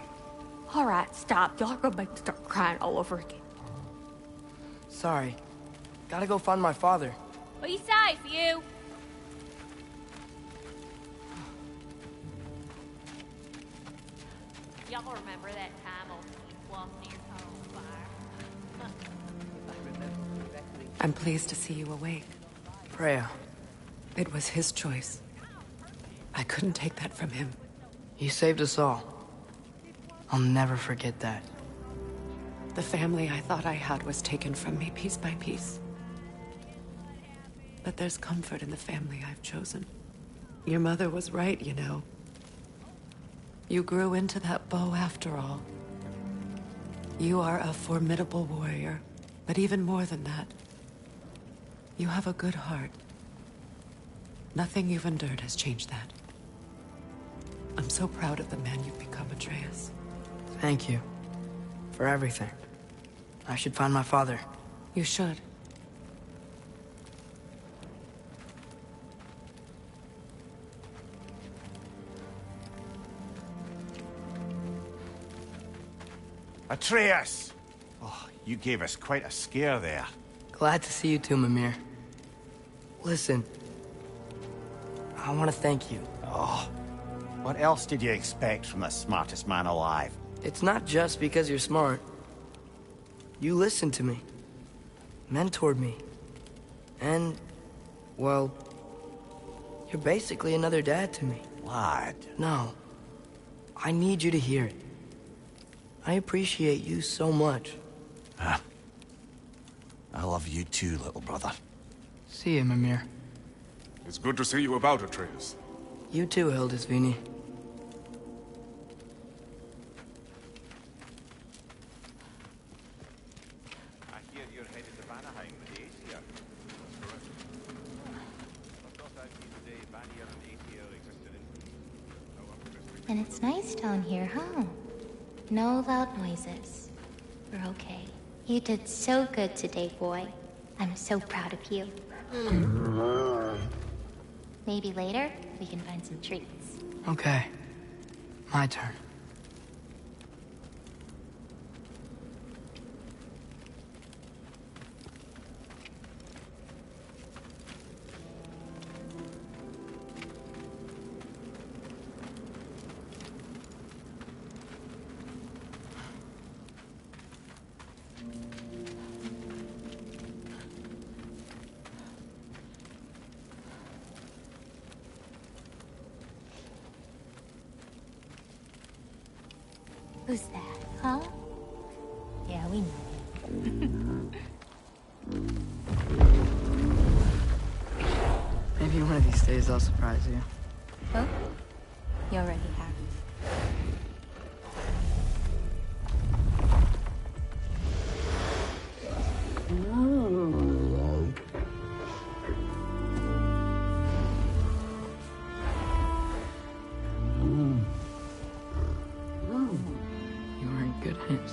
[SPEAKER 21] All right, stop. Y'all are gonna make me start crying all over again.
[SPEAKER 2] Sorry. Gotta go find my father.
[SPEAKER 4] Be safe, you. Y'all remember that time old Keith walked near home fire?
[SPEAKER 21] I'm pleased to see you awake.
[SPEAKER 2] Freya.
[SPEAKER 21] It was his choice. I couldn't take that from him.
[SPEAKER 2] He saved us all. I'll never forget that.
[SPEAKER 21] The family I thought I had was taken from me piece by piece. But there's comfort in the family I've chosen. Your mother was right, you know. You grew into that bow after all. You are a formidable warrior, but even more than that, you have a good heart. Nothing you've endured has changed that. I'm so proud of the man you've become, Atreus.
[SPEAKER 2] Thank you. For everything. I should find my father.
[SPEAKER 21] You should.
[SPEAKER 5] Atreus! Oh, you gave us quite a scare there.
[SPEAKER 2] Glad to see you too, Mimir. Listen. I want to thank you.
[SPEAKER 5] Oh, what else did you expect from the smartest man alive?
[SPEAKER 2] It's not just because you're smart. You listened to me. Mentored me. And, well, you're basically another dad to me.
[SPEAKER 5] Lad.
[SPEAKER 2] No. I need you to hear it. I appreciate you so much.
[SPEAKER 5] Huh. I love you too, little brother.
[SPEAKER 2] See you, Mimir.
[SPEAKER 6] It's good to see you about, Atreus.
[SPEAKER 2] You too, Hildisvini.
[SPEAKER 14] And it's nice down here, huh? No loud noises. We're okay. You did so good today, boy. I'm so proud of you. Maybe later, we can find some treats.
[SPEAKER 2] Okay. My turn.
[SPEAKER 14] Who's that, huh? Yeah, we know.
[SPEAKER 2] Maybe one of these days I'll surprise you.
[SPEAKER 14] Well, you already have.
[SPEAKER 2] You are in good hands.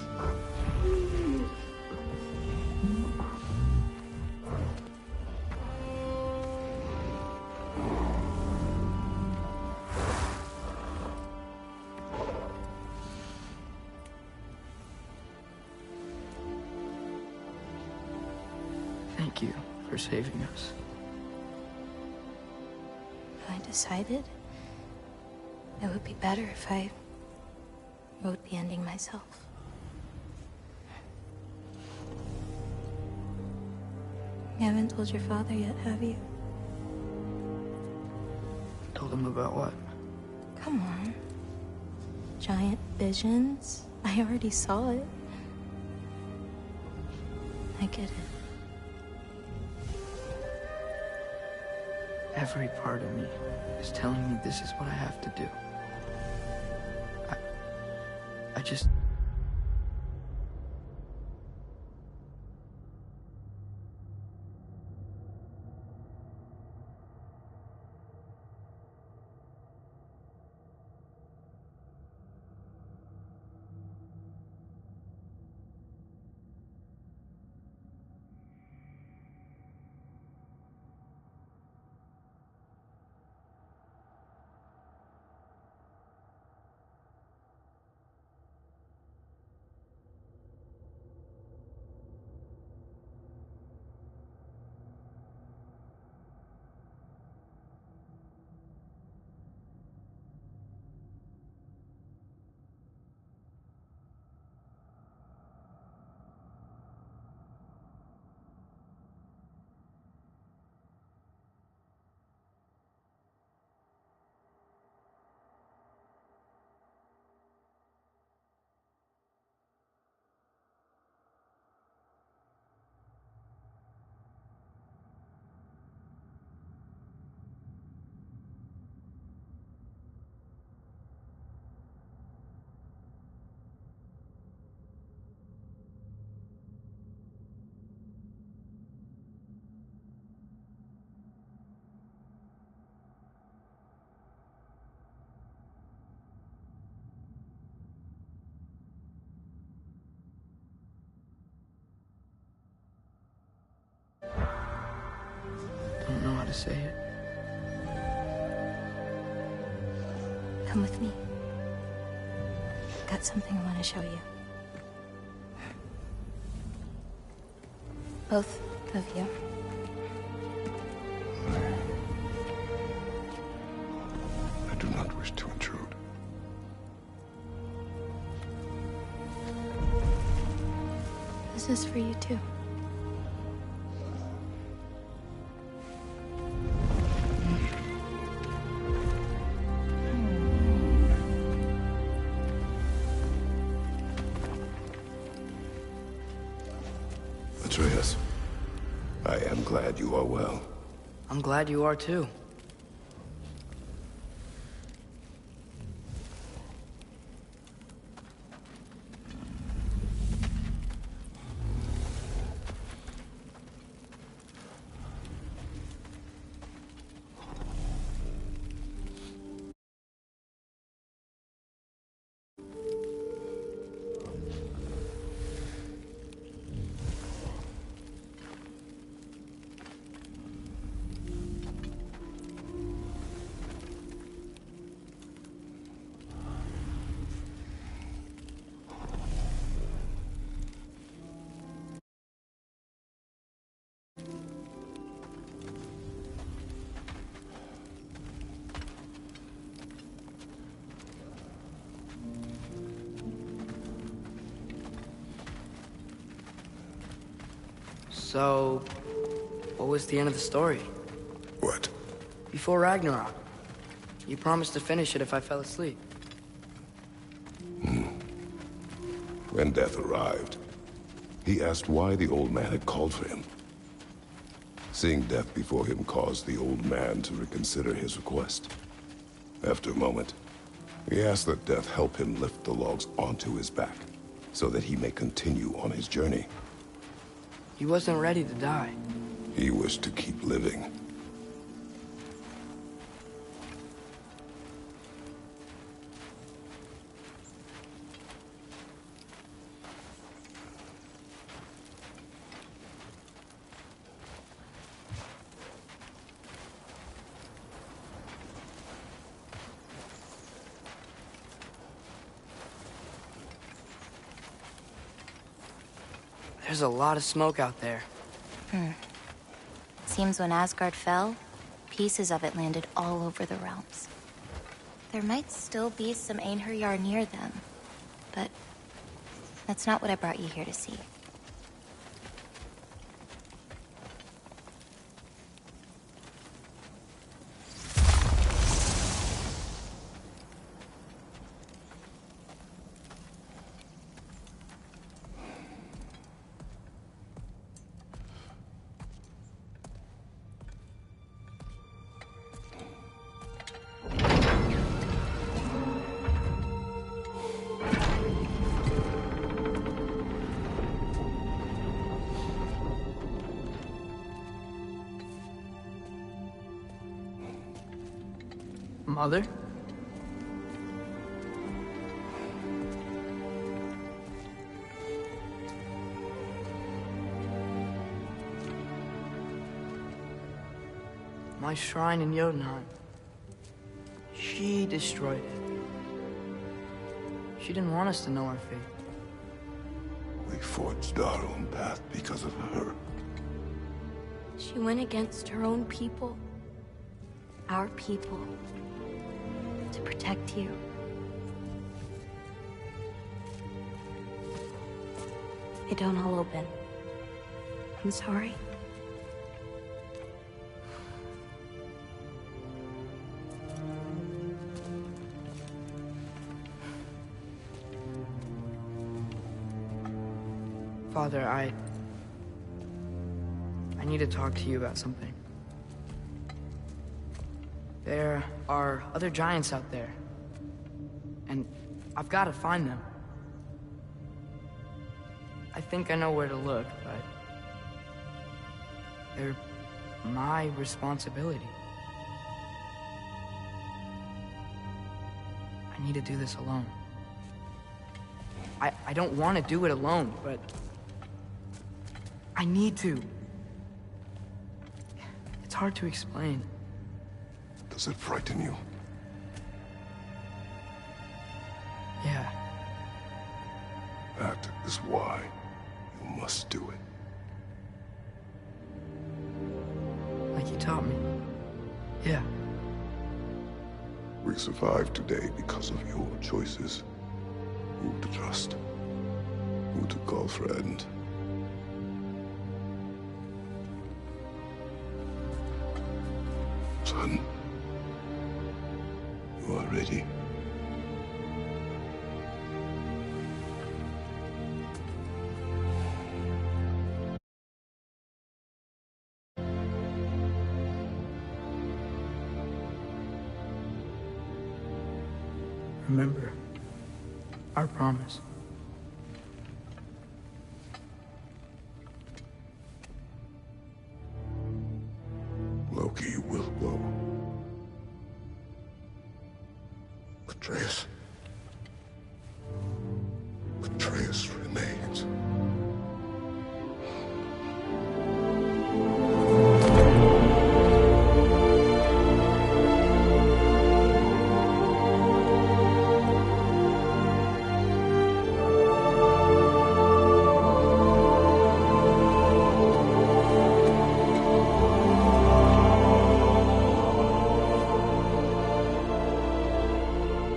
[SPEAKER 2] Thank you for saving us.
[SPEAKER 14] I decided it would be better if I wrote the ending myself. You haven't told your father yet, have you?
[SPEAKER 2] Told him about what?
[SPEAKER 14] Come on. Giant visions? I already saw it. I get it.
[SPEAKER 2] Every part of me is telling me this is what I have to do. I just... don't know how to say it.
[SPEAKER 14] Come with me. Got something I want to show you. Both of you.
[SPEAKER 3] I do not wish to intrude.
[SPEAKER 14] This is for you too.
[SPEAKER 3] Atreus, I am glad you are well.
[SPEAKER 2] I'm glad you are too. So, what was the end of the story?
[SPEAKER 3] What?
[SPEAKER 2] Before Ragnarok. You promised to finish it if I fell asleep.
[SPEAKER 3] When Death arrived, he asked why the old man had called for him. Seeing Death before him caused the old man to reconsider his request. After a moment, he asked that Death help him lift the logs onto his back, so that he may continue on his journey.
[SPEAKER 2] He wasn't ready to die.
[SPEAKER 3] He wished to keep living.
[SPEAKER 2] There's a lot of smoke out there.
[SPEAKER 14] Seems when Asgard fell, pieces of it landed all over the realms. There might still be some Einherjar near them, but that's not what I brought you here to see.
[SPEAKER 2] Mother? My shrine in Jotunheim. She destroyed it. She didn't want us to know our fate.
[SPEAKER 3] We forged our own path because of her.
[SPEAKER 15] She went against her own people. Our people. To protect you. It don't all open. I'm sorry.
[SPEAKER 2] Father, I need to talk to you about something. There are other giants out there, and I've got to find them. I think I know where to look, but they're my responsibility. I need to do this alone. I don't want to do it alone, but I need to. It's hard to explain.
[SPEAKER 3] Does it frighten you?
[SPEAKER 2] Yeah.
[SPEAKER 3] That is why you must do it.
[SPEAKER 2] Like you taught me. Yeah.
[SPEAKER 3] We survived today because of your choices. Who to trust. Who to call friend. Son. You are ready.
[SPEAKER 2] Remember our promise.
[SPEAKER 3] Loki will go. Atreus. Atreus remains.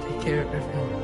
[SPEAKER 2] Take care, everyone.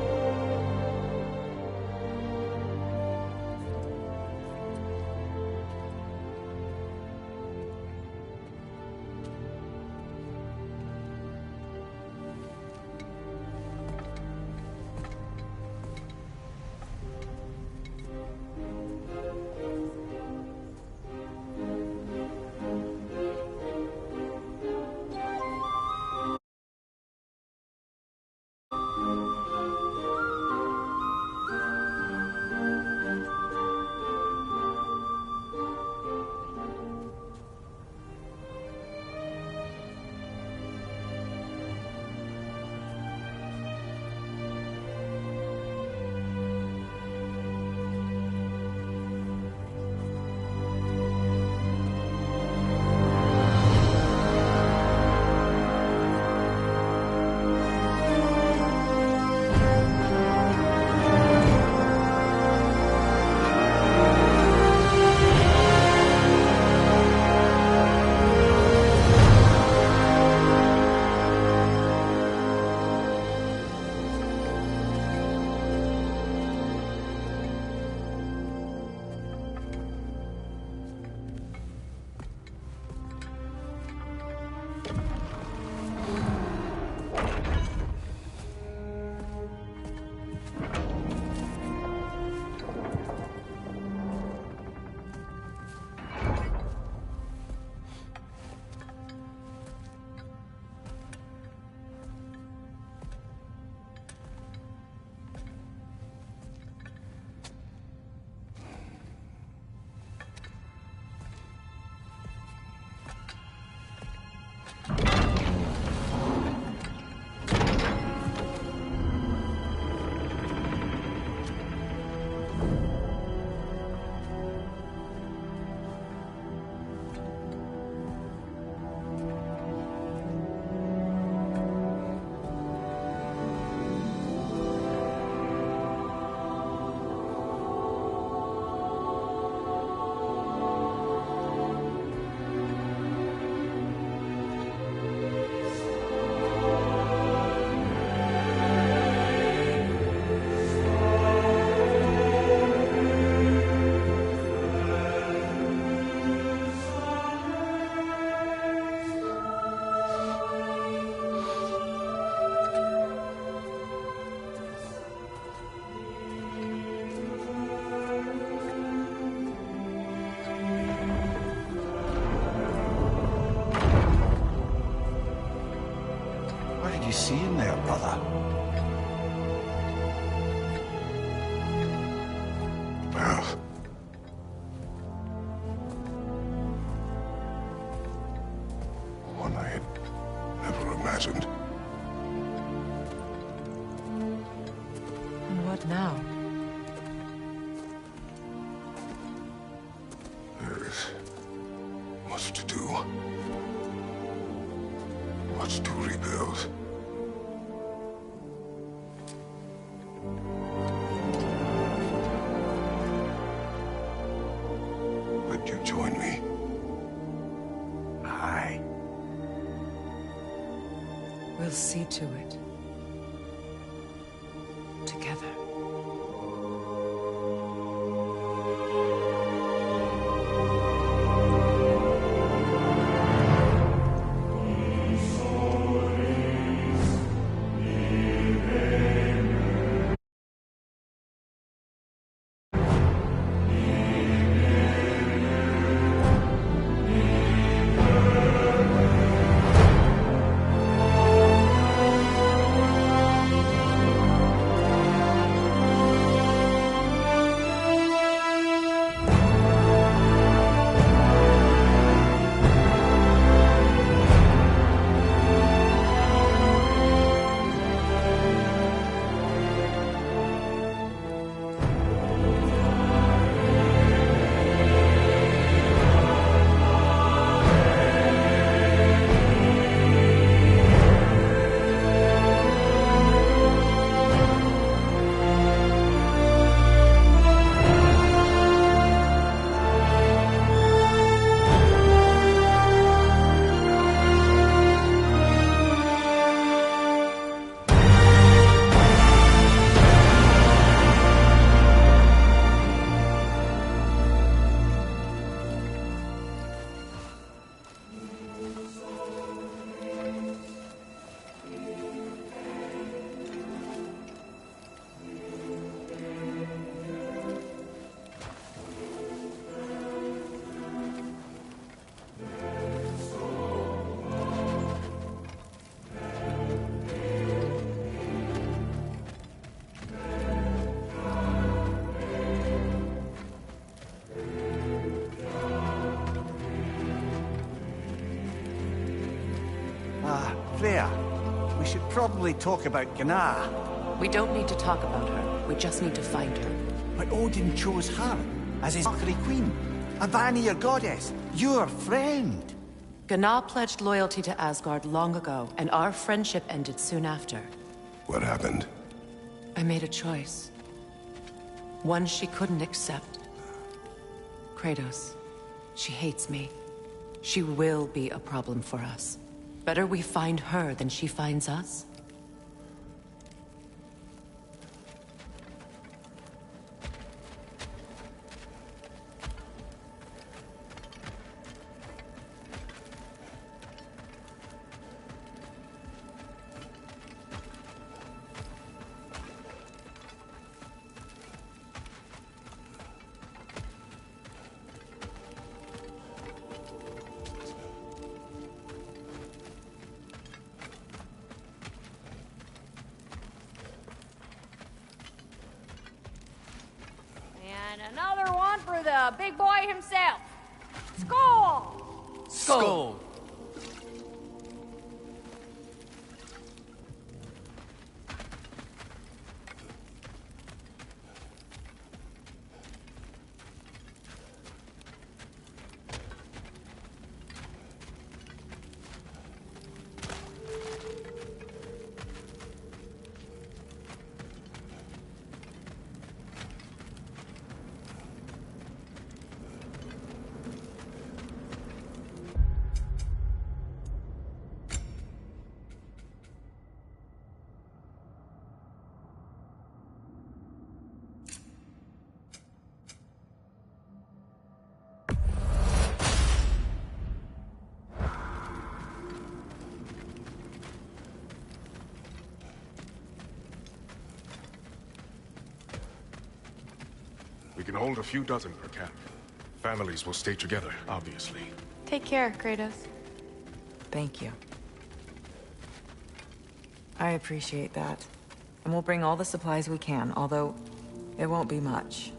[SPEAKER 5] seeing there, brother?
[SPEAKER 3] Well, one I had never imagined.
[SPEAKER 10] And what now?
[SPEAKER 3] There is much to do. Much to rebuild. Would you join me?
[SPEAKER 5] Aye.
[SPEAKER 21] We'll see to it. Together.
[SPEAKER 5] Freya, we should probably talk about Gná.
[SPEAKER 21] We don't need to talk about her. We just need to find her.
[SPEAKER 5] But Odin chose her as his Valkyrie queen. A Vanir goddess. Your friend.
[SPEAKER 21] Gná pledged loyalty to Asgard long ago, and our friendship ended soon after.
[SPEAKER 3] What happened?
[SPEAKER 21] I made a choice. One she couldn't accept. Kratos. She hates me. She will be a problem for us. Better we find her than she finds us.
[SPEAKER 4] And another one for the big boy himself. Skull!
[SPEAKER 2] Skull!
[SPEAKER 6] We can hold a few dozen per camp. Families will stay together, obviously.
[SPEAKER 16] Take care, Kratos.
[SPEAKER 21] Thank you.
[SPEAKER 22] I appreciate that. And we'll bring all the supplies we can, although it won't be much.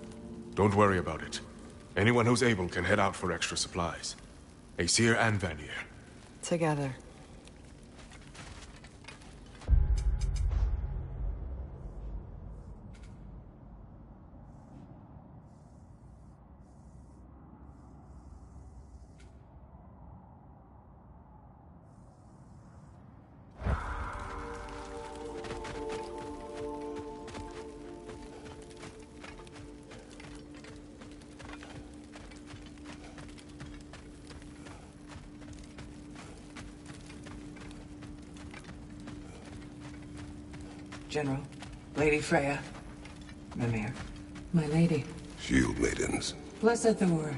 [SPEAKER 6] Don't worry about it. Anyone who's able can head out for extra supplies. Aesir and Vanir.
[SPEAKER 22] Together.
[SPEAKER 11] General, Lady Freya, Mimir, my lady.
[SPEAKER 3] Shield maidens.
[SPEAKER 11] Blessed the word.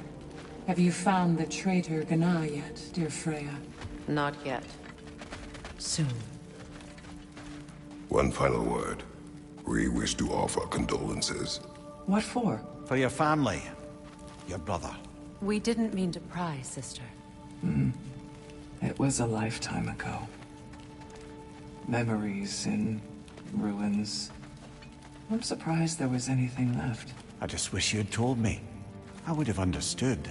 [SPEAKER 11] Have you found the traitor Gná yet, dear Freya?
[SPEAKER 10] Not yet. Soon.
[SPEAKER 3] One final word. We wish to offer condolences.
[SPEAKER 11] What for?
[SPEAKER 5] For your family. Your brother.
[SPEAKER 10] We didn't mean to pry, sister.
[SPEAKER 11] It was a lifetime ago. Memories in ruins. I'm surprised there was anything left.
[SPEAKER 5] I just wish you'd told me. I would have understood.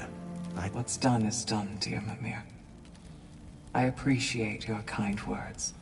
[SPEAKER 11] What's done is done, dear Mimir. I appreciate your kind words.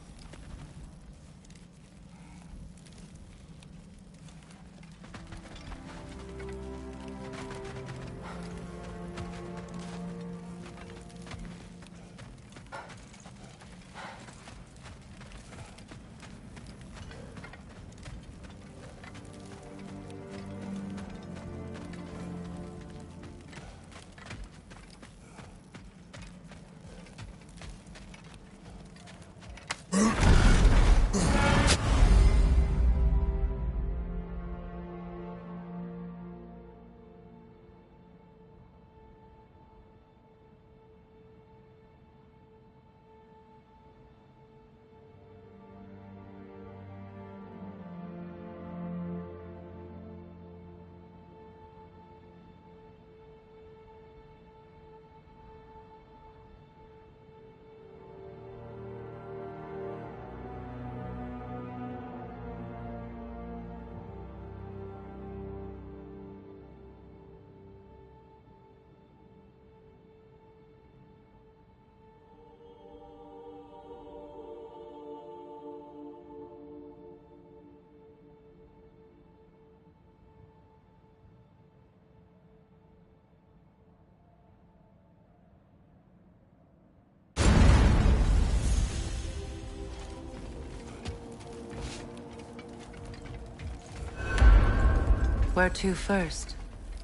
[SPEAKER 10] Where to first?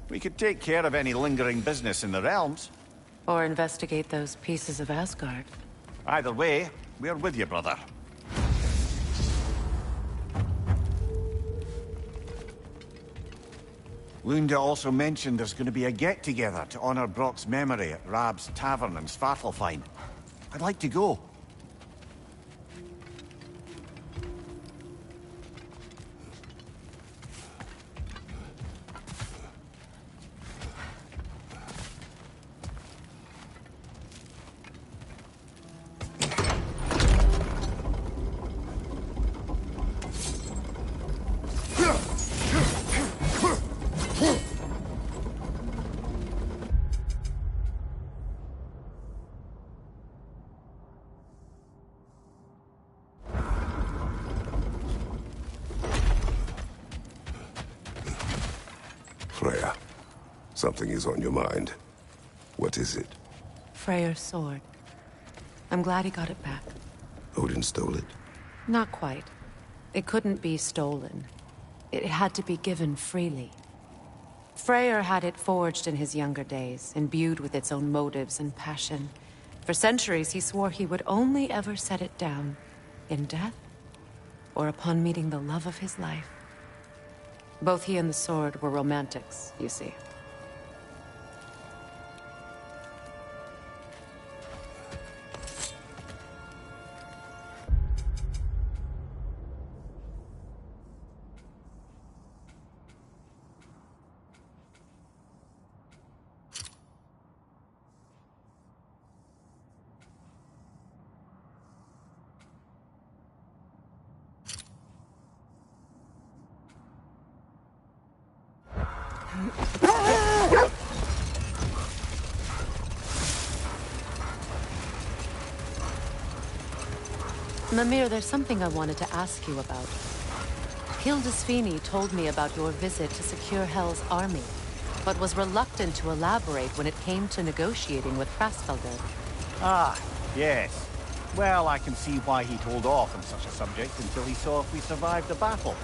[SPEAKER 5] We could take care of any lingering business in the realms.
[SPEAKER 10] Or investigate those pieces of Asgard?
[SPEAKER 5] Either way, we're with you, brother. Lunda also mentioned there's going to be a get-together to honor Brock's memory at Rab's Tavern in Svartalfheim. I'd like to go.
[SPEAKER 3] Freya, something is on your mind. What is it?
[SPEAKER 10] Freyr's sword. I'm glad he got it back.
[SPEAKER 3] Odin stole it?
[SPEAKER 10] Not quite. It couldn't be stolen. It had to be given freely. Freyr had it forged in his younger days, imbued with its own motives and passion. For centuries, he swore he would only ever set it down in death or upon meeting the love of his life. Both he and the sword were romantics, you see. Mimir, there's something I wanted to ask you about. Hildisvini told me about your visit to secure Hell's army, but was reluctant to elaborate when it came to negotiating with Frasfelder.
[SPEAKER 5] Ah, yes. Well, I can see why he'd hold off on such a subject until he saw if we survived the battle.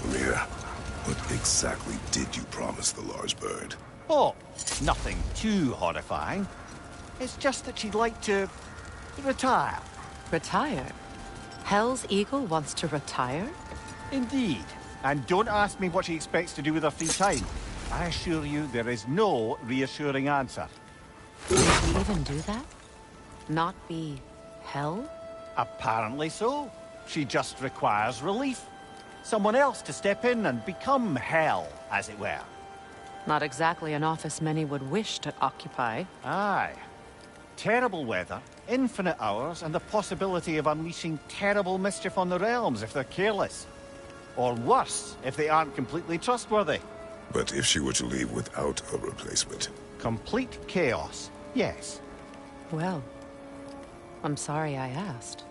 [SPEAKER 3] Mimir, what exactly did you promise the large bird?
[SPEAKER 5] Oh, nothing too horrifying. It's just that she'd like to retire.
[SPEAKER 10] Retire? Hell's Eagle wants to retire?
[SPEAKER 5] Indeed. And don't ask me what she expects to do with her free time. I assure you there is no reassuring answer.
[SPEAKER 10] Can she even do that? Not be Hell?
[SPEAKER 5] Apparently so. She just requires relief. Someone else to step in and become Hell, as it were.
[SPEAKER 10] Not exactly an office many would wish to occupy.
[SPEAKER 5] Aye. Terrible weather, infinite hours, and the possibility of unleashing terrible mischief on the realms if they're careless. Or worse, if they aren't completely trustworthy.
[SPEAKER 3] But if she were to leave without a replacement?
[SPEAKER 5] Complete chaos, yes.
[SPEAKER 10] Well, I'm sorry I asked.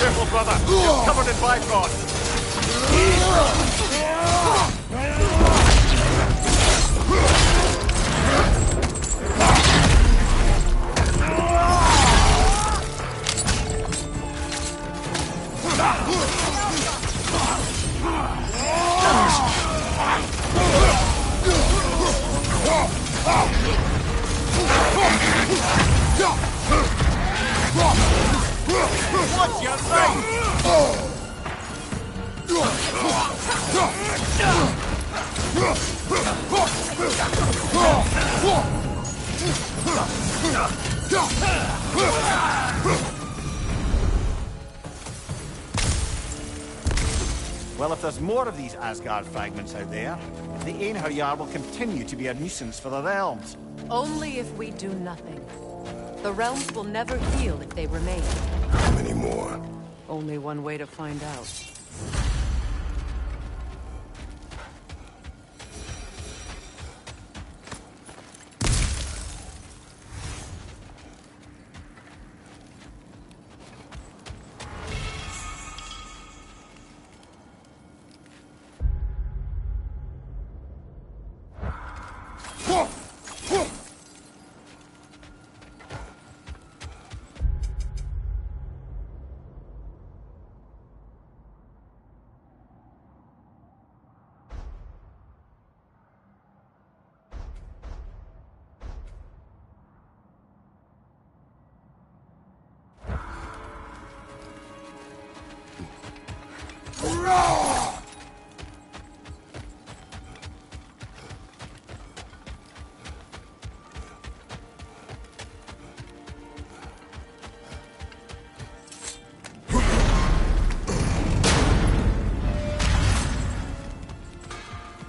[SPEAKER 5] Careful, brother. You're covered in Bifrost. Watch your right! Well, if there's more of these Asgard fragments out there, the Einherjar will continue to be a nuisance for the realms.
[SPEAKER 10] Only if we do nothing. The realms will never heal if they remain.
[SPEAKER 3] How many more?
[SPEAKER 10] Only one way to find out.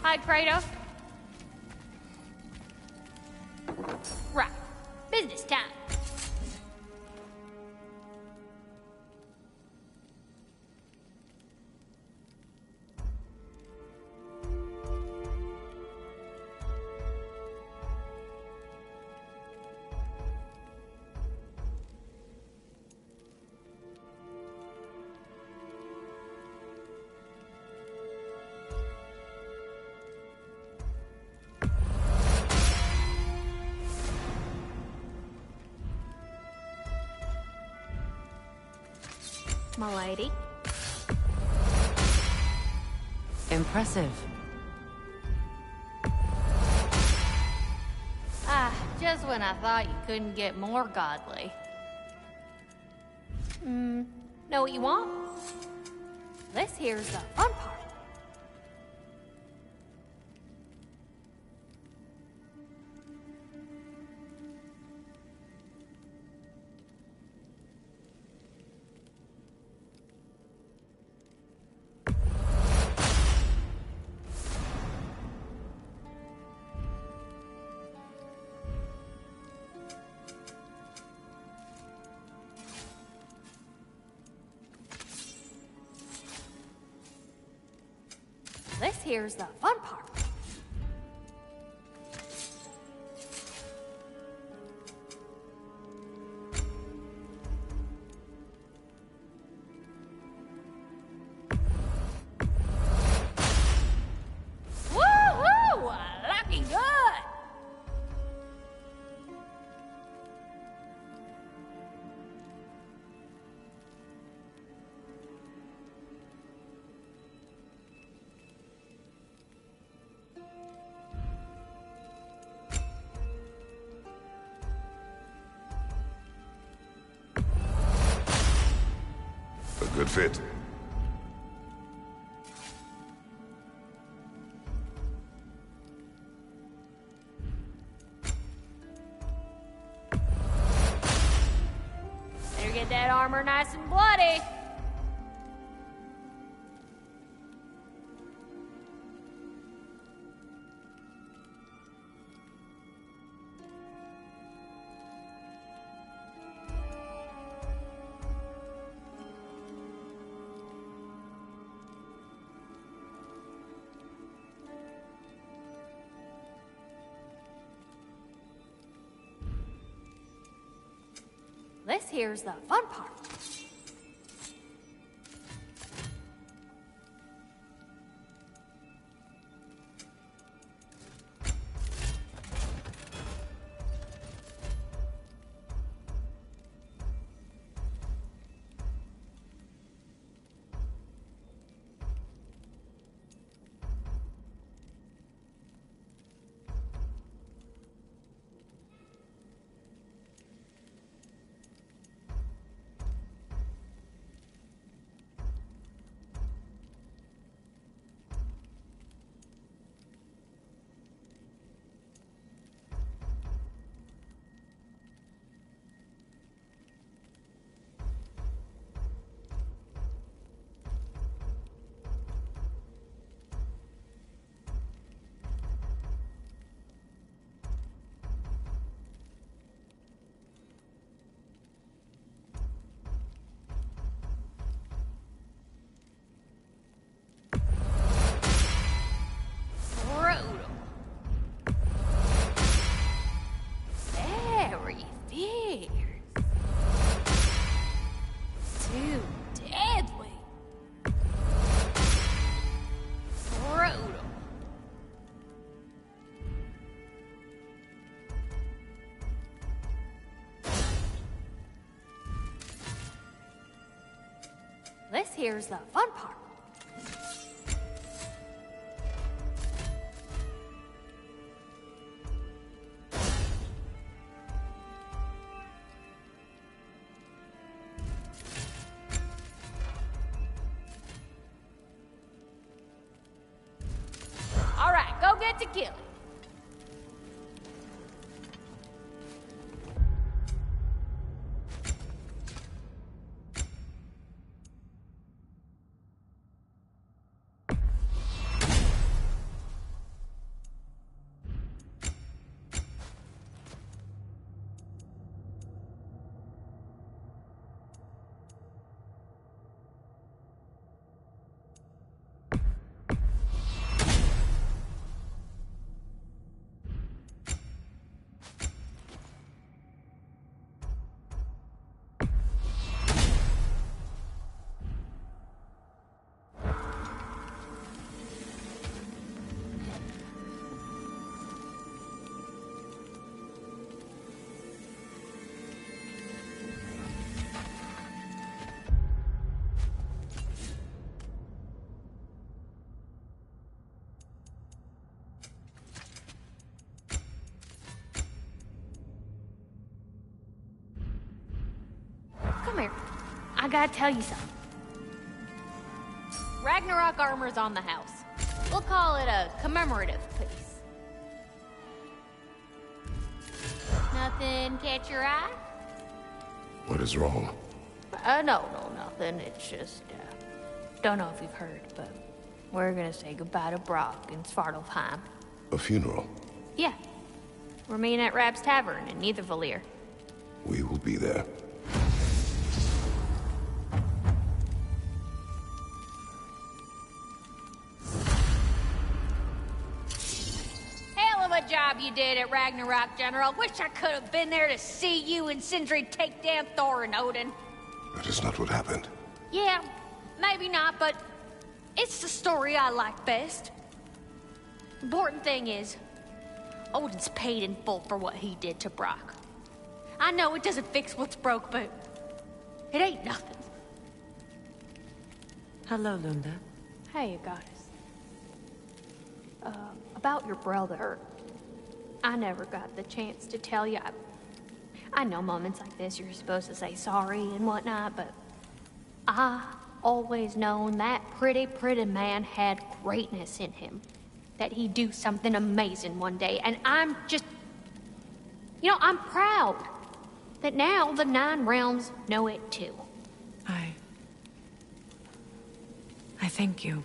[SPEAKER 4] Hi, Kratos. Right. Business time. my lady.
[SPEAKER 10] Impressive.
[SPEAKER 4] Ah, just when I thought you couldn't get more godly. Know what you want? This here's the fun part. This here's the fun part. Woohoo! Looking good!
[SPEAKER 3] A good fit.
[SPEAKER 4] Better get that armor nice and bloody. This here's the fun part. Very fierce. Too deadly. Brutal. This here's the fun part. All right, go get to killing. I gotta tell you something. Ragnarok armor's on the house. We'll call it a commemorative piece. Nothing catch your eye?
[SPEAKER 3] What is wrong?
[SPEAKER 4] No, nothing. It's just, don't know if you've heard, but we're gonna say goodbye to Brock in Svartalfheim.
[SPEAKER 3] A funeral.
[SPEAKER 4] Yeah. We're meeting at Rab's Tavern in Niedervalier.
[SPEAKER 3] We will be there.
[SPEAKER 4] Hell of a job you did at Ragnarok, General. Wish I could have been there to see you and Sindri take down Thor and Odin.
[SPEAKER 3] That is not what happened.
[SPEAKER 4] Yeah, maybe not, but it's the story I like best. Important thing is, Odin's paid in full for what he did to Brock. I know it doesn't fix what's broke, but it ain't nothing.
[SPEAKER 21] Hello, Lunda.
[SPEAKER 4] Hey, goddess. About your brother, I never got the chance to tell you. I know moments like this you're supposed to say sorry and whatnot, but I always known that pretty man had greatness in him. That he'd do something amazing one day, and I'm just... You know, I'm proud that now the Nine Realms know it too.
[SPEAKER 21] I thank you.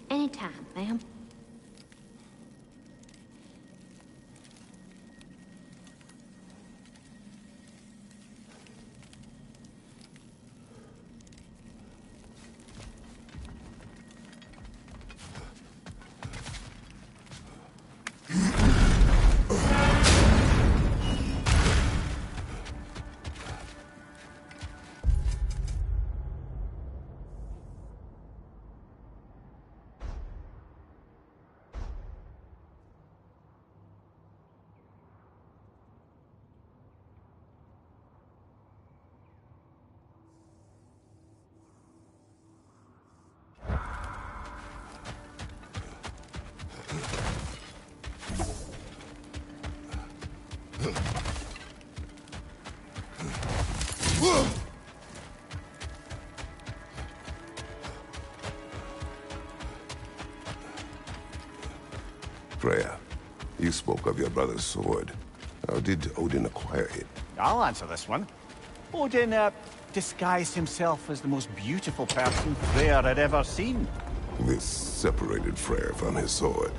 [SPEAKER 4] Anytime, ma'am.
[SPEAKER 3] Freya, you spoke of your brother's sword. How did Odin acquire it?
[SPEAKER 5] I'll answer this one. Odin, disguised himself as the most beautiful person Freyr had ever seen.
[SPEAKER 3] This separated Freyr from his sword.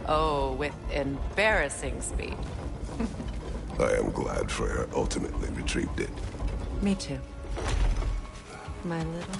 [SPEAKER 10] Oh, with embarrassing speed.
[SPEAKER 3] I am glad Freyr ultimately retrieved it.
[SPEAKER 21] Me too. My little...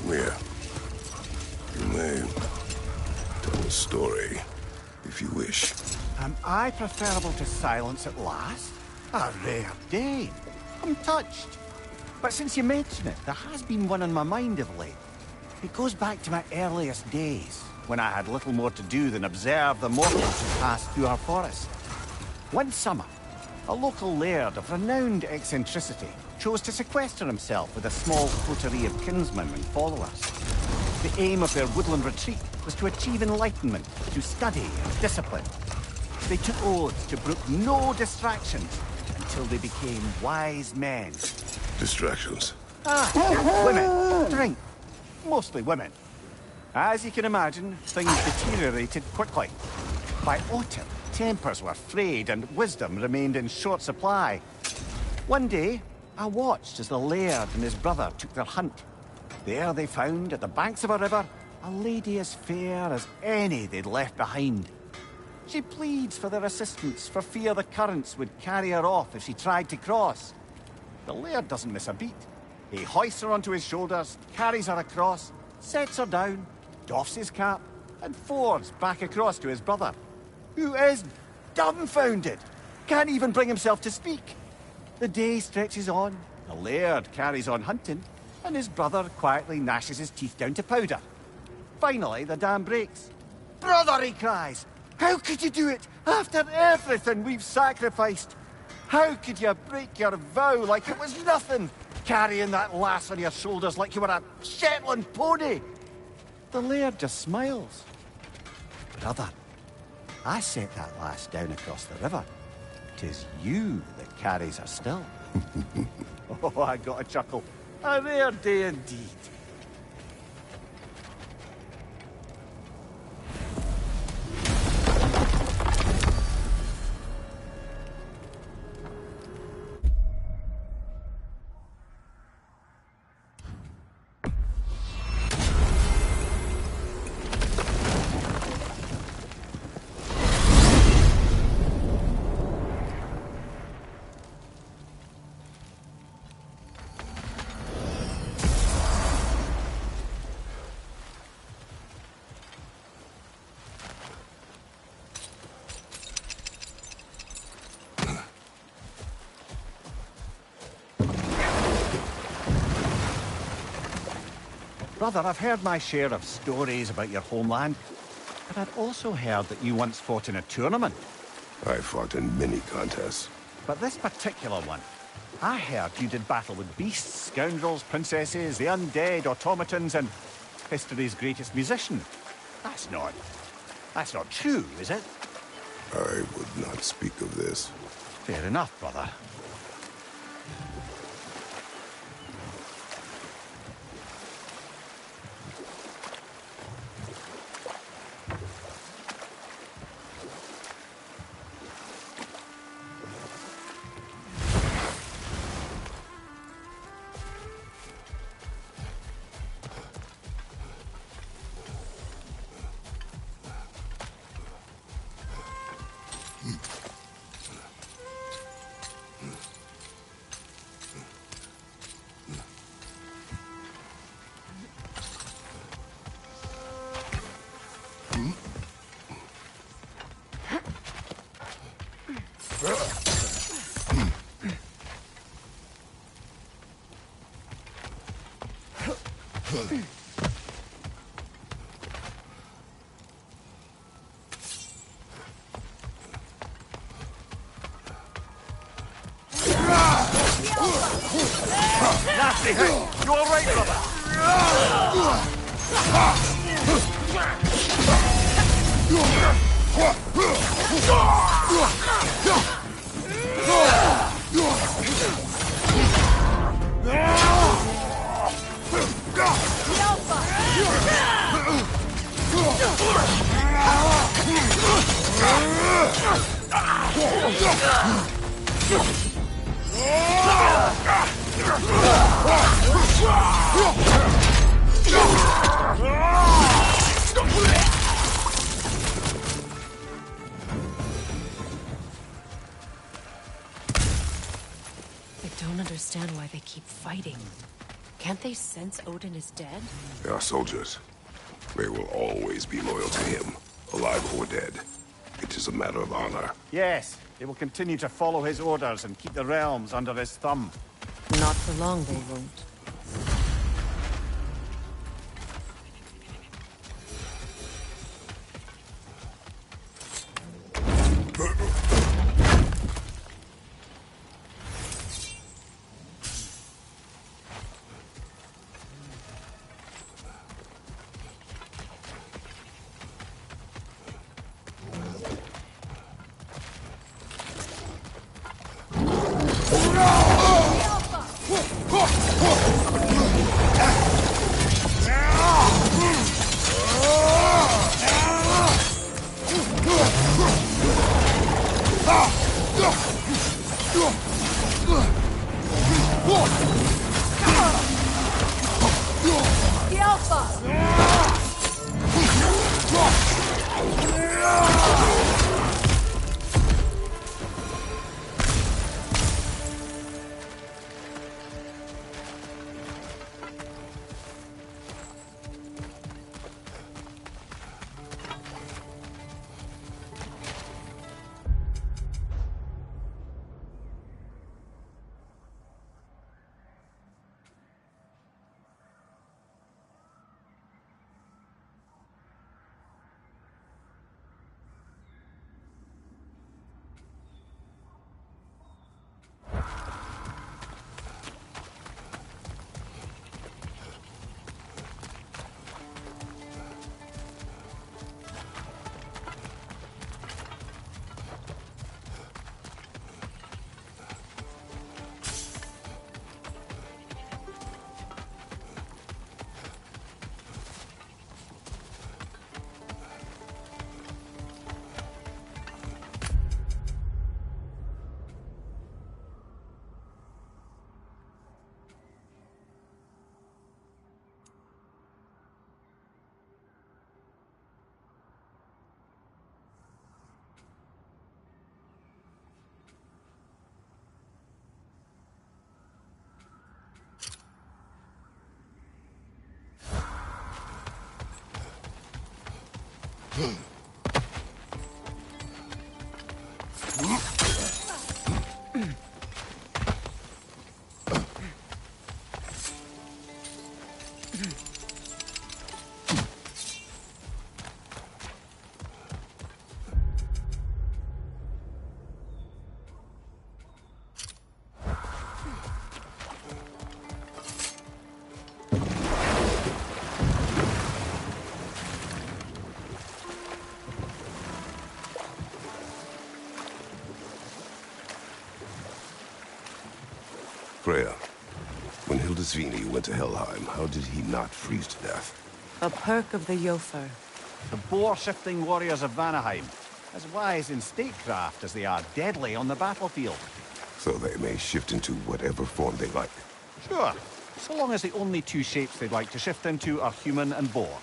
[SPEAKER 3] Yeah. You may tell a story, if you wish.
[SPEAKER 5] Am I preferable to silence at last? A rare day. I'm touched. But since you mention it, there has been one on my mind of late. It goes back to my earliest days, when I had little more to do than observe the mortals who passed through our forest. One summer, a local laird of renowned eccentricity chose to sequester himself with a small coterie of kinsmen and followers. The aim of their woodland retreat was to achieve enlightenment through study and discipline. They took oaths to brook no distractions and until they became wise men.
[SPEAKER 3] Distractions.
[SPEAKER 5] Women. Drink. Mostly women. As you can imagine, things deteriorated quickly. By autumn, tempers were frayed and wisdom remained in short supply. One day, I watched as the laird and his brother took their hunt. There they found, at the banks of a river, a lady as fair as any they'd left behind. She pleads for their assistance for fear the currents would carry her off if she tried to cross. The laird doesn't miss a beat. He hoists her onto his shoulders, carries her across, sets her down, doffs his cap, and fords back across to his brother, who is dumbfounded, can't even bring himself to speak. The day stretches on, the laird carries on hunting, and his brother quietly gnashes his teeth down to powder. Finally, the dam breaks. "Brother," he cries, "how could you do it after everything we've sacrificed? How could you break your vow like it was nothing, carrying that lass on your shoulders like you were a Shetland pony?" The laird just smiles. "Brother, I set that lass down across the river. 'Tis you that carries her still." Oh, I got a chuckle. A rare day indeed. Brother, I've heard my share of stories about your homeland, but I've also heard that you once fought in a tournament.
[SPEAKER 3] I fought in many contests.
[SPEAKER 5] But this particular one, I heard you did battle with beasts, scoundrels, princesses, the undead, automatons, and history's greatest musician. That's not true, is it?
[SPEAKER 3] I would not speak of this.
[SPEAKER 5] Fair enough, brother.
[SPEAKER 13] Nasty! You all right,
[SPEAKER 10] I don't understand why they keep fighting. Can't they sense Odin is dead?
[SPEAKER 3] They are soldiers. They will always be loyal to him, alive or dead. It is a matter of honor.
[SPEAKER 5] Yes, they will continue to follow his orders and keep the realms under his thumb.
[SPEAKER 10] Not for long, they won't.
[SPEAKER 17] The Alpha!
[SPEAKER 3] Freya, when Hildisvini went to Helheim, how did he not freeze to death?
[SPEAKER 21] A perk of the Jofar.
[SPEAKER 5] The boar-shifting warriors of Vanaheim, as wise in statecraft as they are deadly on the battlefield.
[SPEAKER 3] So they may shift into whatever form they like.
[SPEAKER 5] Sure, so long as the only two shapes they'd like to shift into are human and boar.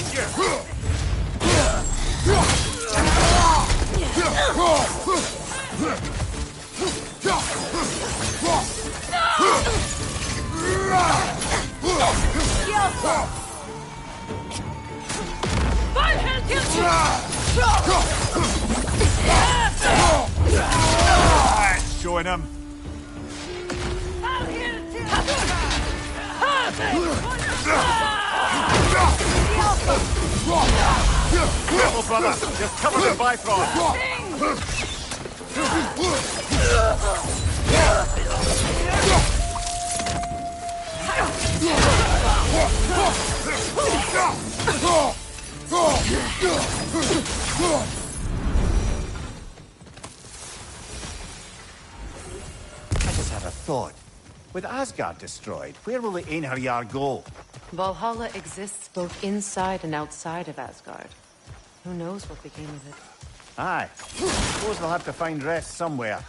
[SPEAKER 5] behind Showing him. Careful, brother. Just cover the Bifrost. I just had a thought. With Asgard destroyed, where will the Einherjar go?
[SPEAKER 10] Valhalla exists both inside and outside of Asgard. Who knows what became of it?
[SPEAKER 5] Aye. Suppose they'll have to find rest somewhere.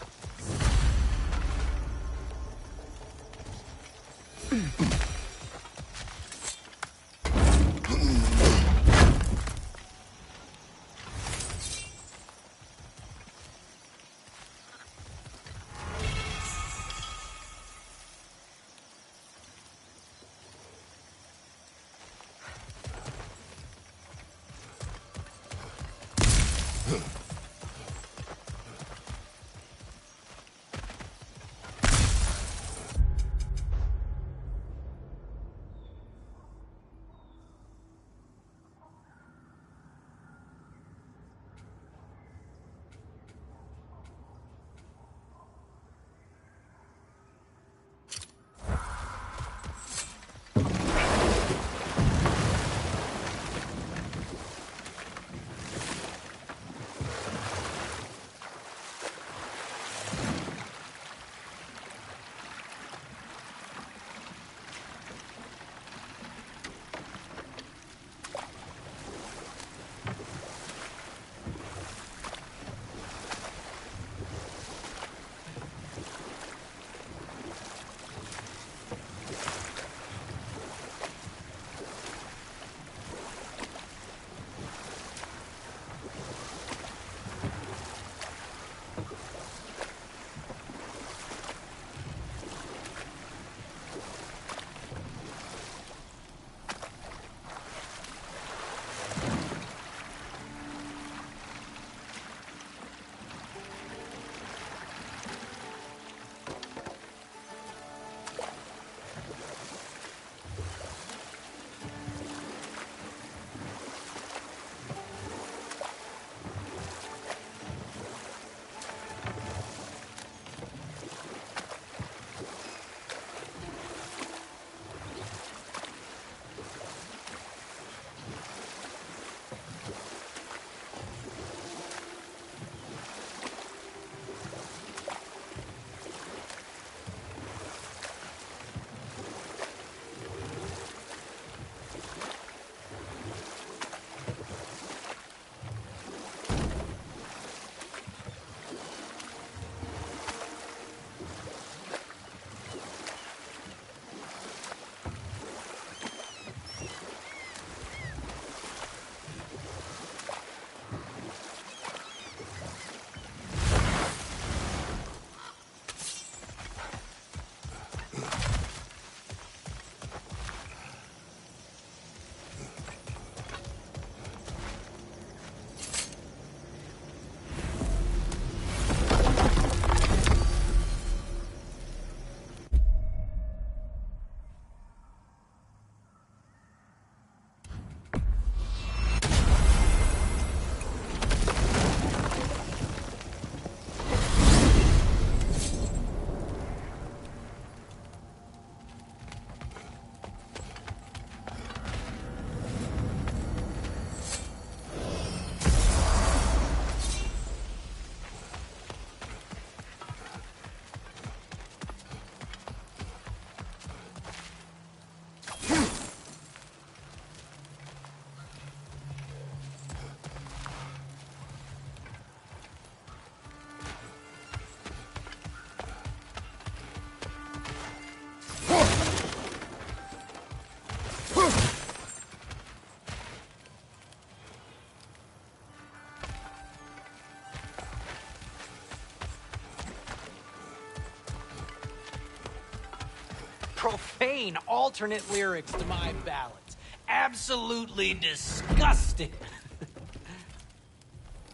[SPEAKER 18] profane alternate lyrics to my ballads. Absolutely disgusting.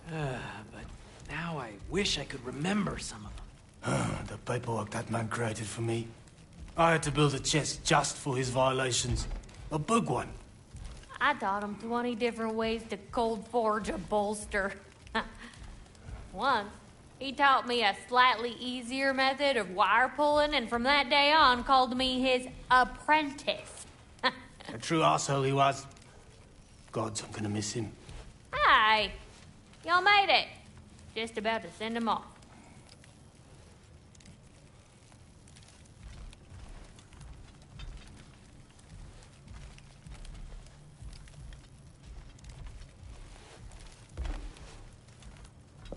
[SPEAKER 18] But now I wish I could remember some of them.
[SPEAKER 19] The paperwork that man created for me. I had to build a chest just for his violations. A big one.
[SPEAKER 4] I taught him 20 different ways to cold forge a bolster. Once, he taught me a slightly easier method of wire pulling, and from that day on called me his apprentice.
[SPEAKER 19] A true asshole he was. Gods, I'm gonna miss him.
[SPEAKER 4] Hi! Y'all made it. Just about to send him off.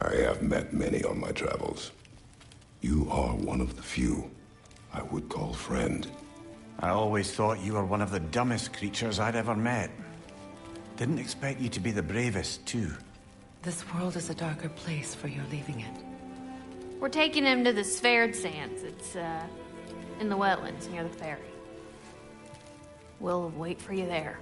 [SPEAKER 3] I have met many on my travels. You are one of the few I would call friend.
[SPEAKER 5] I always thought you were one of the dumbest creatures I'd ever met. Didn't expect you to be the bravest, too.
[SPEAKER 21] This world is a darker place for your leaving it.
[SPEAKER 4] We're taking him to the Sphaired Sands. It's, in the wetlands near the ferry. We'll wait for you there.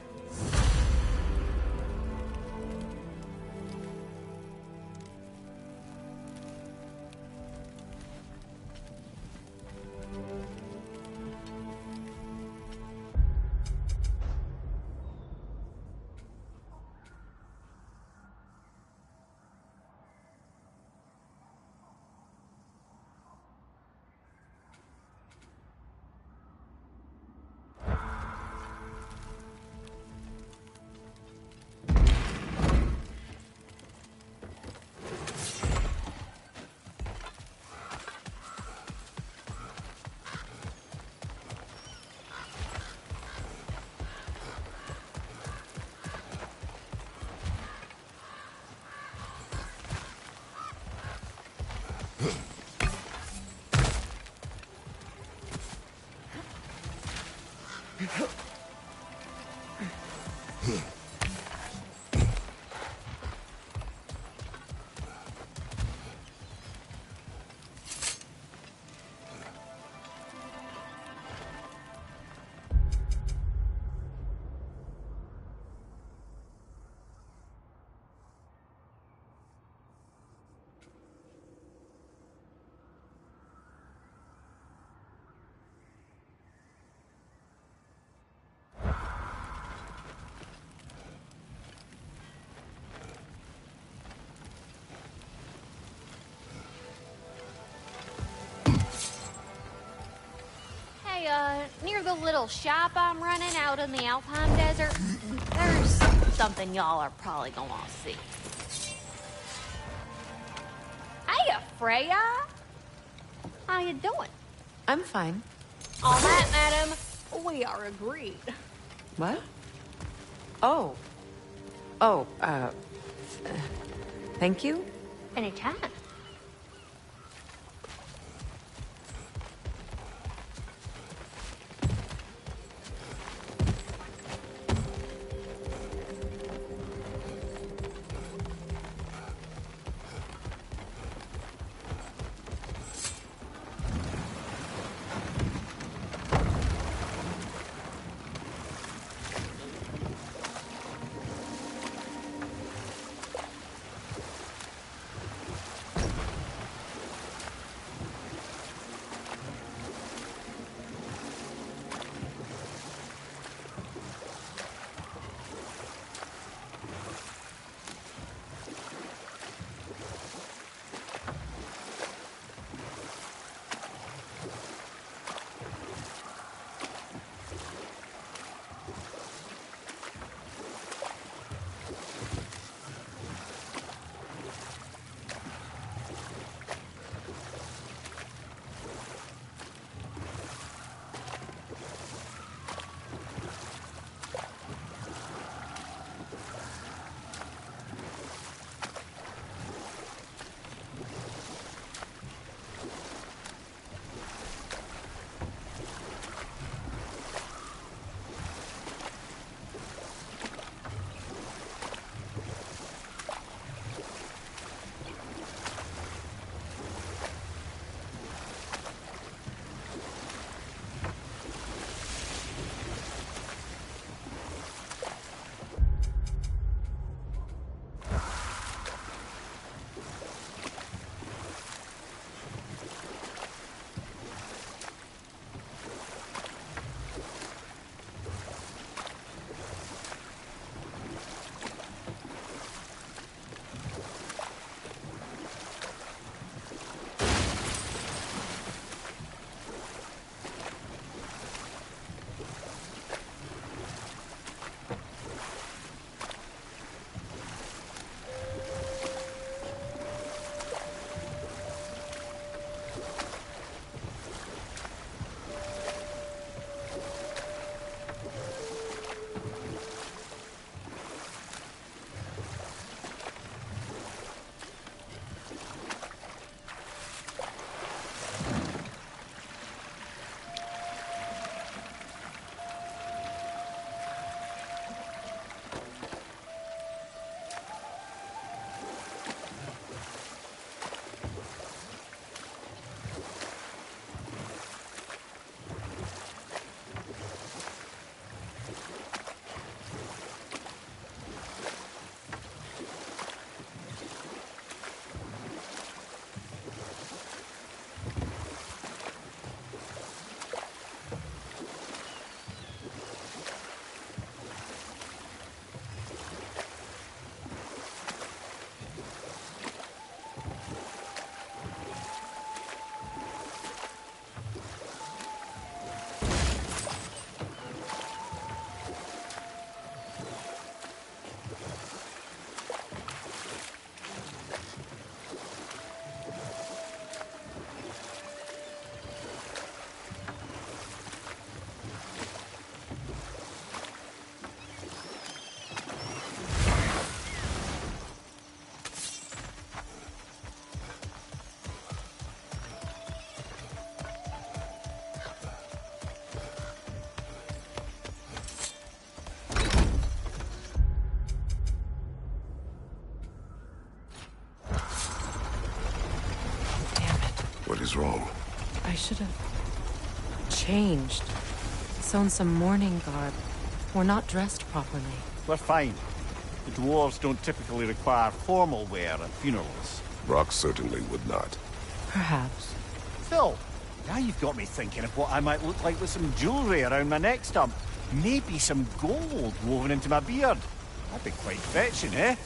[SPEAKER 4] Near the little shop I'm running out in the Alpine Desert, there's something y'all are probably gonna want to see. Hiya, Freya! How you doing?
[SPEAKER 21] I'm fine.
[SPEAKER 4] On that, madam, we are agreed.
[SPEAKER 21] What? Oh. Oh, thank you?
[SPEAKER 4] Anytime.
[SPEAKER 3] wrong?
[SPEAKER 10] I should have changed. Sewn some mourning garb. We're not dressed properly.
[SPEAKER 5] We're fine. The dwarves don't typically require formal wear at funerals.
[SPEAKER 3] Rock certainly would not.
[SPEAKER 10] Perhaps.
[SPEAKER 5] Phil, now you've got me thinking of what I might look like with some jewellery around my neck stump. Maybe some gold woven into my beard. That'd be quite fetching, eh?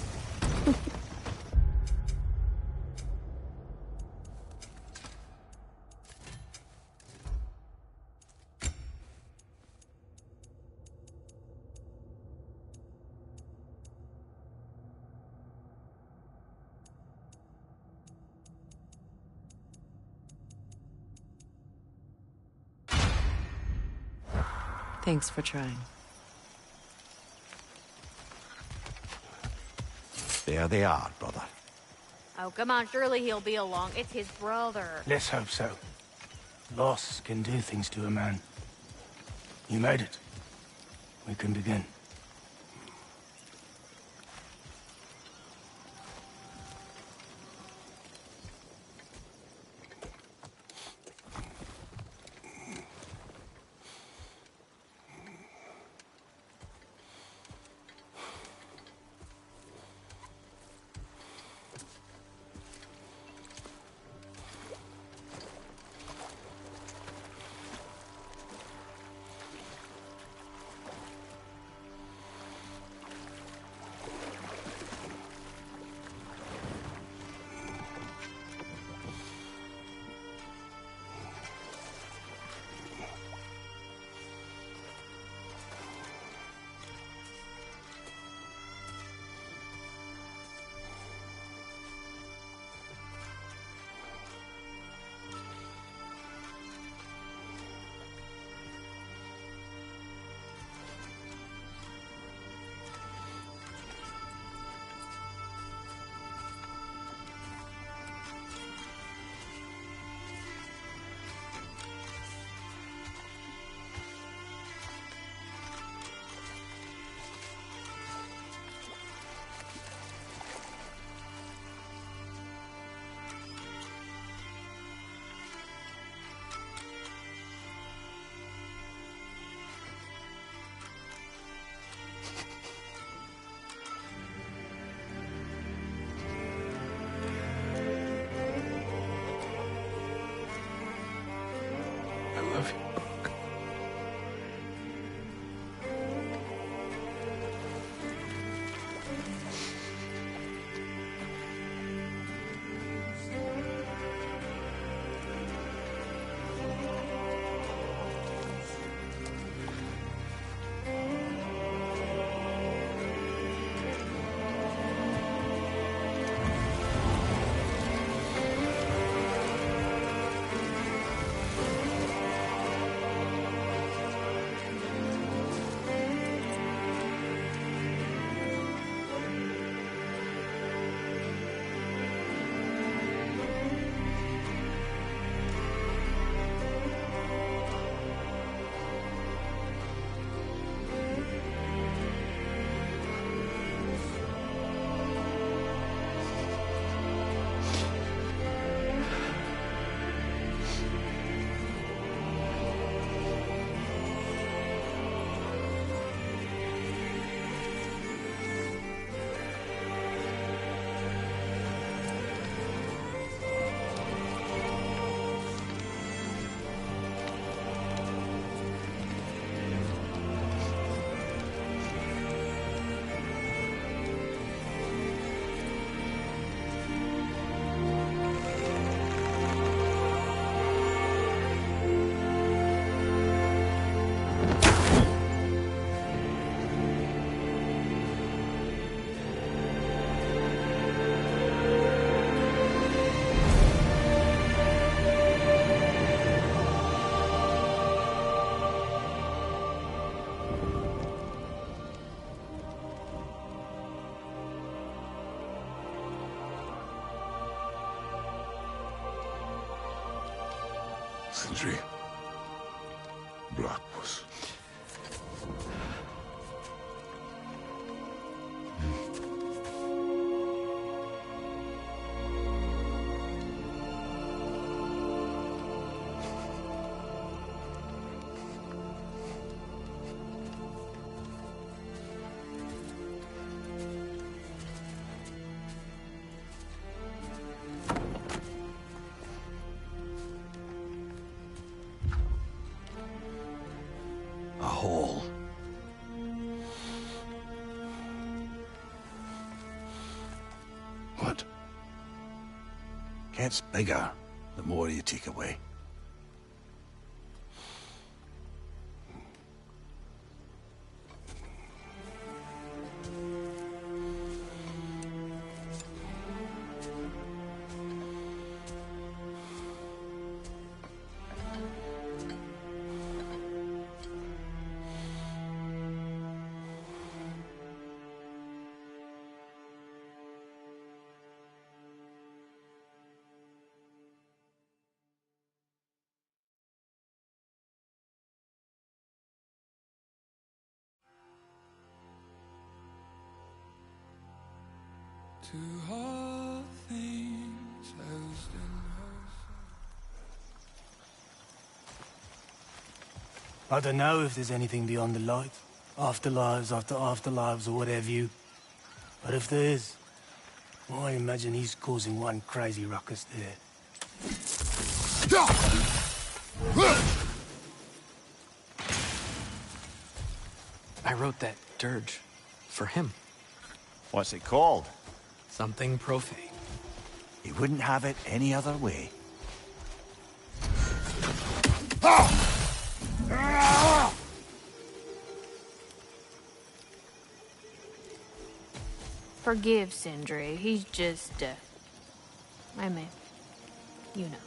[SPEAKER 10] Thanks for trying.
[SPEAKER 5] There they are, brother.
[SPEAKER 4] Oh, come on, surely he'll be along. It's his brother.
[SPEAKER 19] Let's hope so. Loss can do things to a man. You made it. We can begin.
[SPEAKER 3] I love you, Buck. Sindri. Blackpuss. What?
[SPEAKER 19] Gets bigger the more you take away.
[SPEAKER 1] To all things housed in
[SPEAKER 19] I don't know if there's anything beyond the light. Afterlives after afterlives or whatever you. But if there is, well, I imagine he's causing one crazy ruckus there.
[SPEAKER 18] I wrote that dirge for him.
[SPEAKER 5] What's it called?
[SPEAKER 18] Something profane.
[SPEAKER 5] He wouldn't have it any other way.
[SPEAKER 4] Forgive Sindri. He's just, I mean, you know.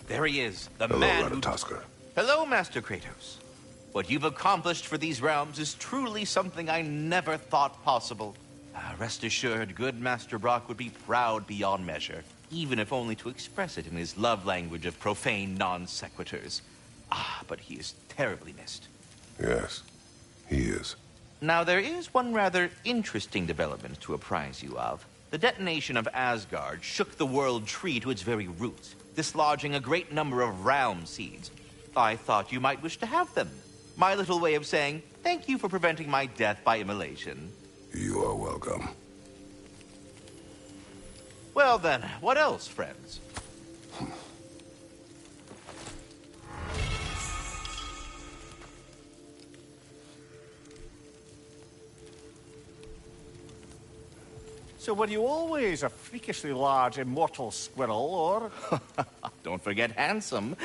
[SPEAKER 7] There he is, the
[SPEAKER 3] Hello,
[SPEAKER 7] man who...
[SPEAKER 3] Ratatoskr.
[SPEAKER 7] Hello, Master Kratos. What you've accomplished for these realms is truly something I never thought possible. Rest assured, good Master Brock would be proud beyond measure, even if only to express it in his love language of profane non-sequiturs. But he is terribly missed.
[SPEAKER 3] Yes, he is.
[SPEAKER 7] Now, there is one rather interesting development to apprise you of. The detonation of Asgard shook the world tree to its very roots, dislodging a great number of realm seeds. I thought you might wish to have them. My little way of saying, thank you for preventing my death by immolation.
[SPEAKER 3] You are welcome.
[SPEAKER 7] Well then, what else, friends?
[SPEAKER 5] So were you always a freakishly large immortal squirrel, or...?
[SPEAKER 7] Don't forget handsome.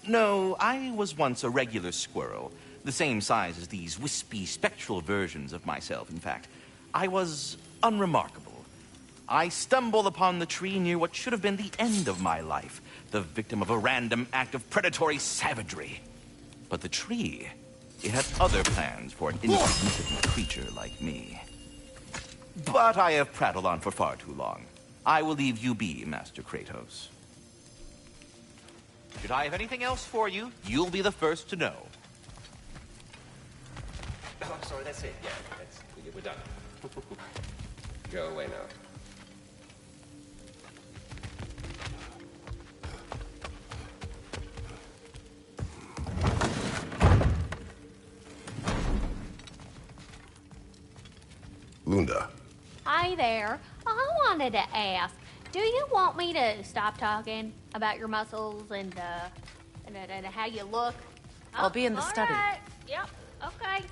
[SPEAKER 7] No, I was once a regular squirrel. The same size as these wispy, spectral versions of myself, in fact. I was unremarkable. I stumbled upon the tree near what should have been the end of my life, the victim of a random act of predatory savagery. But the tree, it had other plans for an insignificant creature like me. But I have prattled on for far too long. I will leave you be, Master Kratos. Should I have anything else for you, you'll be the first to know.
[SPEAKER 8] Oh, I'm sorry, that's it. Yeah, we're done. Go away now.
[SPEAKER 3] Lunda.
[SPEAKER 4] Hi there. I wanted to ask, do you want me to stop talking about your muscles and how you look?
[SPEAKER 10] I'll be in the
[SPEAKER 4] all
[SPEAKER 10] study.
[SPEAKER 4] Right. Yep, okay.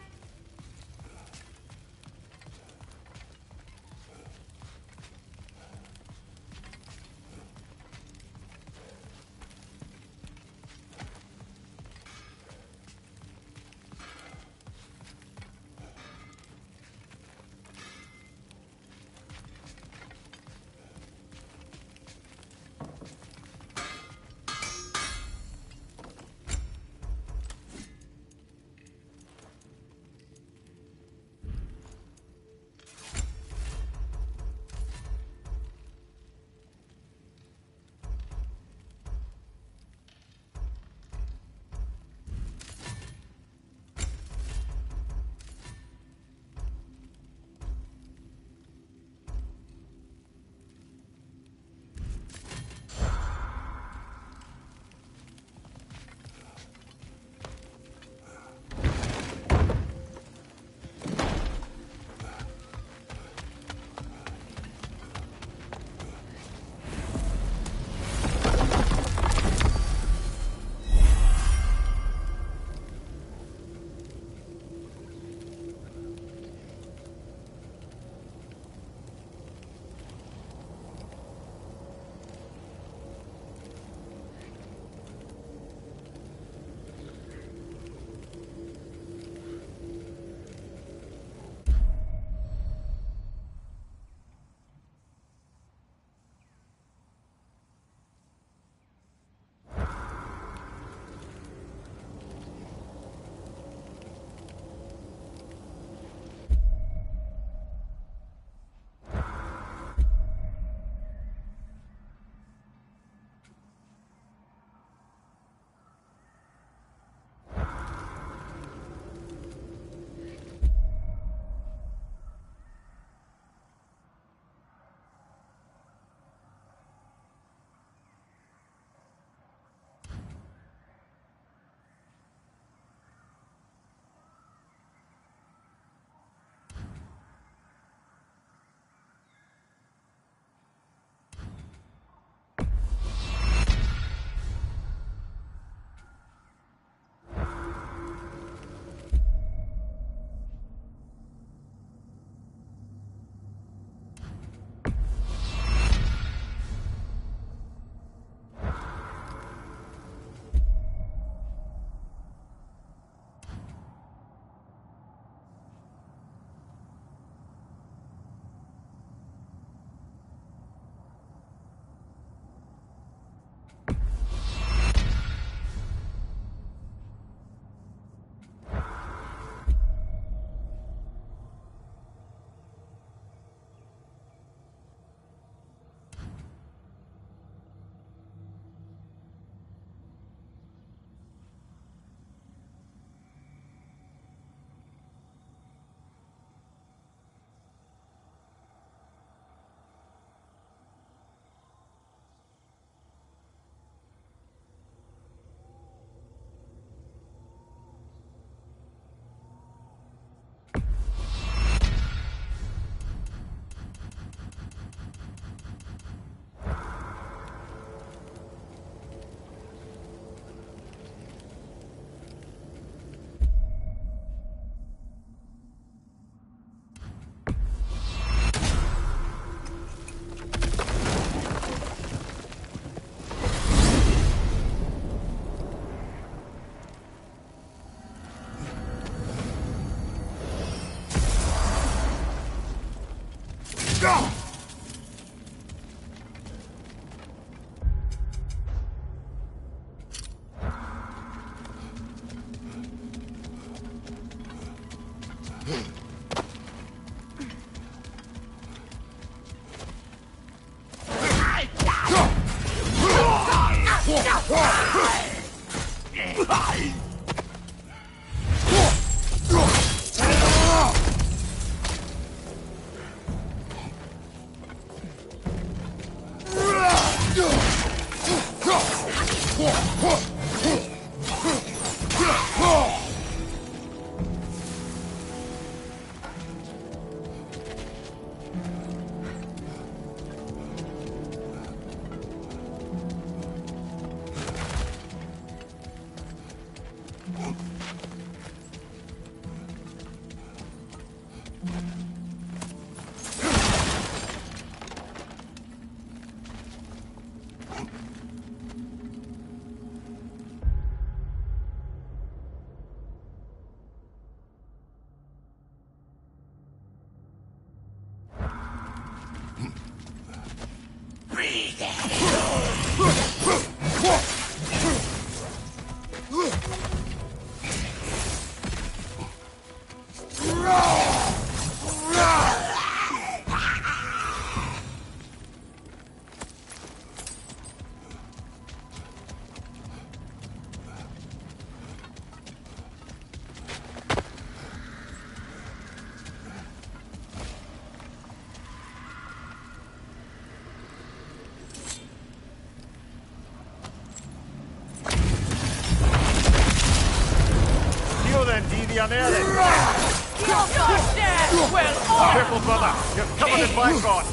[SPEAKER 5] Careful, brother. You're covered in blackthorn.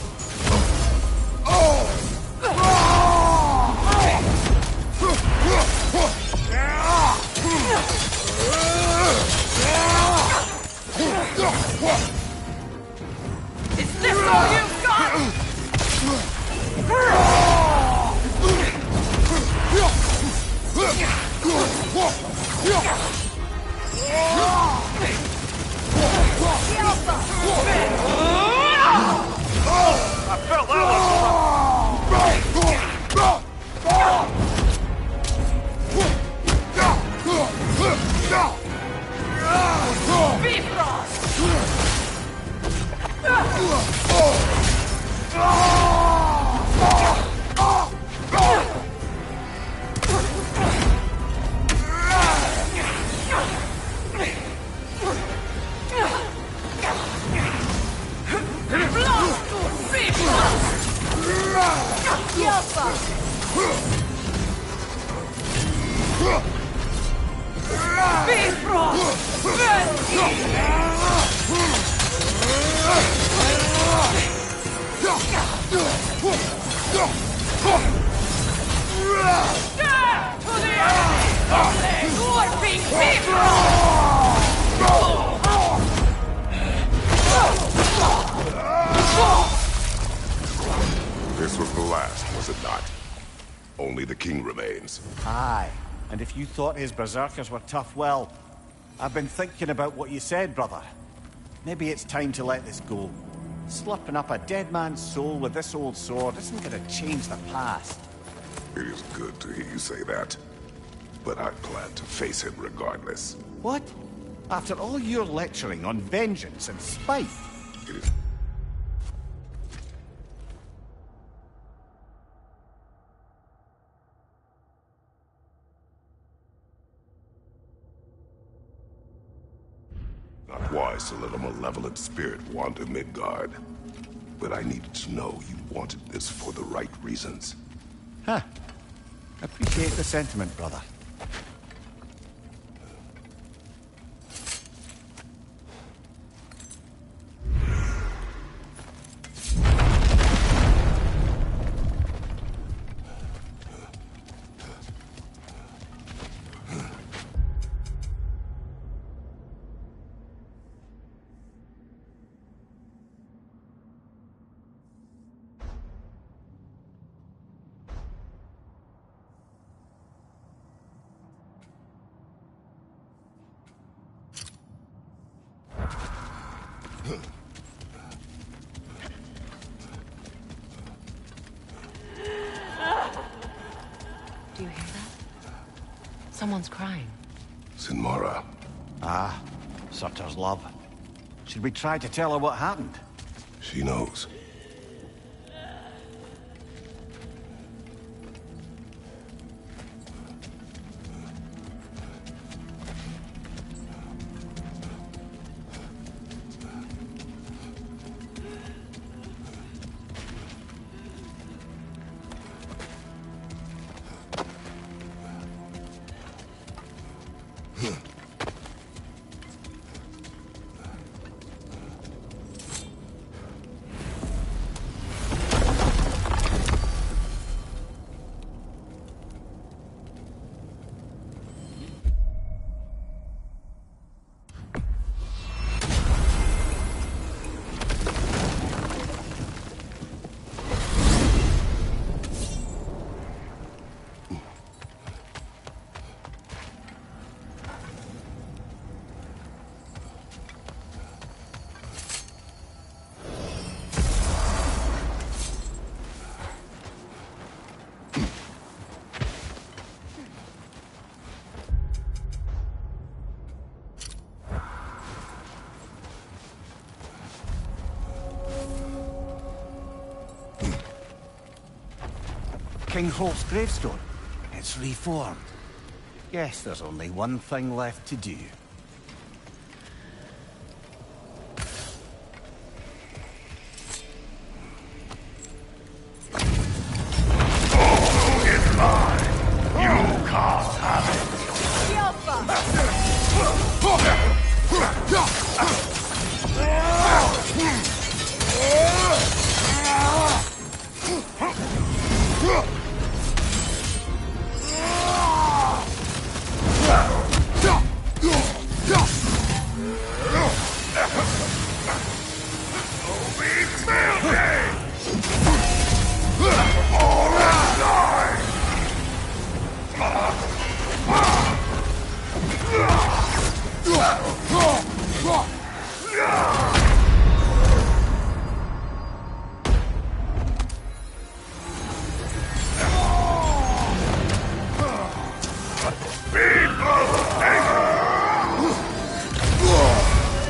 [SPEAKER 17] Is this all you've got?
[SPEAKER 5] I felt that one,
[SPEAKER 13] This was the last, was it not? Only the king remains.
[SPEAKER 5] Aye, and if you thought his berserkers were tough, well, I've been thinking about what you said, brother. Maybe it's time to let this go. Slurping up a dead man's soul with this old sword isn't gonna change the past.
[SPEAKER 13] It is good to hear you say that. But I plan to face him regardless.
[SPEAKER 5] What? After all your lecturing on vengeance and spite?
[SPEAKER 13] It is... not wise to let a malevolent spirit wander Midgard. But I needed to know you wanted this for the right reasons.
[SPEAKER 5] Huh. Appreciate the sentiment, brother.
[SPEAKER 10] Do you hear that? Someone's crying.
[SPEAKER 13] Sinmara.
[SPEAKER 5] Ah, Surtur's love. Should we try to tell her what happened?
[SPEAKER 3] She knows.
[SPEAKER 5] King Holt's gravestone. It's reformed. Guess there's only one thing left to do.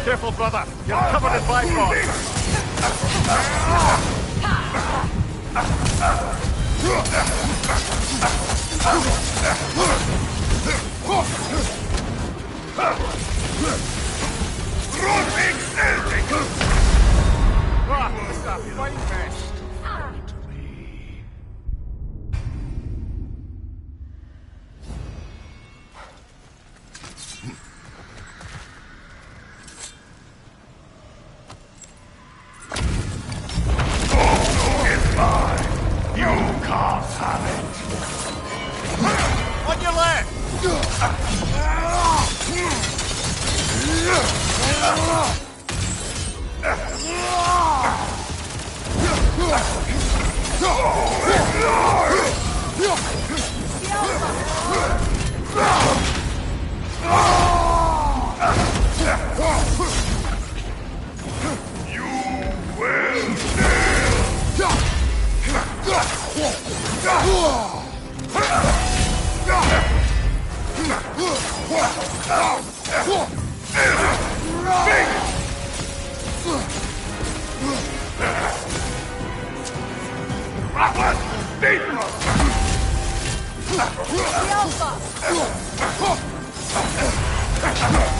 [SPEAKER 12] Careful, brother. You're covered in bypass. This is a fine mess. On your left!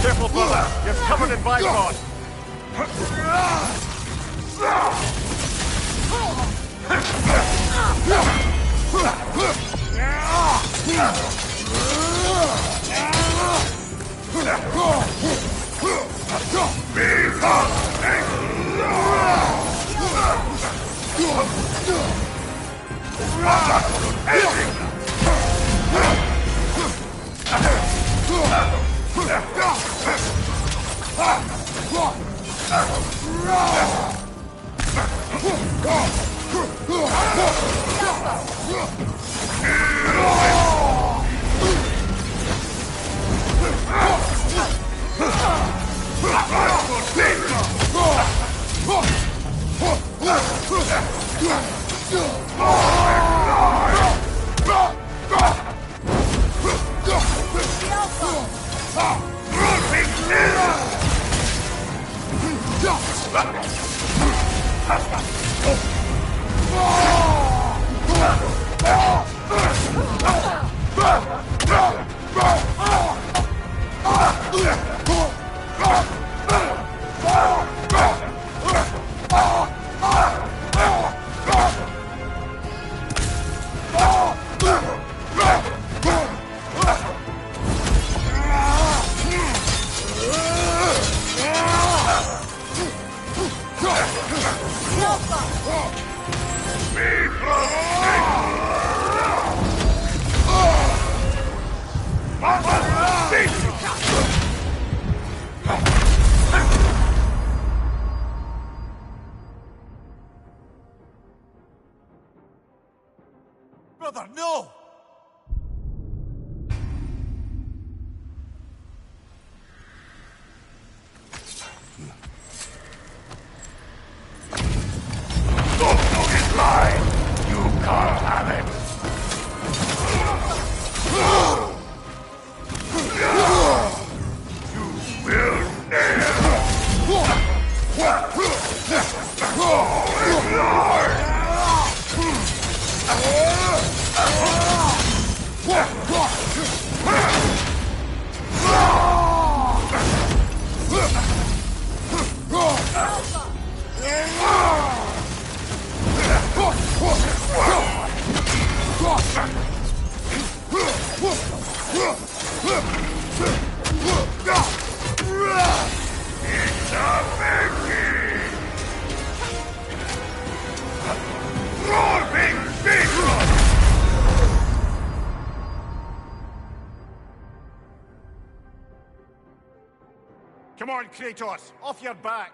[SPEAKER 12] Careful, brother. You're covered in bypass. Brother, no! Come on, Kratos, off your back!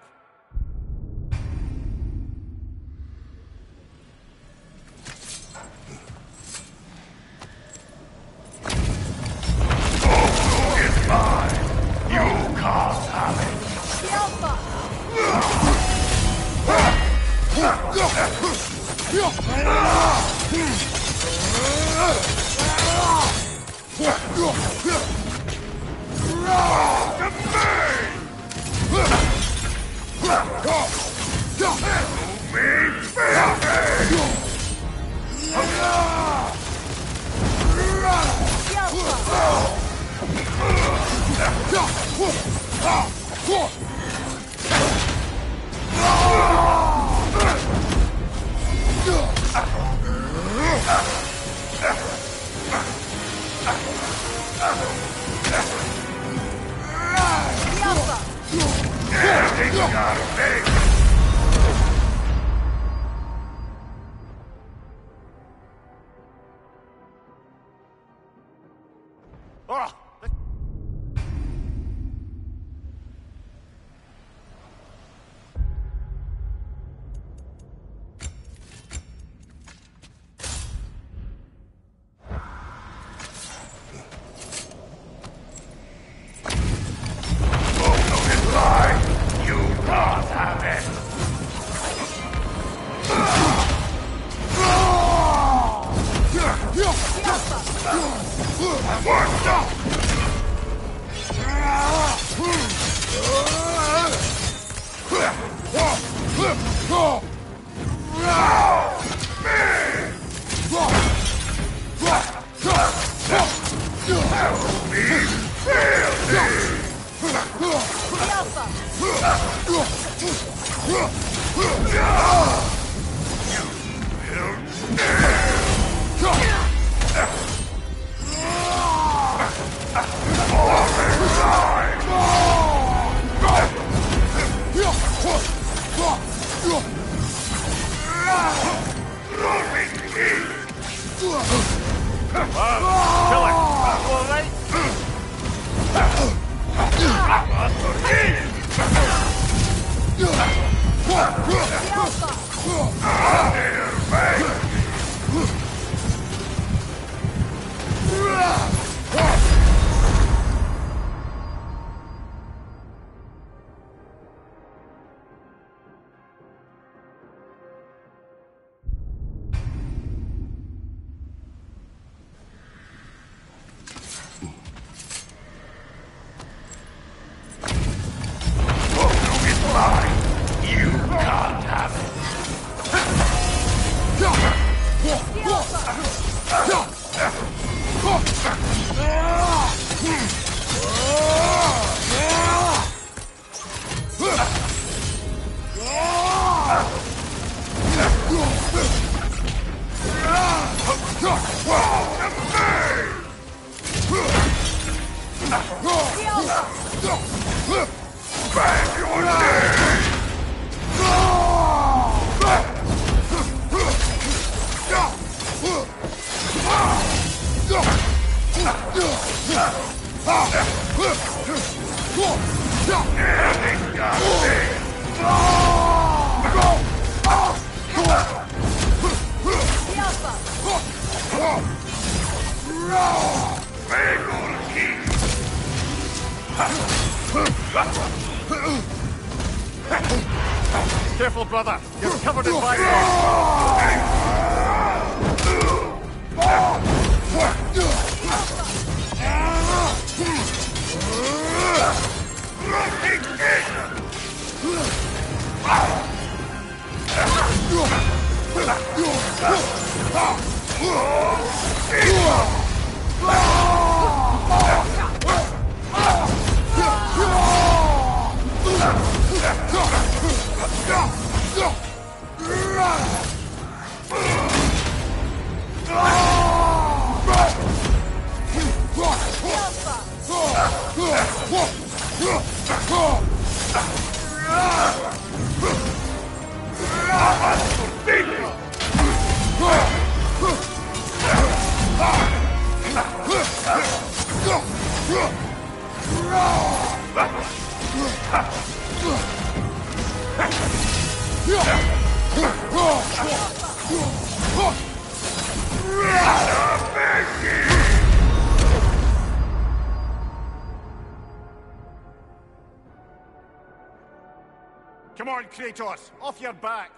[SPEAKER 12] Oh, Careful, brother. You're covered in vines. Come on, Kratos! Off your back!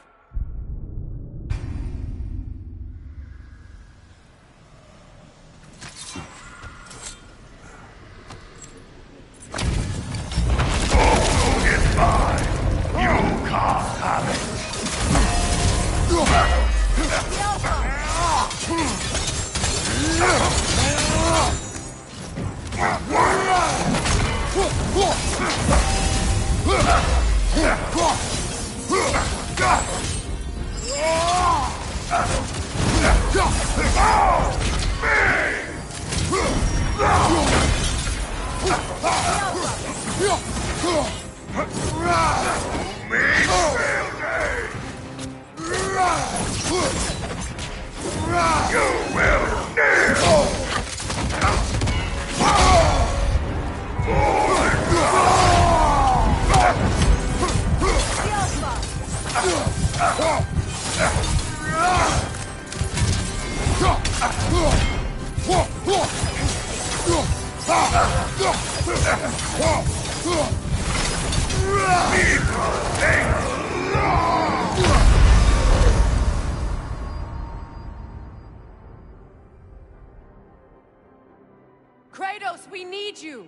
[SPEAKER 17] Kratos, we need you!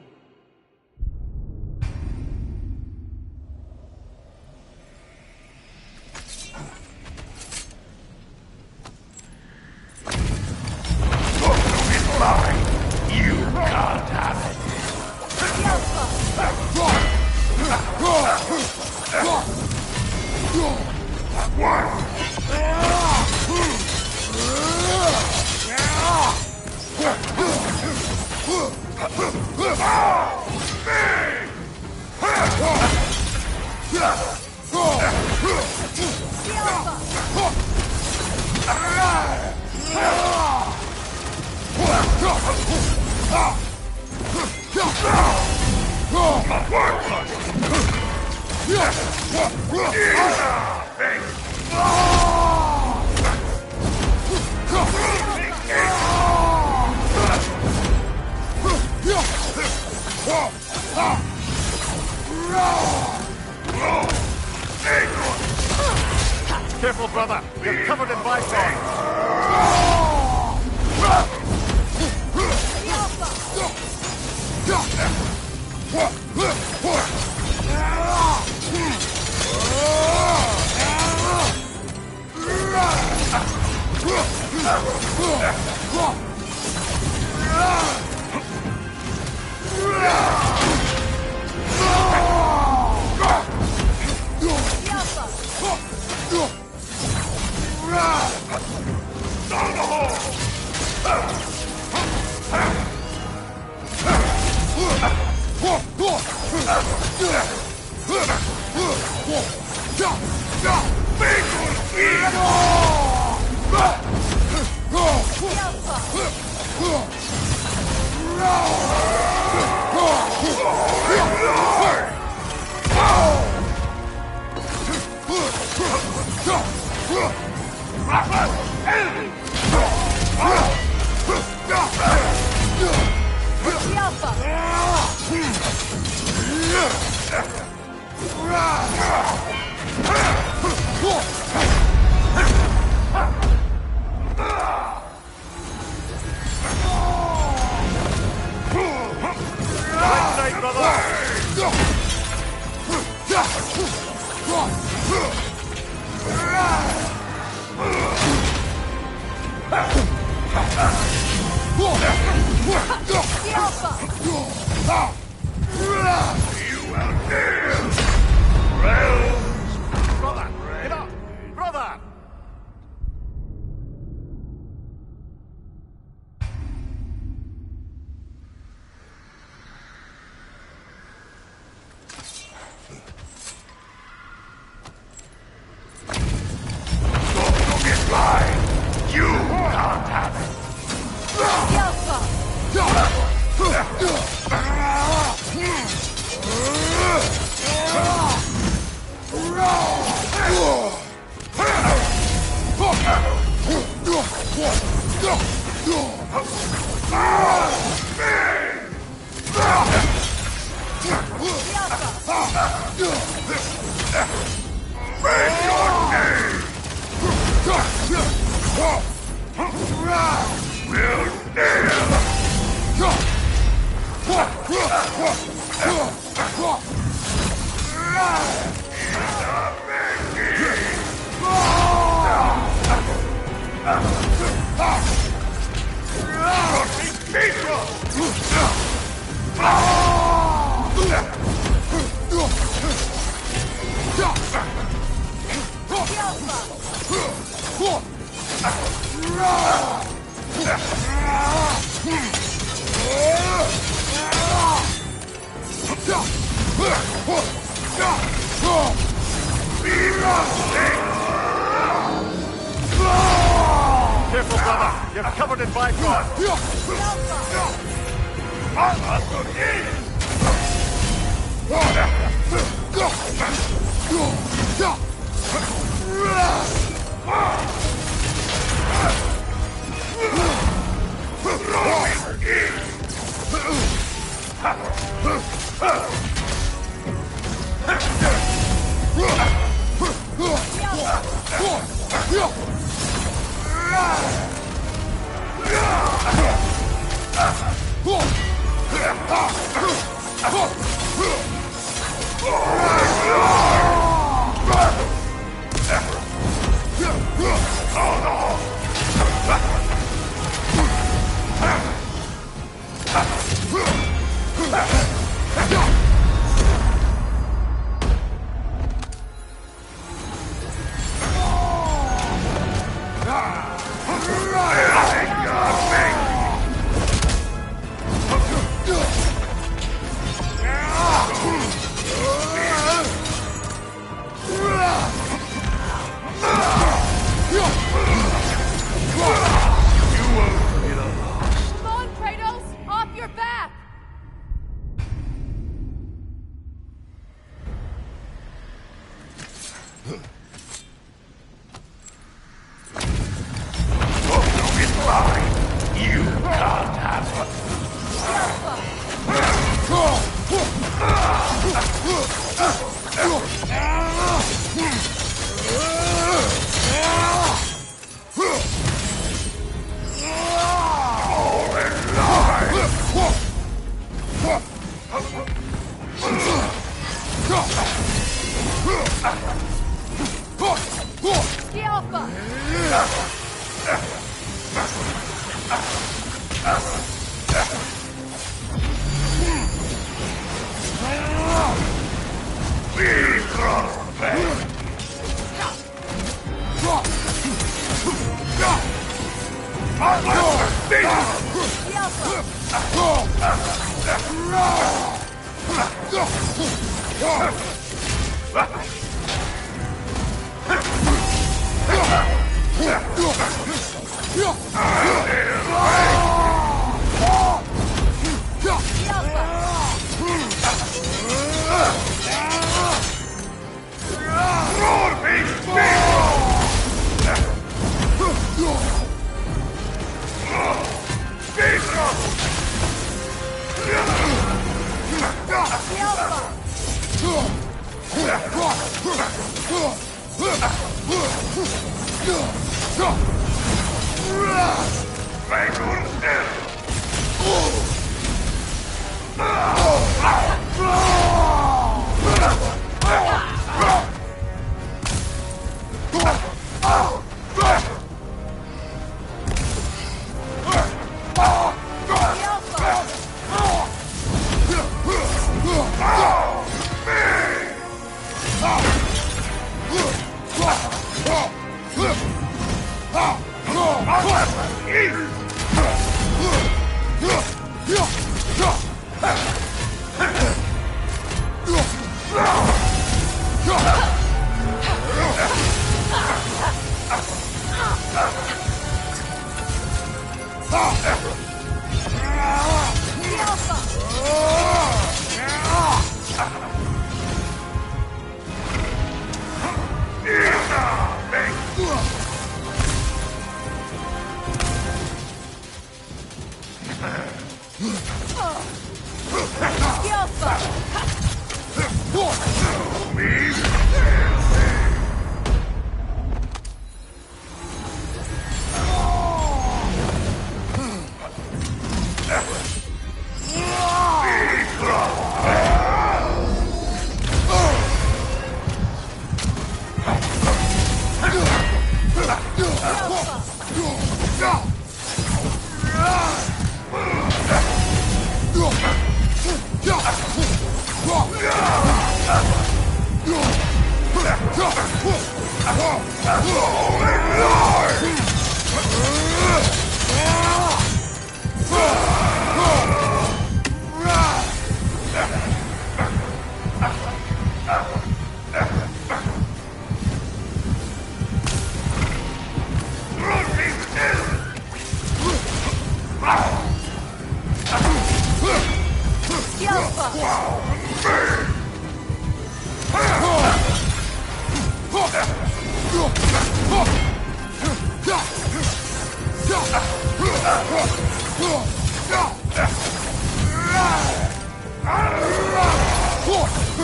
[SPEAKER 13] You can't have it.
[SPEAKER 12] Careful, brother. You're covered in vines.
[SPEAKER 13] No!
[SPEAKER 12] Careful, brother. You're covered in Bifrost.
[SPEAKER 17] Come on, Kratos! Off your back!
[SPEAKER 13] You can't have
[SPEAKER 17] The Alpha!
[SPEAKER 13] Be crossfade. Roar, big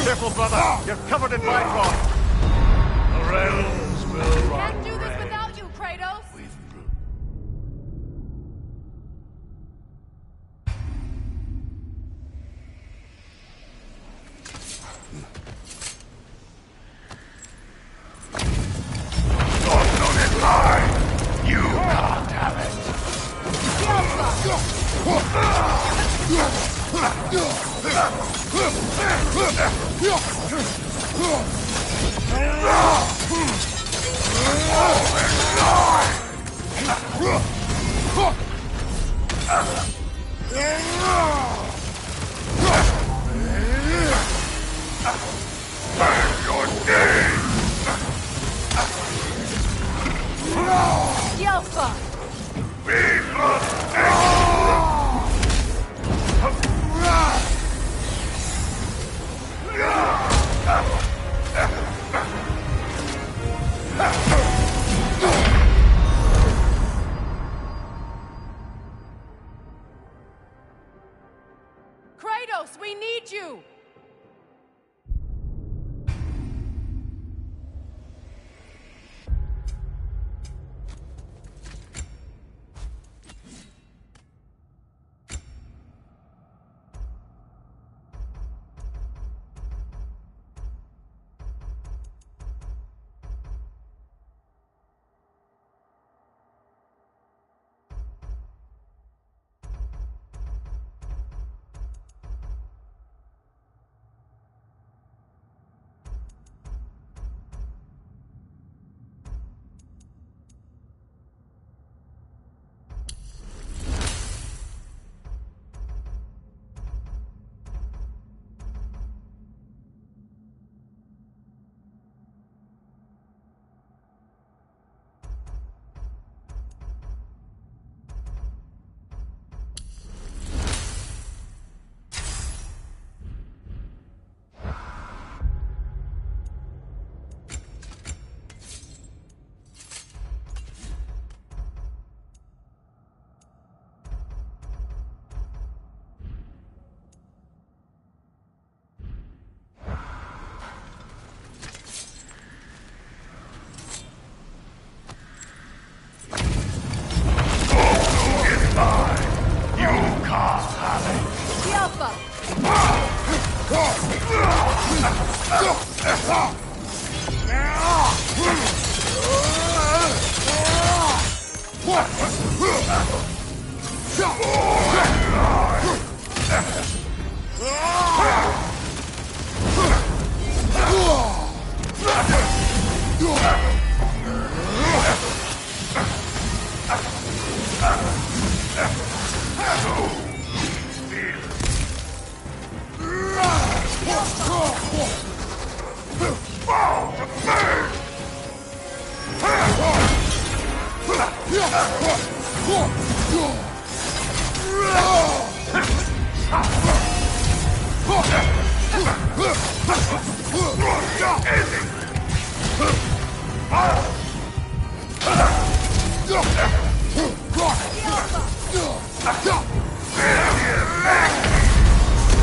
[SPEAKER 12] Careful, brother. You're covered in bifrost.
[SPEAKER 13] The realms will run.
[SPEAKER 17] Can't do this without you, Kratos.
[SPEAKER 13] You can't have
[SPEAKER 17] Yelpa! Kratos, we need you!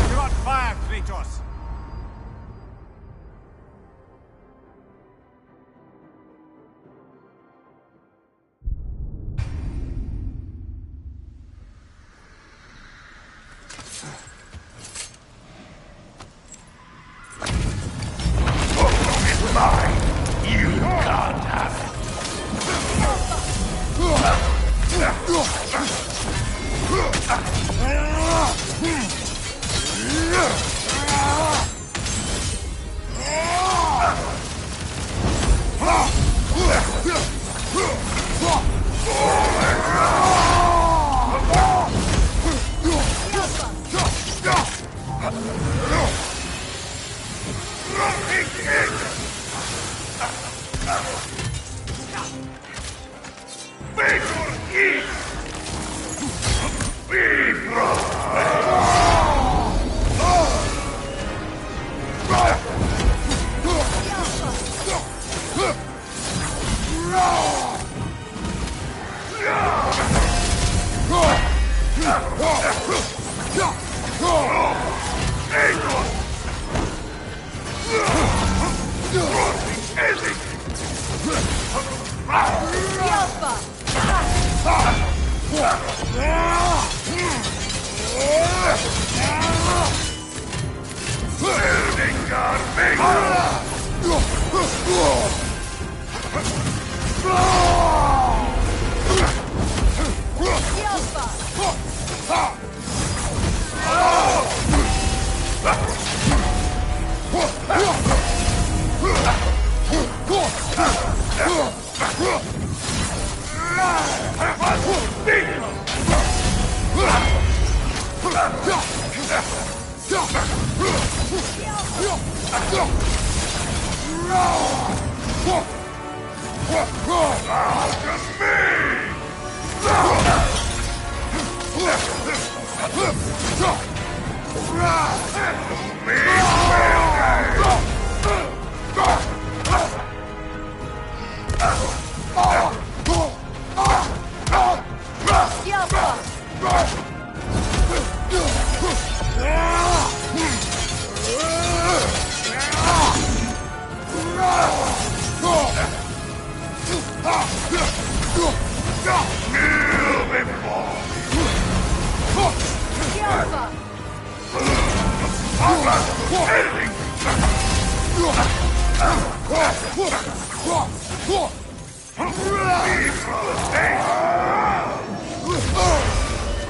[SPEAKER 12] You're on fire, Kratos!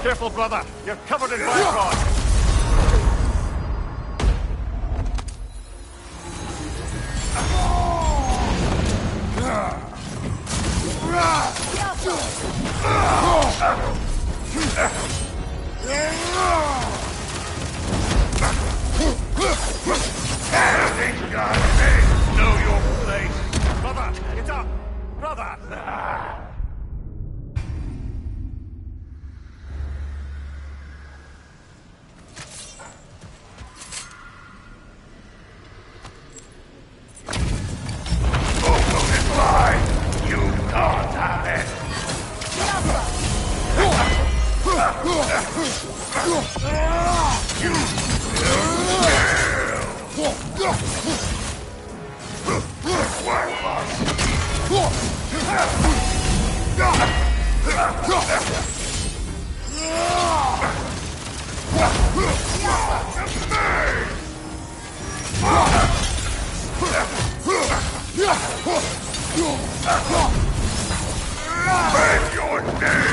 [SPEAKER 12] Careful, brother. You're covered in Bifrost. Know your place. Brother, get up! Brother!
[SPEAKER 13] Make your name!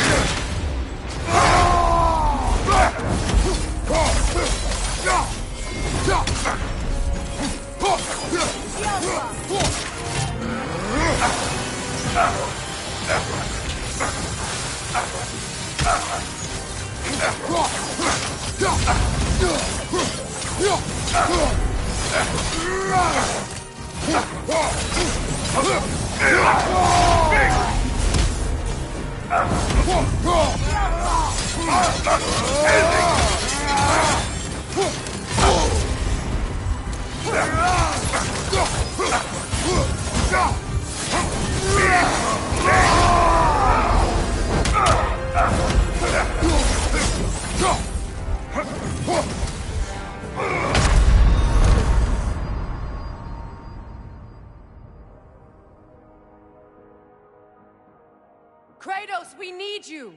[SPEAKER 17] Kratos, we need you!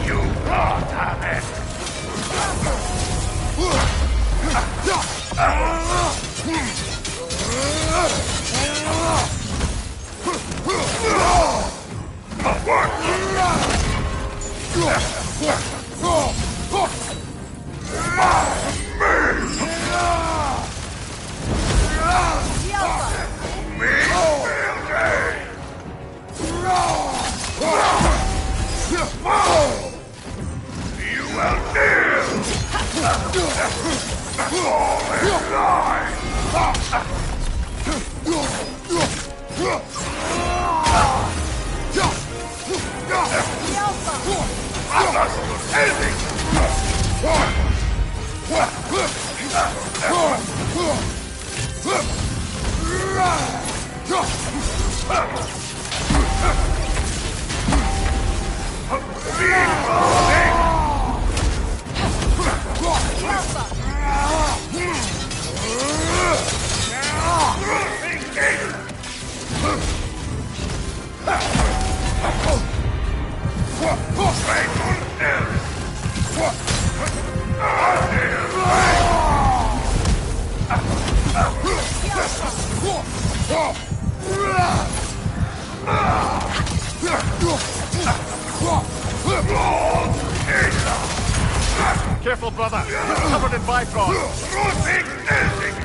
[SPEAKER 13] You can't have it!
[SPEAKER 12] Careful, brother. You're covered in Bifrost.
[SPEAKER 13] You can't have it!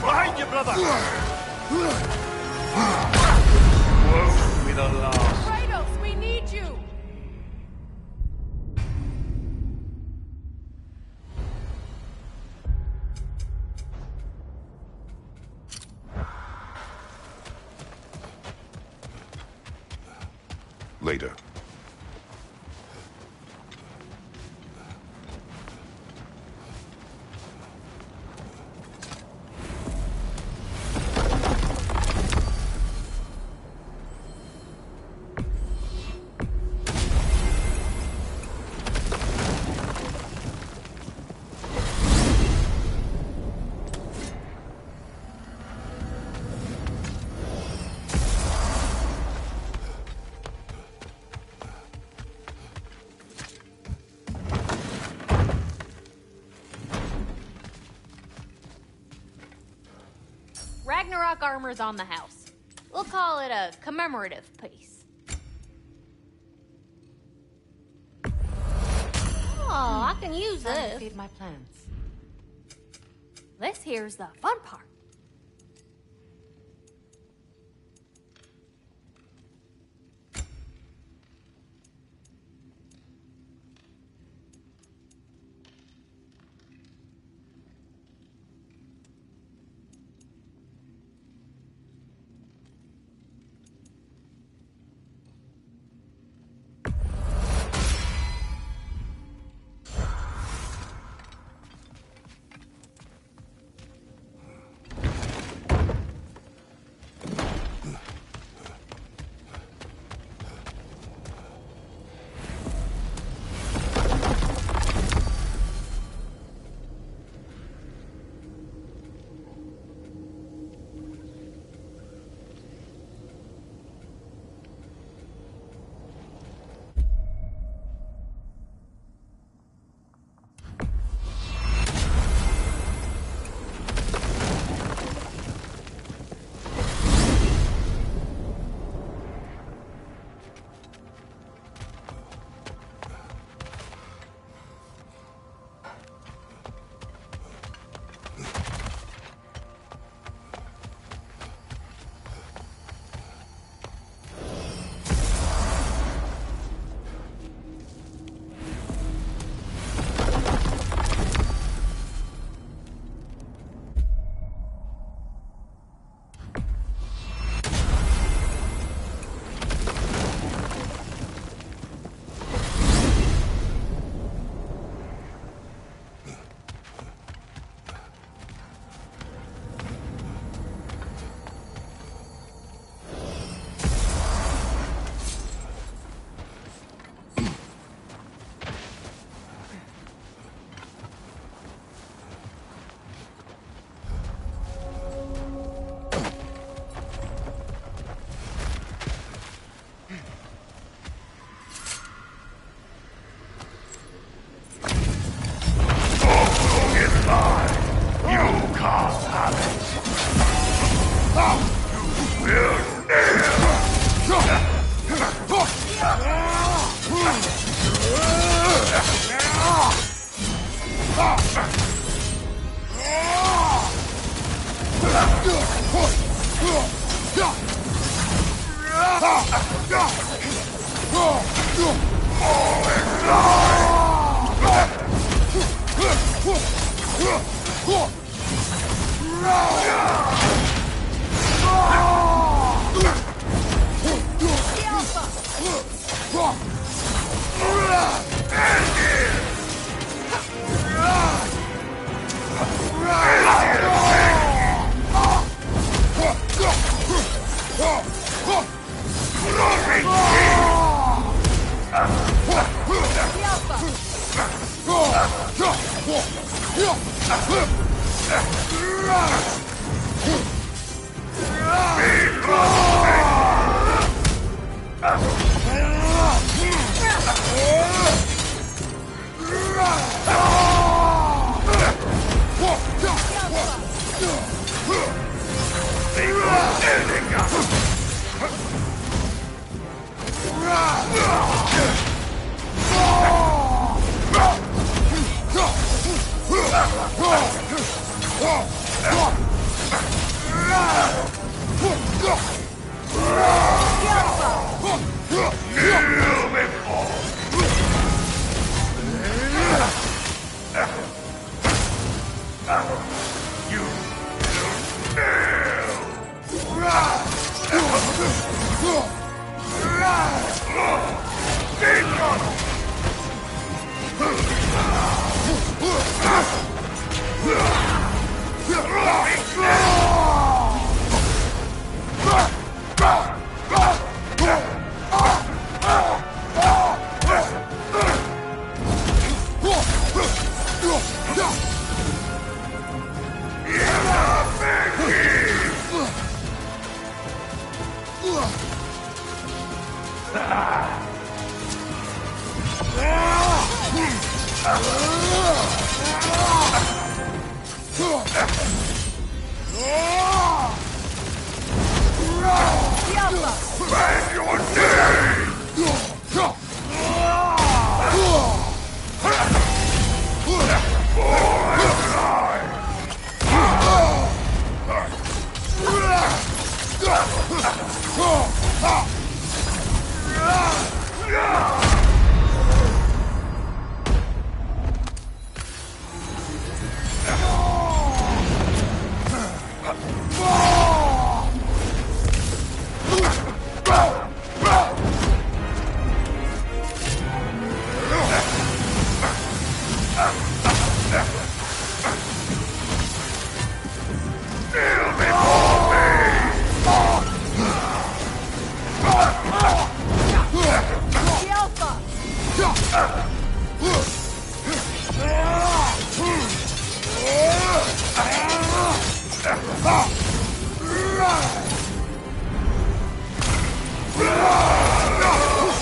[SPEAKER 12] Behind you, brother! Won't be the last.
[SPEAKER 17] Kratos, we need you!
[SPEAKER 3] Later.
[SPEAKER 4] Ragnarok armor's on the house. We'll call it a commemorative piece. Oh, I can use
[SPEAKER 10] Time to
[SPEAKER 4] this.
[SPEAKER 10] feed my plants.
[SPEAKER 4] This here's the fun part.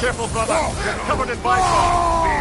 [SPEAKER 12] Careful, brother. You're covered in bipod.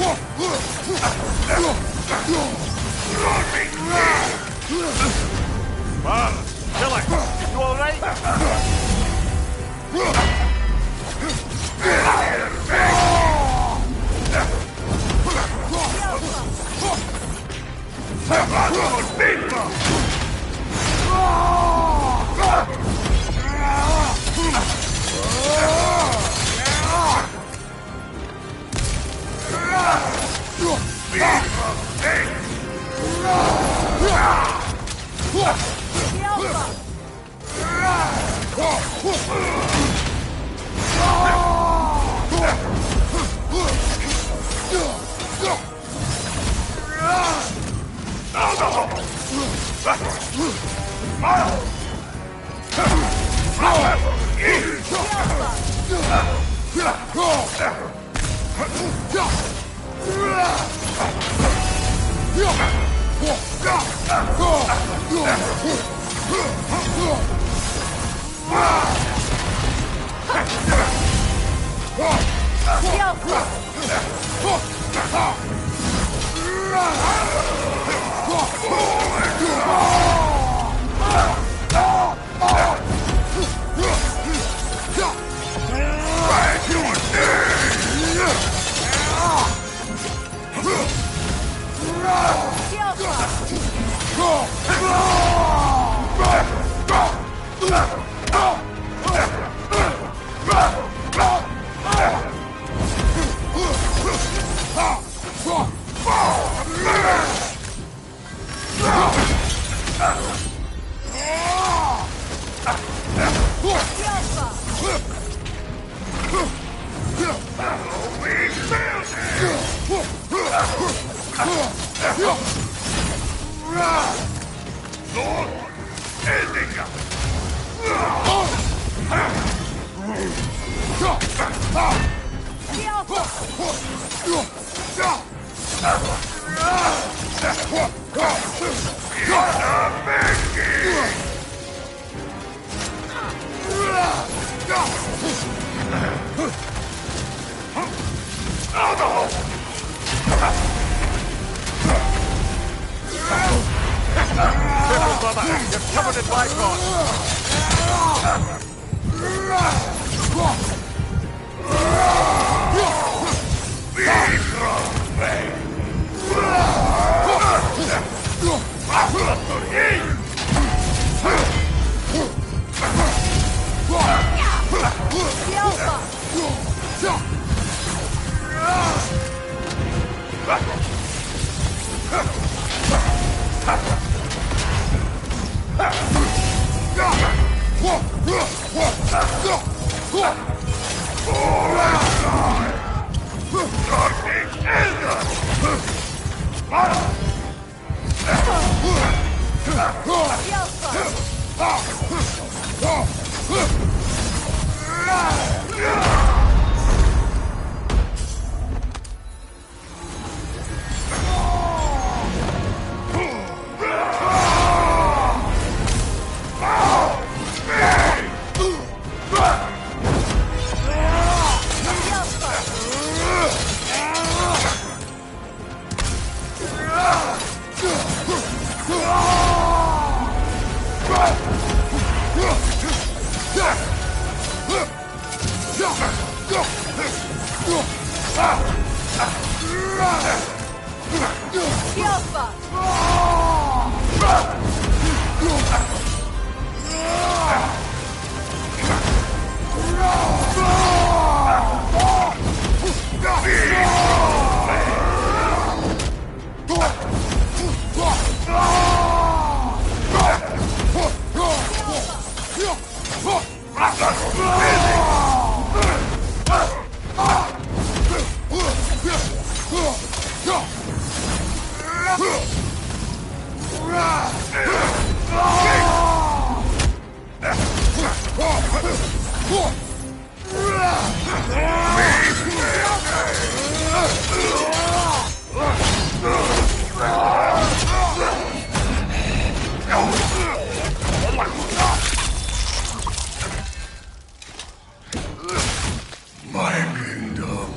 [SPEAKER 13] Whoa!
[SPEAKER 12] Marlon, kill it! You alright?
[SPEAKER 13] My kingdom.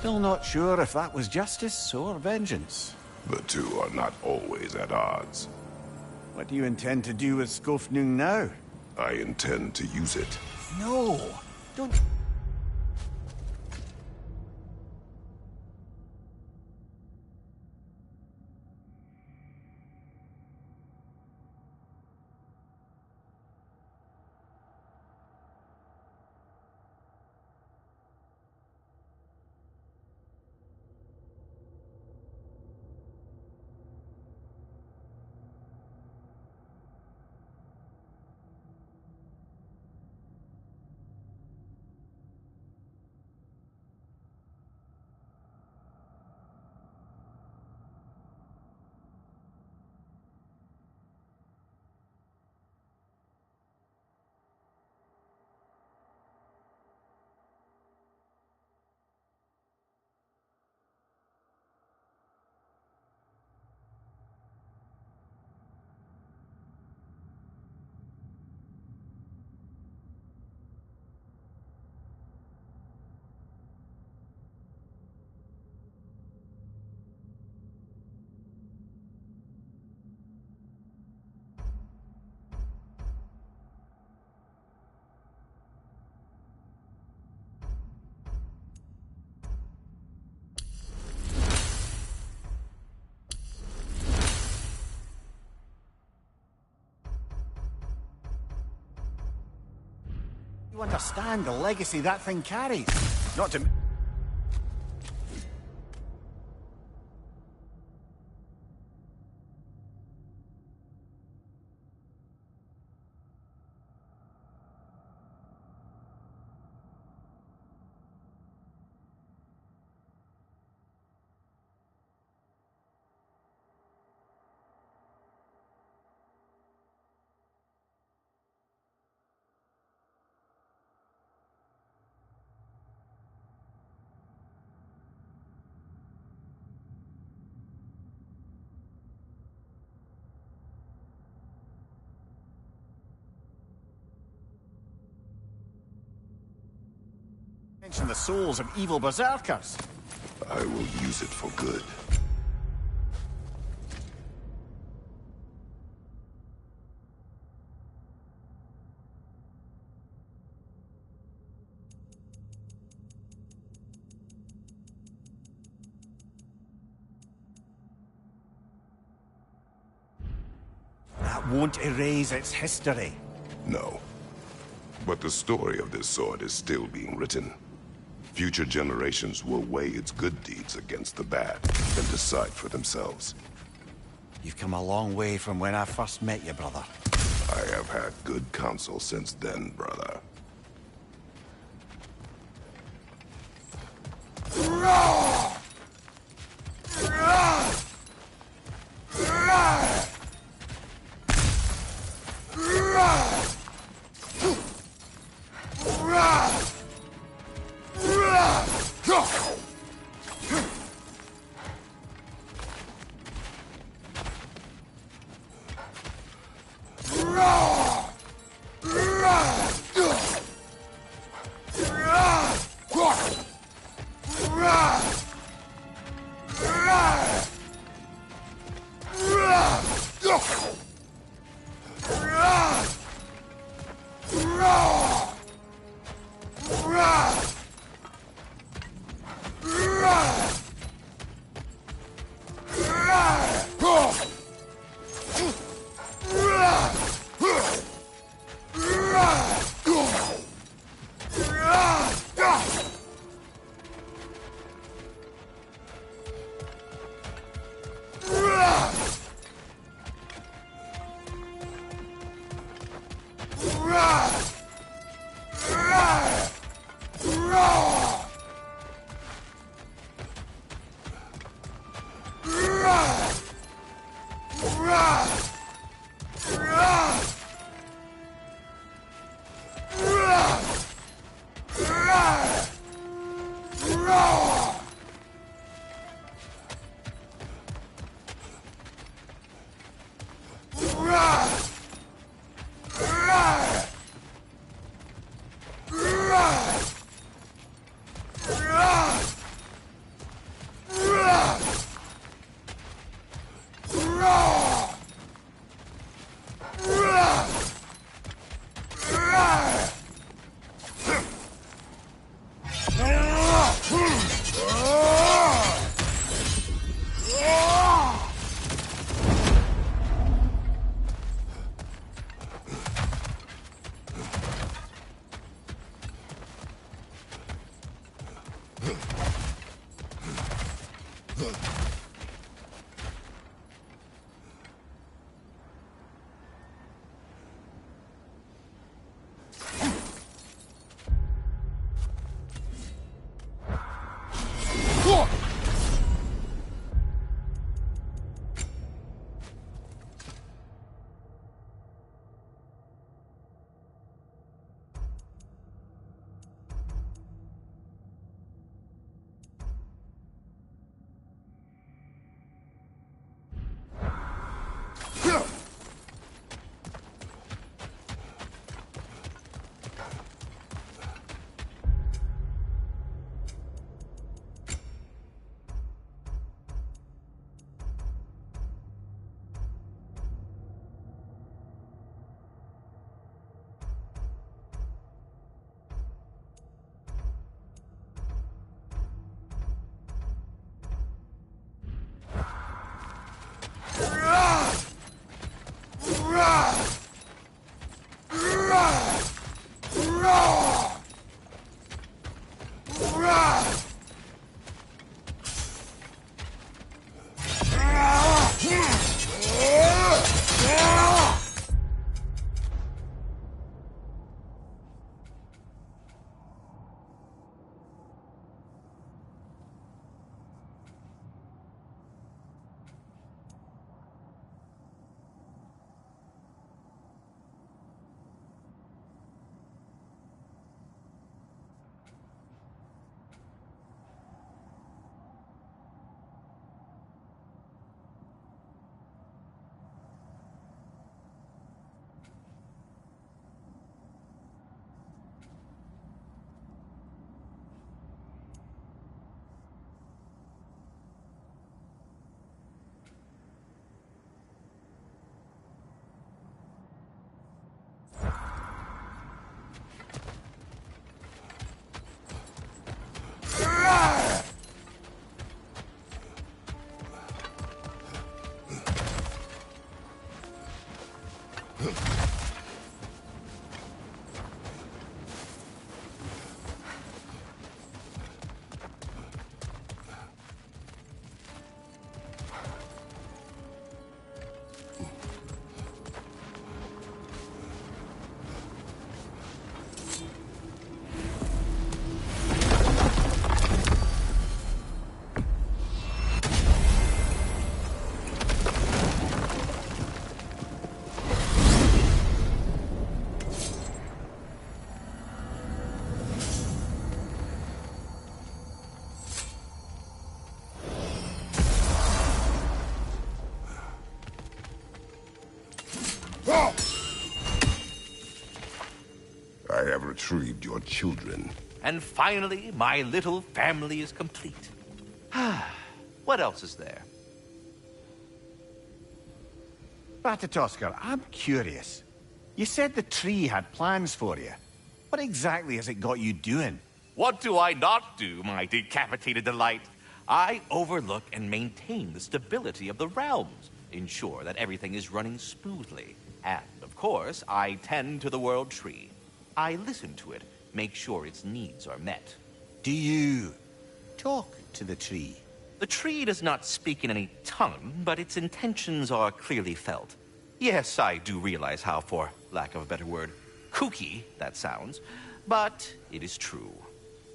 [SPEAKER 5] Still not sure if that was justice or vengeance.
[SPEAKER 3] The two are not always at odds.
[SPEAKER 5] What do you intend to do with Skofnung now?
[SPEAKER 3] I intend to use it.
[SPEAKER 5] No! Don't... You understand the legacy that thing carries? Not to... Mention the souls of evil berserkers.
[SPEAKER 3] I will use it for good.
[SPEAKER 5] That won't erase its history.
[SPEAKER 3] No. But the story of this sword is still being written. Future generations will weigh its good deeds against the bad and decide for themselves.
[SPEAKER 5] You've come a long way from when I first met you, brother.
[SPEAKER 3] I have had good counsel since then, brother. I have retrieved your children.
[SPEAKER 7] And finally, my little family is complete. What else is there?
[SPEAKER 5] Ratatoskr, I'm curious. You said the tree had plans for you. What exactly has it got you doing?
[SPEAKER 7] What do I not do, my decapitated delight? I overlook and maintain the stability of the realms, ensure that everything is running smoothly. And, of course, I tend to the world tree. I listen to it, make sure its needs are met.
[SPEAKER 5] Do you talk to the tree?
[SPEAKER 7] The tree does not speak in any tongue, but its intentions are clearly felt. Yes, I do realize how, for lack of a better word, kooky that sounds, but it is true.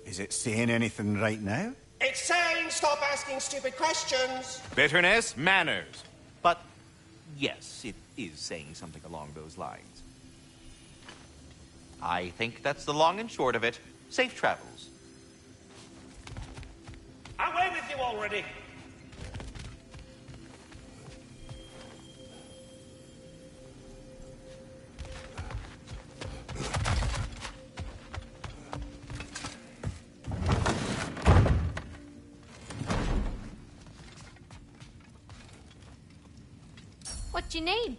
[SPEAKER 5] Is it saying anything right now?
[SPEAKER 9] It's saying stop asking stupid questions.
[SPEAKER 7] Bitterness, manners. But yes, it is saying something along those lines. I think that's the long and short of it. Safe travels.
[SPEAKER 9] Away with you already.
[SPEAKER 4] What you need?